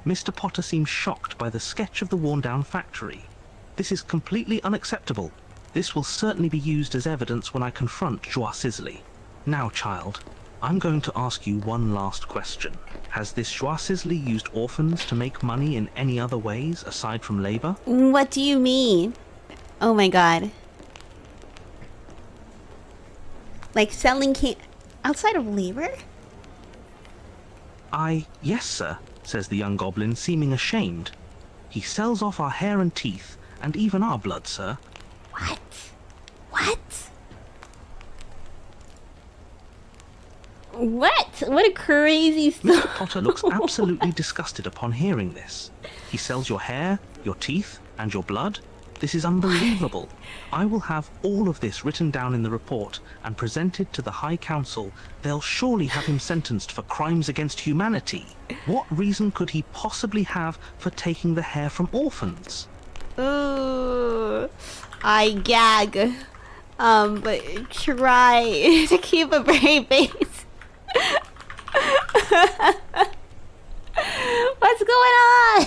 Mr. Potter seems shocked by the sketch of the worn-down factory. This is completely unacceptable. This will certainly be used as evidence when I confront Joie Sisley. Now, child, I'm going to ask you one last question. Has this Joie Sisley used orphans to make money in any other ways aside from labor? What do you mean? Oh my god. Like selling outside of labor? Yes, sir, says the young goblin, seeming ashamed. He sells off our hair and teeth, and even our blood, sir. What? What? What a crazy story. Mr. Potter looks absolutely disgusted upon hearing this. He sells your hair, your teeth, and your blood? This is unbelievable. I will have all of this written down in the report and presented to the High Council. They'll surely have him sentenced for crimes against humanity. What reason could he possibly have for taking the hair from orphans? Ooh, I gag. But try to keep a brave face. What's going on?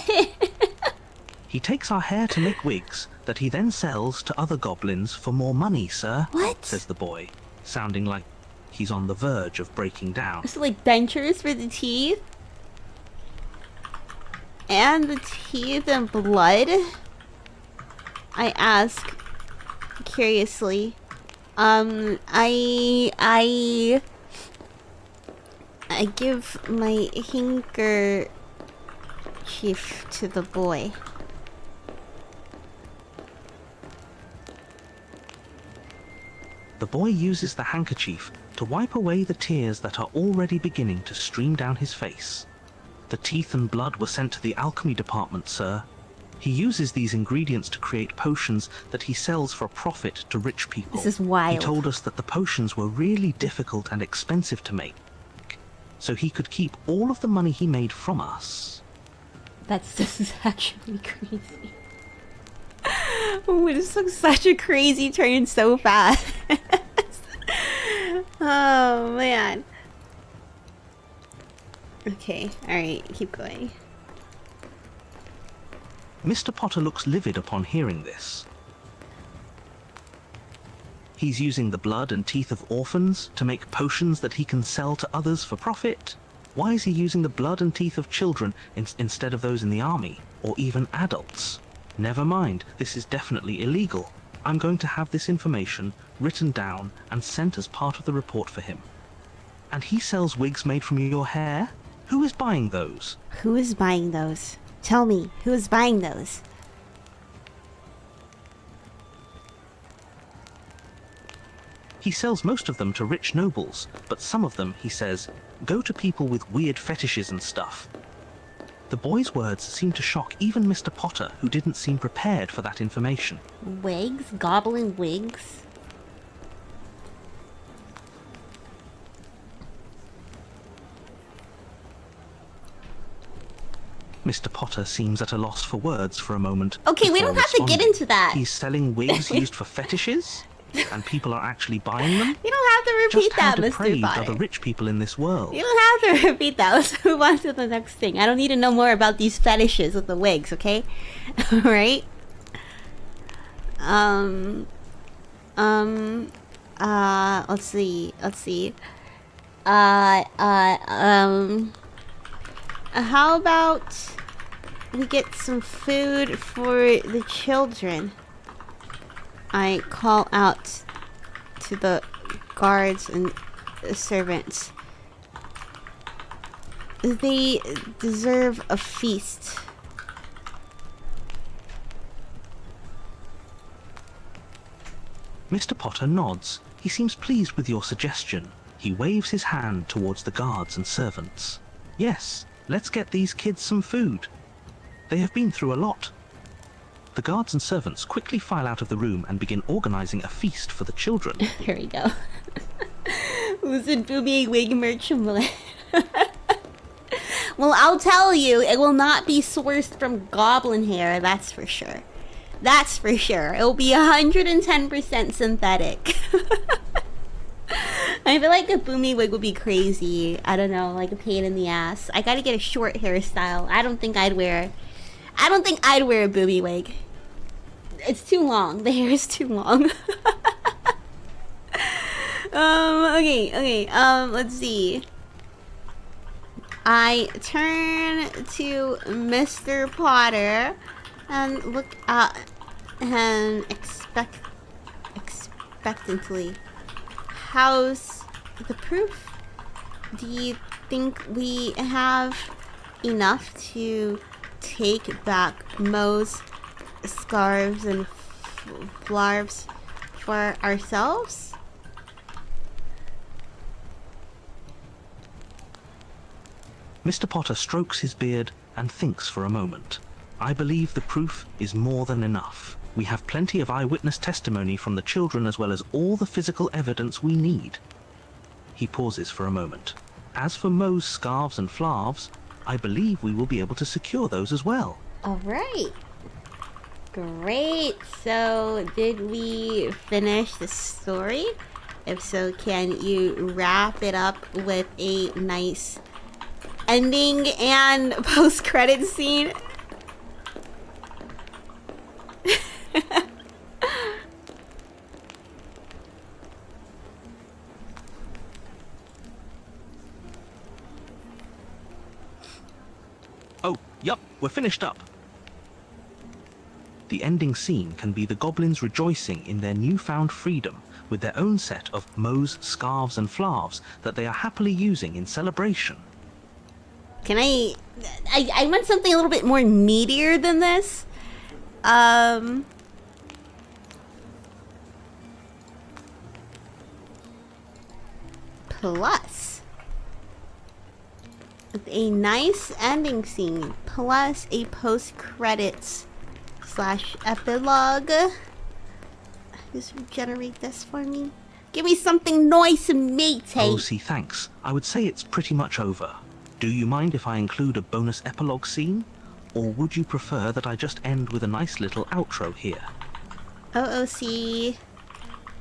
He takes our hair to make wigs that he then sells to other goblins for more money, sir. What? Says the boy, sounding like he's on the verge of breaking down. So like dentures for the teeth? And the teeth and blood? I ask curiously. I give my handkerchief to the boy. The boy uses the handkerchief to wipe away the tears that are already beginning to stream down his face. The teeth and blood were sent to the alchemy department, sir. He uses these ingredients to create potions that he sells for a profit to rich people. This is wild. He told us that the potions were really difficult and expensive to make, so he could keep all of the money he made from us. This is actually crazy. Oh, this took such a crazy turn so fast. Oh, man. Okay, alright, keep going. Mr. Potter looks livid upon hearing this. He's using the blood and teeth of orphans to make potions that he can sell to others for profit. Why is he using the blood and teeth of children instead of those in the army, or even adults? Never mind, this is definitely illegal. I'm going to have this information written down and sent as part of the report for him. And he sells wigs made from your hair? Who is buying those? Who is buying those? Tell me, who is buying those? He sells most of them to rich nobles, but some of them, he says, go to people with weird fetishes and stuff. The boy's words seem to shock even Mr. Potter, who didn't seem prepared for that information. Wigs? Goblin wigs? Mr. Potter seems at a loss for words for a moment. Okay, we don't have to get into that. He's selling wigs used for fetishes? and people are actually buying them? You don't have to repeat Just how that, Mr. depraved are Potter. the rich people in this world? You don't have to repeat that. Let's move on to the next thing. I don't need to know more about these fetishes with the wigs, okay? Alright? Let's see. How about we get some food for the children? I call out to the guards and servants. They deserve a feast. Mr. Potter nods. He seems pleased with your suggestion. He waves his hand towards the guards and servants. Yes, let's get these kids some food. They have been through a lot. The guards and servants quickly file out of the room and begin organizing a feast for the children. Here we go. Lucid Boomi wig merch. Well, I'll tell you, it will not be sourced from goblin hair, that's for sure. That's for sure. It will be 110% synthetic. I feel like a Boomi wig would be crazy. I don't know, like a pain in the ass. I gotta get a short hairstyle. I don't think I'd wear a Boomi wig. It's too long. The hair is too long. Okay, let's see. I turn to Mr. Potter and look at him expectantly. How's the proof? Do you think we have enough to take back Mo's scarves and flowers for ourselves? Mr. Potter strokes his beard and thinks for a moment. I believe the proof is more than enough. We have plenty of eyewitness testimony from the children as well as all the physical evidence we need. He pauses for a moment. As for Mo's scarves and flarves, I believe we will be able to secure those as well. Alright. Great. So, did we finish the story? If so, can you wrap it up with a nice ending and post-credit scene? Oh, yup, we're finished up. The ending scene can be the goblins rejoicing in their newfound freedom with their own set of Mo's scarves and flarves that they are happily using in celebration. Can I want something a little bit more meatier than this. Plus, with a nice ending scene, plus a post-credits / epilogue. Just generate this for me. Give me something nice and meaty. Oh, see, thanks. I would say it's pretty much over. Do you mind if I include a bonus epilogue scene? Or would you prefer that I just end with a nice little outro here? OOC,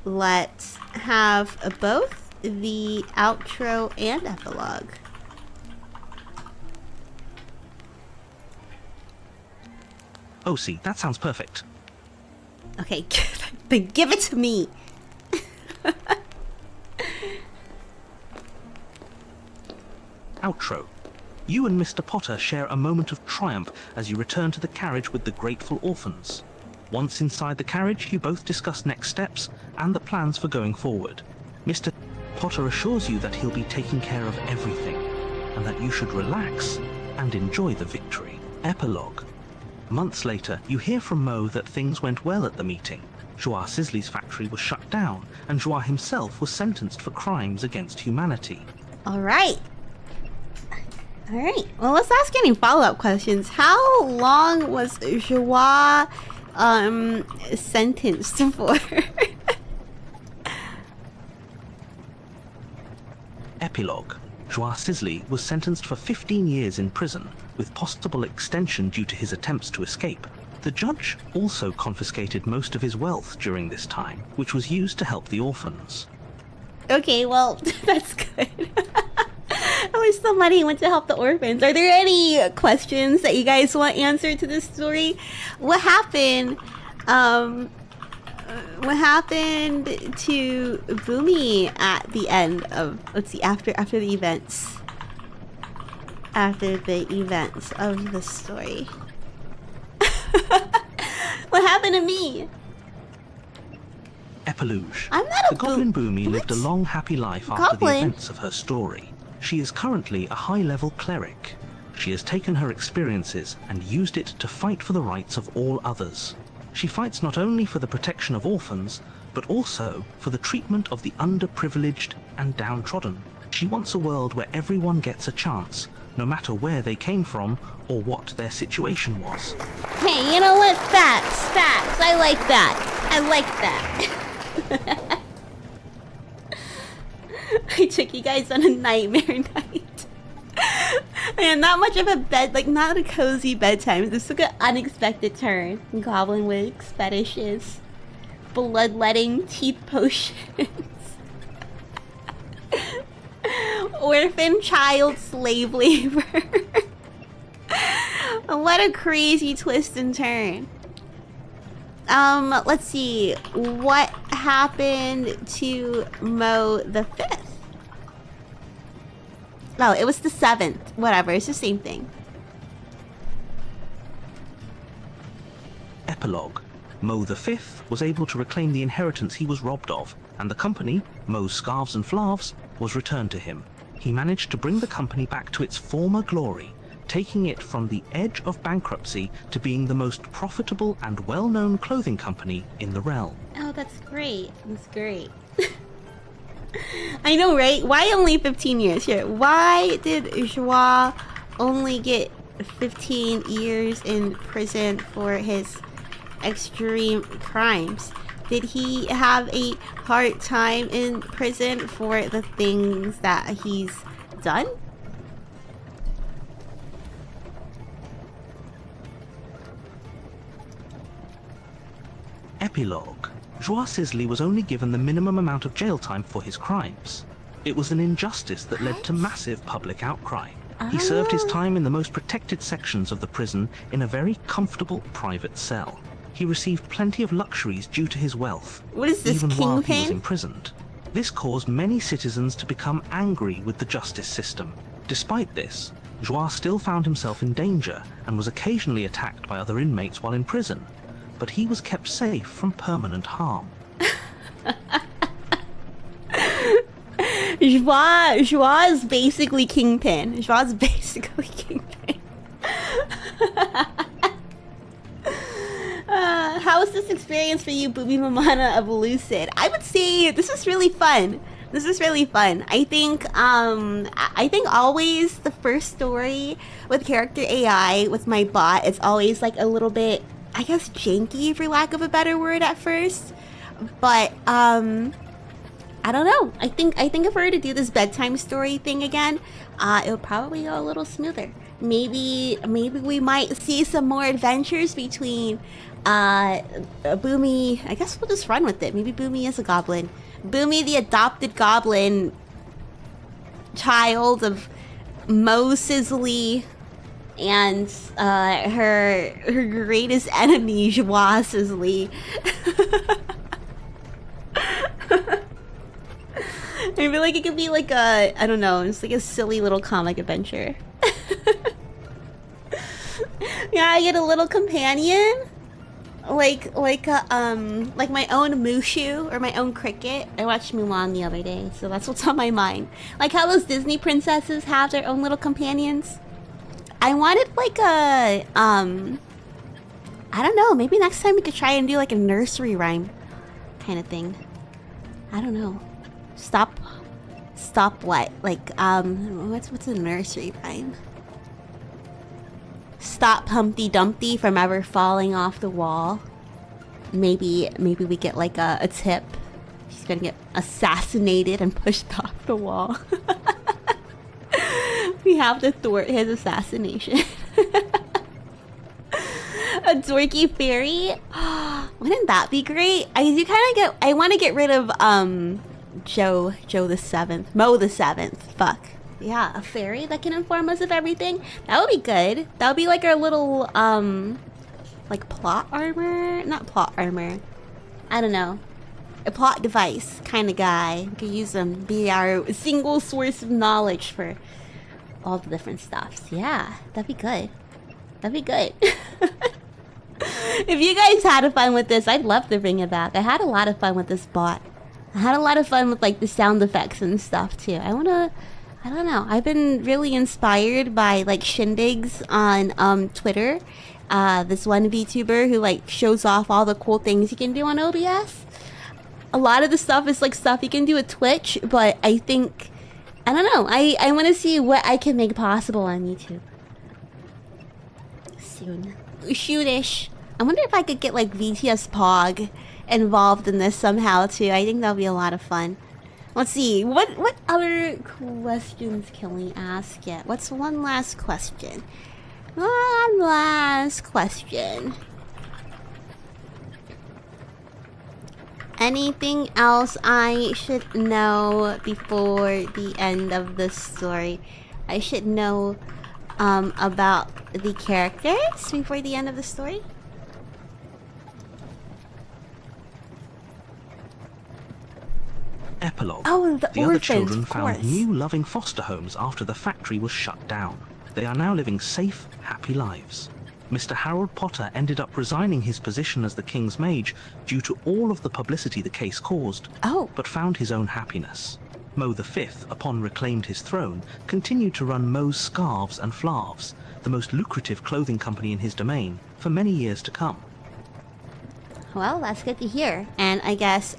let's have both the outro and epilogue. Oh, see, that sounds perfect. Okay, then give it to me. Outro. You and Mr. Potter share a moment of triumph as you return to the carriage with the grateful orphans. Once inside the carriage, you both discuss next steps and the plans for going forward. Mr. Potter assures you that he'll be taking care of everything, and that you should relax and enjoy the victory. Epilogue. Months later, you hear from Mo that things went well at the meeting. Joie Sisley's factory was shut down, and Joie himself was sentenced for crimes against humanity. Alright. Alright, well, let's ask any follow-up questions. How long was Joie sentenced for? Epilogue. Joie Sisley was sentenced for 15 years in prison, with possible extension due to his attempts to escape. The judge also confiscated most of his wealth during this time, which was used to help the orphans. Okay, well, that's good. At least the money went to help the orphans. Are there any questions that you guys want answered to this story? What happened? What happened to Boomi at the end of, let's see, after the events? After the events of the story. What happened to me? Epilogue. I'm not a The Goblin Boomi lived a What? long, happy life after the Goblin? events of her story. She is currently a high-level cleric. She has taken her experiences and used it to fight for the rights of all others. She fights not only for the protection of orphans, but also for the treatment of the underprivileged and downtrodden. She wants a world where everyone gets a chance, no matter where they came from or what their situation was. Hey, you know what? Facts. I like that. I like that. I took you guys on a nightmare night. Man, not much of a bed, like not a cozy bedtime. This took an unexpected turn. Goblin wigs, fetishes, bloodletting, teeth potions. Orphan child slave labor. What a crazy twist and turn. Let's see. What happened to Mo the 5th? Oh, it was the 7th. Whatever, it's the same thing. Epilogue. Mo the Fifth was able to reclaim the inheritance he was robbed of, and the company, Mo's Scarves and Flavs, was returned to him. He managed to bring the company back to its former glory, taking it from the edge of bankruptcy to being the most profitable and well-known clothing company in the realm. Oh, that's great. That's great. I know, right? Why only 15 years? Here, why did Joie only get 15 years in prison for his extreme crimes? Did he have a hard time in prison for the things that he's done? Epilogue. Joie Sisley was only given the minimum amount of jail time for his crimes. It was an injustice that led to massive public outcry. He served his time in the most protected sections of the prison in a very comfortable private cell. He received plenty of luxuries due to his wealth, What is this, even while he was Kingpin? imprisoned. This caused many citizens to become angry with the justice system. Despite this, Joie still found himself in danger and was occasionally attacked by other inmates while in prison, but he was kept safe from permanent harm. Joie is basically Kingpin. Joie's basically Kingpin. How was this experience for you, Boomi Mamana of Lucid? I would say this is really fun. This is really fun. I think always the first story with character AI with my bot, it's always like a little bit, I guess, janky for lack of a better word at first. But I don't know. I think if we were to do this bedtime story thing again, it'll probably go a little smoother. Maybe we might see some more adventures between Boomi. I guess we'll just run with it. Maybe Boomi is a goblin. Boomi, the adopted goblin child of Mo Sisley and her greatest enemy, Joie Sisley. I feel like it could be like a, I don't know, it's like a silly little comic adventure. Yeah, I get a little companion, like my own Mushu or my own cricket. I watched Mulan the other day, so that's what's on my mind. Like how those Disney princesses have their own little companions. I wanted like a I don't know, maybe next time we could try and do like a nursery rhyme kind of thing. I don't know. Stop what? Like what's a nursery rhyme? Stop Humpty Dumpty from ever falling off the wall. Maybe we get like a tip. He's gonna get assassinated and pushed off the wall. We have to thwart his assassination. A dorky fairy? Wouldn't that be great? I want to get rid of Joe the 7th. Mo the 7th. Fuck. Yeah, a fairy that can inform us of everything. That would be good. That would be like our little like plot armor? Not plot armor. I don't know. A plot device kind of guy. We could use them, be our single source of knowledge for all the different stuffs. Yeah, that'd be good. That'd be good. If you guys had fun with this, I'd love to bring it back. I had a lot of fun with this bot. I had a lot of fun with like the sound effects and stuff too. I don't know. I've been really inspired by like shindigs on Twitter. This one VTuber who like shows off all the cool things you can do on OBS. A lot of the stuff is like stuff you can do with Twitch, but I think, I don't know. I want to see what I can make possible on YouTube. Soon. Shootish. I wonder if I could get like VTS Pog involved in this somehow too. I think that'll be a lot of fun. Let's see. What other questions can we ask yet? What's one last question? One last question. Anything else I should know before the end of the story? I should know about the characters before the end of the story? Epilogue. Oh, the other orphans, children of found course. new loving foster homes after the factory was shut down. They are now living safe, happy lives. Mr. Harold Potter ended up resigning his position as the King's Mage due to all of the publicity the case caused, but found his own happiness. Mo V, upon reclaimed his throne, continued to run Mo's Scarves and Flarves, the most lucrative clothing company in his domain, for many years to come. Well, that's good to hear. And I guess,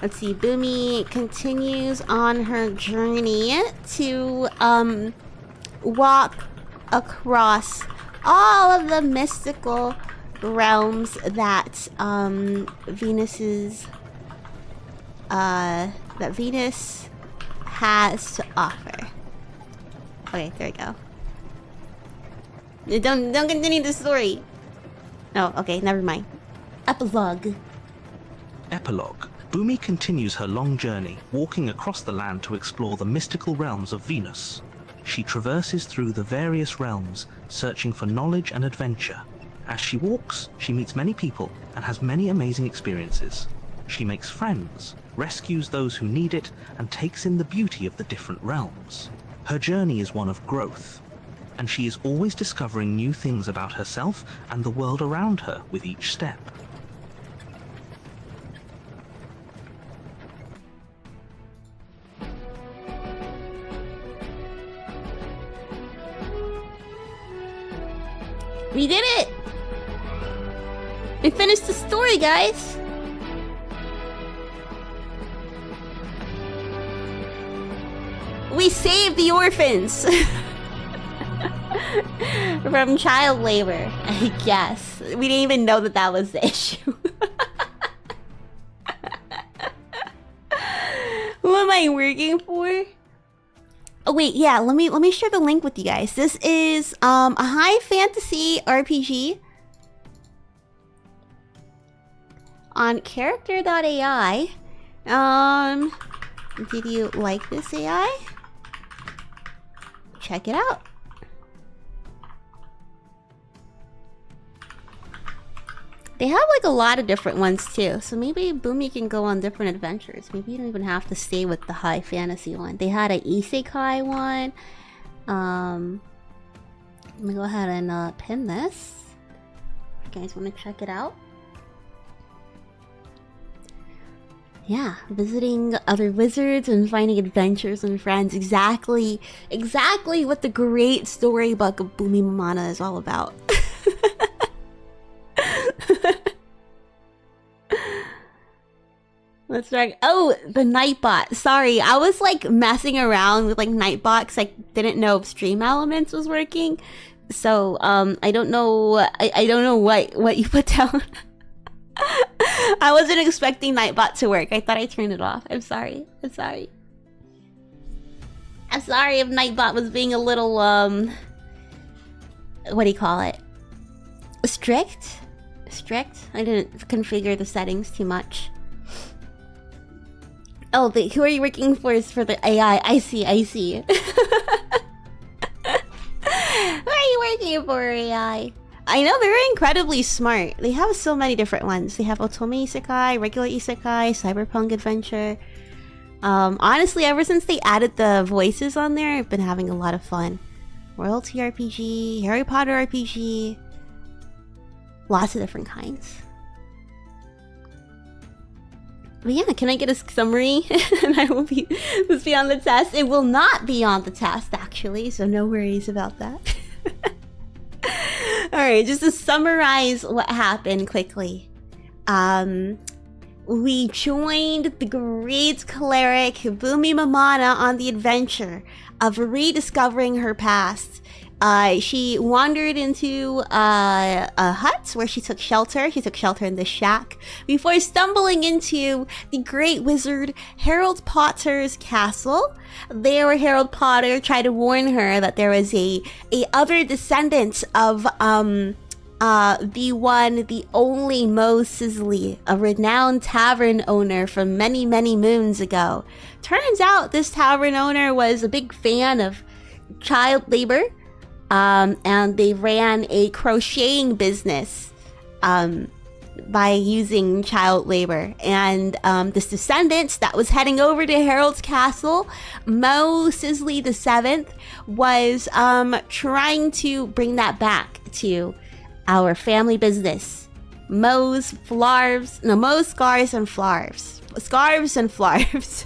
let's see, Boomi continues on her journey to, walk across all of the mystical realms that, Venus has to offer. Okay, there we go. Don't continue the story. Oh, okay, never mind. Epilogue. Epilogue. Boomi continues her long journey, walking across the land to explore the mystical realms of Venus. She traverses through the various realms, searching for knowledge and adventure. As she walks, she meets many people and has many amazing experiences. She makes friends, rescues those who need it, and takes in the beauty of the different realms. Her journey is one of growth, and she is always discovering new things about herself and the world around her with each step. We did it! We finished the story, guys! We saved the orphans! From child labor, I guess. We didn't even know that that was the issue. Who am I working for? Oh wait, yeah, let me share the link with you guys. This is a high fantasy RPG on character.ai. Did you like this AI? Check it out. They have like a lot of different ones too, so maybe Boomi can go on different adventures. Maybe you don't even have to stay with the high fantasy one. They had an isekai one. Let me go ahead and pin this. If you guys want to check it out. Yeah, visiting other wizards and finding adventures and friends. Exactly what the great storybook of Boomi Mamana is all about. Let's try. Oh, the Nightbot. Sorry, I was like messing around with like Nightbot because I didn't know if Stream Elements was working. So I don't know. I don't know what you put down. I wasn't expecting Nightbot to work. I thought I turned it off. I'm sorry. I'm sorry if Nightbot was being a little what do you call it? Strict? Strict? I didn't configure the settings too much. Oh, who are you working for is for the AI. I see, I see. Who are you working for, AI? I know they're incredibly smart. They have so many different ones. They have Otome Isekai, regular Isekai, Cyberpunk Adventure. Honestly, ever since they added the voices on there, I've been having a lot of fun. Royalty RPG, Harry Potter RPG. Lots of different kinds. But yeah, can I get a summary? And I will be on the test. It will not be on the test, actually, so no worries about that. Alright, just to summarize what happened quickly. We joined the great cleric Boomi Mamana on the adventure of rediscovering her past. She wandered into a hut where she took shelter. She took shelter in the shack before stumbling into the great wizard Harold Potter's castle. There, Harold Potter tried to warn her that there was a other descendant of the one, the only Mo Sisley, a renowned tavern owner from many, many moons ago. Turns out this tavern owner was a big fan of child labor. And they ran a crocheting business by using child labor. And this descendant that was heading over to Harold's castle, Mo Sisley the 7th, was trying to bring that back to our family business. Mo's Scars and Flarves. Scarves and Flarves.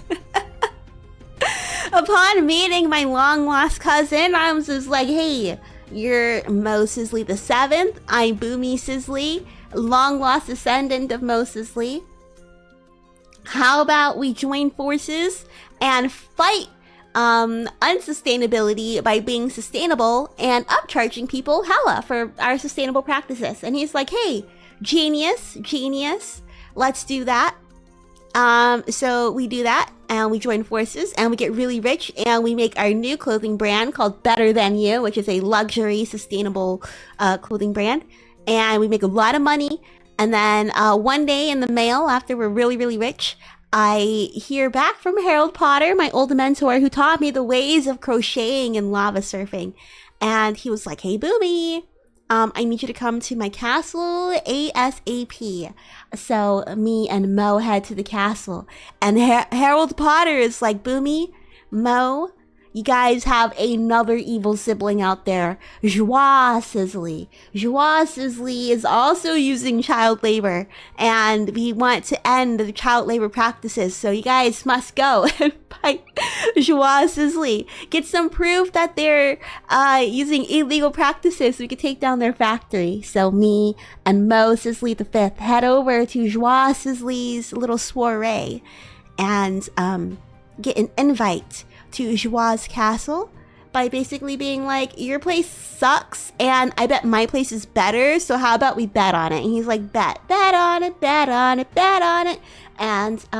Upon meeting my long-lost cousin, I was just like, hey, you're Mo Sisley the 7th. I'm Boomi Sisley, long-lost descendant of Mo Sisley. How about we join forces and fight unsustainability by being sustainable and upcharging people hella for our sustainable practices? And he's like, hey, genius, let's do that. So we do that, and we join forces, and we get really rich, and we make our new clothing brand called Better Than You, which is a luxury, sustainable clothing brand. And we make a lot of money. And then one day in the mail, after we're really, really rich, I hear back from Harold Potter, my old mentor, who taught me the ways of crocheting and lava surfing. And he was like, hey, Boomi, I need you to come to my castle ASAP. So me and Mo head to the castle. And Harold Potter is like, Boomi, Mo, you guys have another evil sibling out there, Joie Sisley. Joie Sisley is also using child labor, and we want to end the child labor practices, so you guys must go and fight Joie Sisley. Get some proof that they're using illegal practices so we can take down their factory. So me and Mo Sisley the 5th head over to Joie Sisley's little soiree and get an invite to Joie's castle by basically being like, your place sucks and I bet my place is better, so how about we bet on it? And he's like, bet on it. And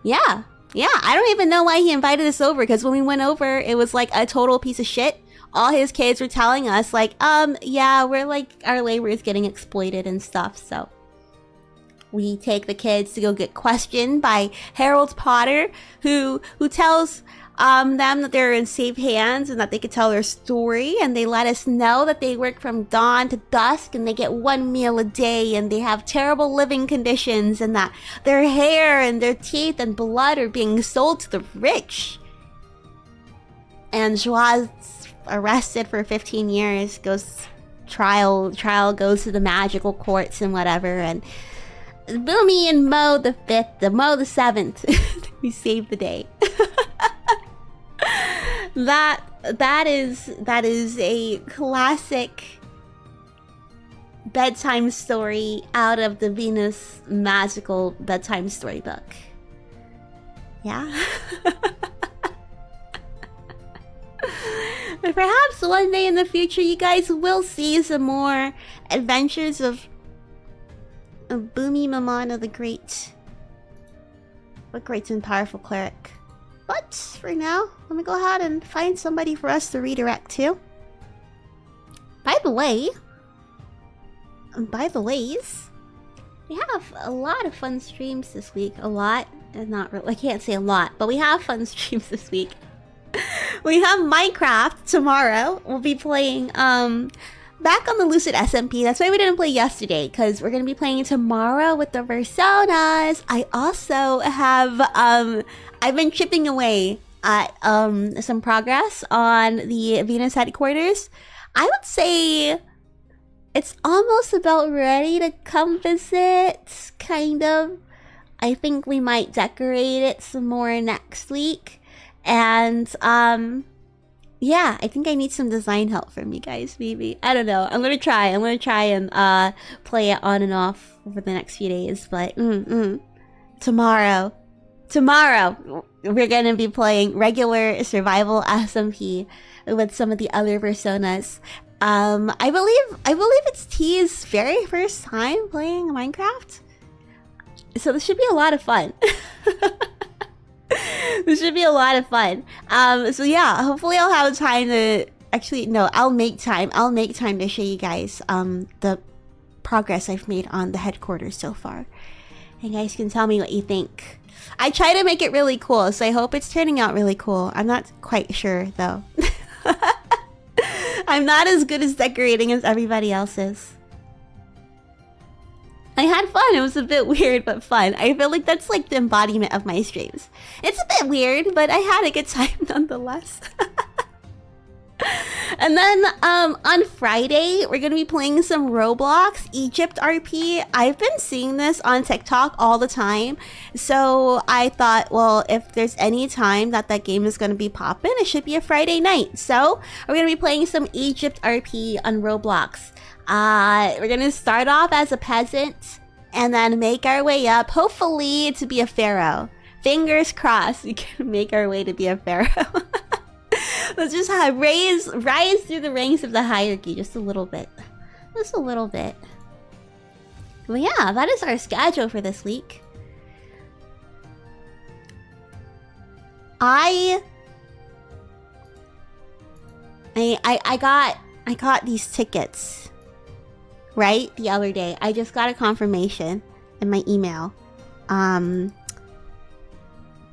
yeah, I don't even know why he invited us over, because when we went over, it was like a total piece of shit. All his kids were telling us like, yeah, we're like, our labor is getting exploited and stuff. So we take the kids to go get questioned by Harold Potter, who tells them that they're in safe hands and that they can tell their story. And they let us know that they work from dawn to dusk and they get 1 meal a day and they have terrible living conditions and that their hair and their teeth and blood are being sold to the rich. And Joie's arrested for 15 years, goes trial goes to the magical courts and whatever, and Boomi and Mo the 5th, Mo the 7th, we saved the day. That is a classic bedtime story out of the Vnus magical bedtime storybook. Yeah. But perhaps one day in the future you guys will see some more adventures of Boomi Mamana the great and powerful cleric. But for now, let me go ahead and find somebody for us to redirect to. Bye. By the way, we have a lot of fun streams this week. A lot, and not really. I can't say a lot, but we have fun streams this week. We have Minecraft tomorrow. We'll be playing back on the Lucid SMP. That's why we didn't play yesterday, because we're gonna be playing tomorrow with the Personas. I also have I've been chipping away at some progress on the Venus headquarters. I would say it's almost about ready to come visit, kind of. I think we might decorate it some more next week. And, yeah, I think I need some design help from you guys, maybe. I don't know. I'm gonna try and, play it on and off over the next few days. But, tomorrow, we're gonna be playing regular survival SMP with some of the other Personas. I believe it's T's very first time playing Minecraft. So this should be a lot of fun. This should be a lot of fun. So yeah, hopefully I'll have time to... Actually, no, I'll make time to show you guys the progress I've made on the headquarters so far. And you guys can tell me what you think. I try to make it really cool, so I hope it's turning out really cool. I'm not quite sure, though. I'm not as good as decorating as everybody else is. I had fun. It was a bit weird, but fun. I feel like that's like the embodiment of my streams. It's a bit weird, but I had a good time nonetheless. And then on Friday, we're going to be playing some Roblox Egypt RP. I've been seeing this on TikTok all the time. So I thought, well, if there's any time that game is going to be popping, it should be a Friday night. So we're going to be playing some Egypt RP on Roblox. We're going to start off as a peasant and then make our way up, hopefully to be a pharaoh. Fingers crossed we can make our way to be a pharaoh. Let's just rise through the ranks of the hierarchy just a little bit. Just a little bit. Well, yeah, that is our schedule for this week. I got these tickets, right? The other day. I just got a confirmation in my email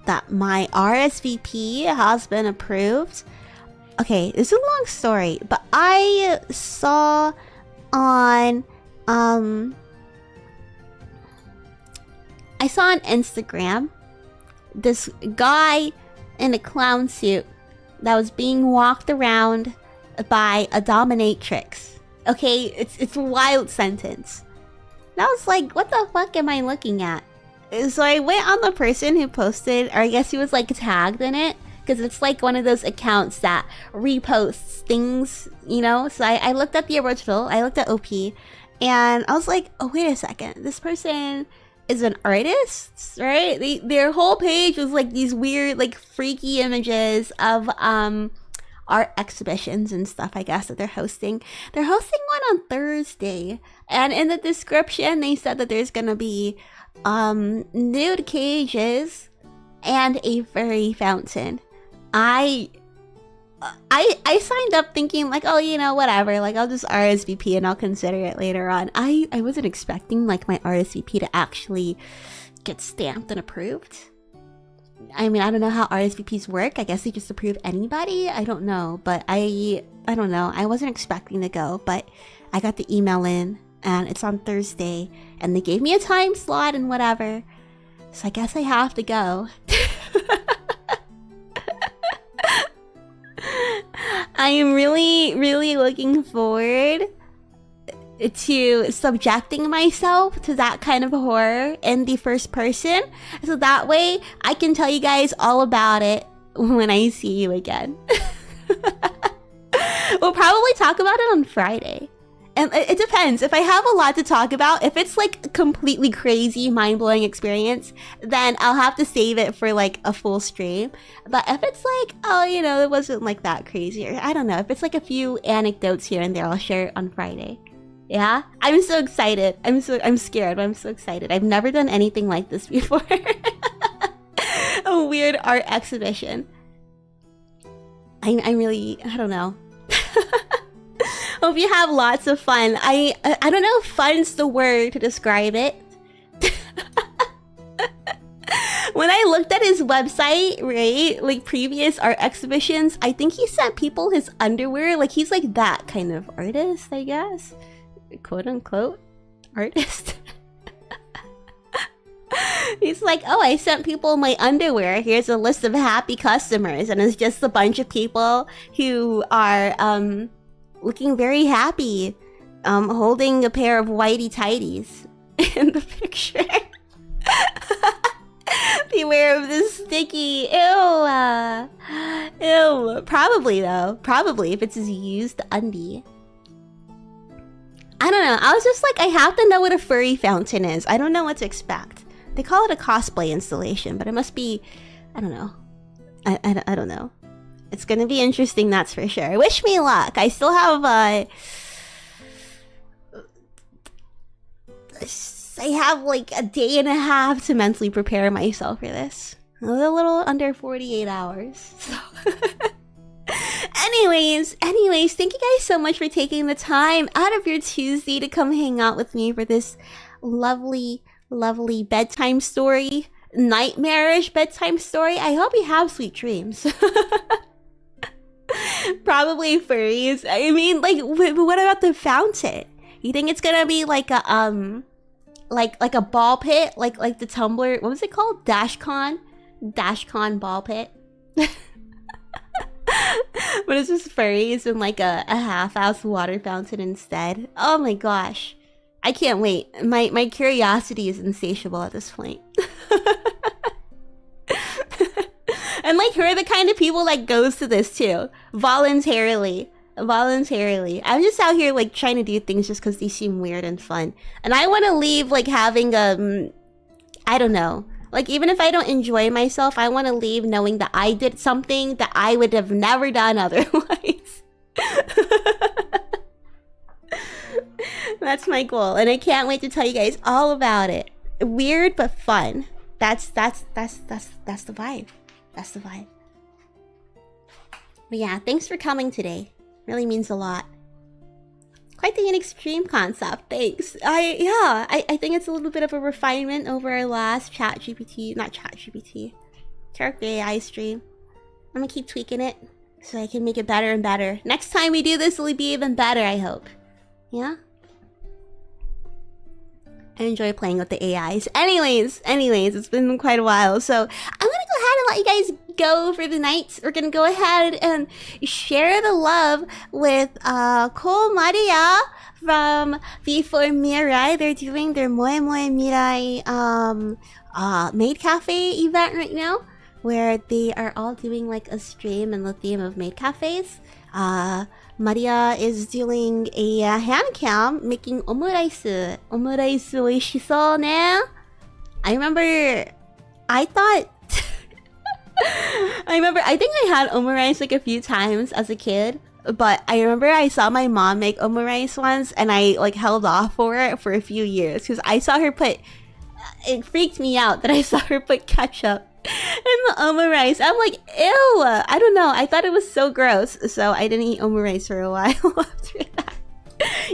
that my RSVP has been approved. Okay, it's a long story, but I saw on Instagram this guy in a clown suit that was being walked around by a dominatrix. Okay, it's a wild sentence. And I was like, what the fuck am I looking at? So I went on the person who posted, or I guess he was like tagged in it, because it's like one of those accounts that reposts things, you know? So I looked at the original, I looked at OP, and I was like, oh, wait a second, this person is an artist, right? Their whole page was like these weird, like freaky images of art exhibitions and stuff, I guess, that they're hosting. They're hosting one on Thursday, and in the description they said that there's gonna be nude cages and a furry fountain. I signed up thinking like, oh, you know, whatever, like I'll just RSVP and I'll consider it later on. I wasn't expecting like my RSVP to actually get stamped and approved. I mean, I don't know how RSVPs work. I guess they just approve anybody. I don't know, but I don't know. I wasn't expecting to go, but I got the email in and it's on Thursday and they gave me a time slot and whatever. So I guess I have to go. I am really, really looking forward to subjecting myself to that kind of horror in the first person. So that way I can tell you guys all about it when I see you again. We'll probably talk about it on Friday. And it depends. If I have a lot to talk about, if it's like a completely crazy, mind-blowing experience, then I'll have to save it for like a full stream. But if it's like, oh, you know, it wasn't like that crazy, or I don't know, if it's like a few anecdotes here and there, I'll share it on Friday. Yeah? I'm so excited. I'm scared, but I'm so excited. I've never done anything like this before. A weird art exhibition. I don't know. Hope you have lots of fun. I don't know if fun's the word to describe it. When I looked at his website, right, like previous art exhibitions, I think he sent people his underwear. Like he's like that kind of artist, I guess. Quote unquote artist. He's like, oh, I sent people my underwear. Here's a list of happy customers. And it's just a bunch of people who are looking very happy, holding a pair of whitey tighties in the picture. Beware of this sticky. Ew. Ew. Probably though. Probably if it's his used undie. I don't know. I was just like, I have to know what a furry fountain is. I don't know what to expect. They call it a cosplay installation, but it must be, I don't know. I don't know. It's gonna be interesting, that's for sure. Wish me luck. I still have I have like a day and a half to mentally prepare myself for this. A little under 48 hours. So anyways, thank you guys so much for taking the time out of your Tuesday to come hang out with me for this lovely bedtime story. Nightmarish bedtime story. I hope you have sweet dreams. Probably furries. I mean, like, what about the fountain? You think it's gonna be like a like a ball pit, like the Tumblr? What was it called? Dashcon ball pit. But it's just furries and like a half-ass water fountain instead. Oh my gosh, I can't wait. My curiosity is insatiable at this point. And like, who are the kind of people that goes to this too? Voluntarily. I'm just out here like trying to do things just because they seem weird and fun. And I want to leave like having I don't know. Like even if I don't enjoy myself, I want to leave knowing that I did something that I would have never done otherwise. That's my goal, and I can't wait to tell you guys all about it. Weird but fun. That's the vibe. That's the vibe. But yeah, thanks for coming today. Really means a lot. Quite the extreme concept. Thanks. I think it's a little bit of a refinement over our last character AI stream. I'm gonna keep tweaking it so I can make it better and better. Next time we do this, it'll be even better, I hope. Yeah? I enjoy playing with the AIs. Anyways, it's been quite a while, so I'm gonna go ahead and let you guys go for the night. We're gonna go ahead and share the love with Ko Maria from V4 Mirai. They're doing their Moe Moe Mirai maid cafe event right now, where they are all doing like a stream in the theme of maid cafes. Maria is doing a hand cam making omuraisu. Omuraisu oishisou ne. I think I had omurice like a few times as a kid, but I remember I saw my mom make omurice once and I like held off for it for a few years because I saw her put, it freaked me out that I saw her put ketchup in the omurice. I'm like, ew, I don't know, I thought it was so gross, so I didn't eat omurice for a while after that.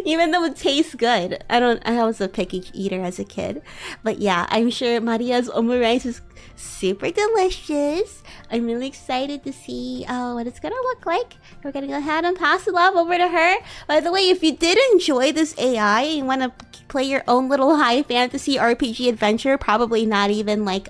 Even though it tastes good. I was a picky eater as a kid. But yeah, I'm sure Maria's omurice is super delicious. I'm really excited to see what it's gonna look like. We're gonna go ahead and pass the love over to her. By the way, if you did enjoy this AI and want to play your own little high fantasy RPG adventure, probably not even like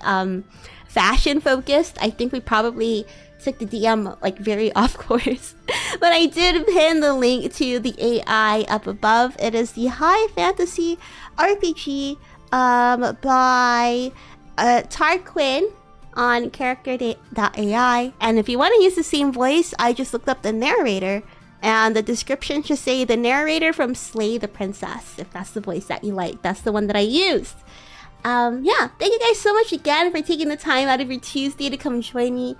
fashion focused, I think we probably took the DM like very off course. But I did pin the link to the AI up above. It is the high fantasy RPG by Tarquin on character.ai. And if you want to use the same voice, I just looked up the narrator, and the description should say the narrator from Slay the Princess. If that's the voice that you like, that's the one that I used. Yeah, thank you guys so much again for taking the time out of your Tuesday to come join me.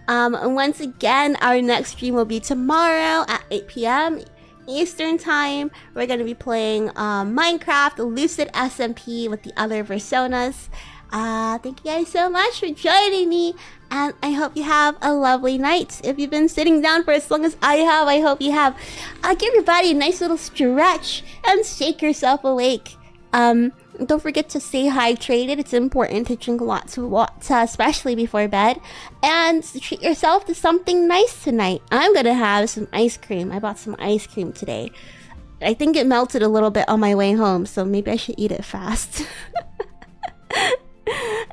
Once again, our next stream will be tomorrow at 8 p.m. Eastern Time. We're going to be playing Minecraft, Lucid SMP with the other personas. Thank you guys so much for joining me, and I hope you have a lovely night. If you've been sitting down for as long as I have, I hope you have. Give your body a nice little stretch and shake yourself awake. Don't forget to stay hydrated. It's important to drink lots of water, especially before bed. And treat yourself to something nice tonight. I'm gonna have some ice cream. I bought some ice cream today. I think it melted a little bit on my way home, so maybe I should eat it fast.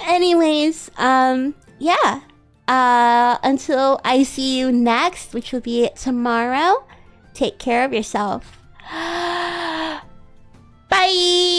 Anyways, yeah. Until I see you next, which will be tomorrow, take care of yourself. Bye!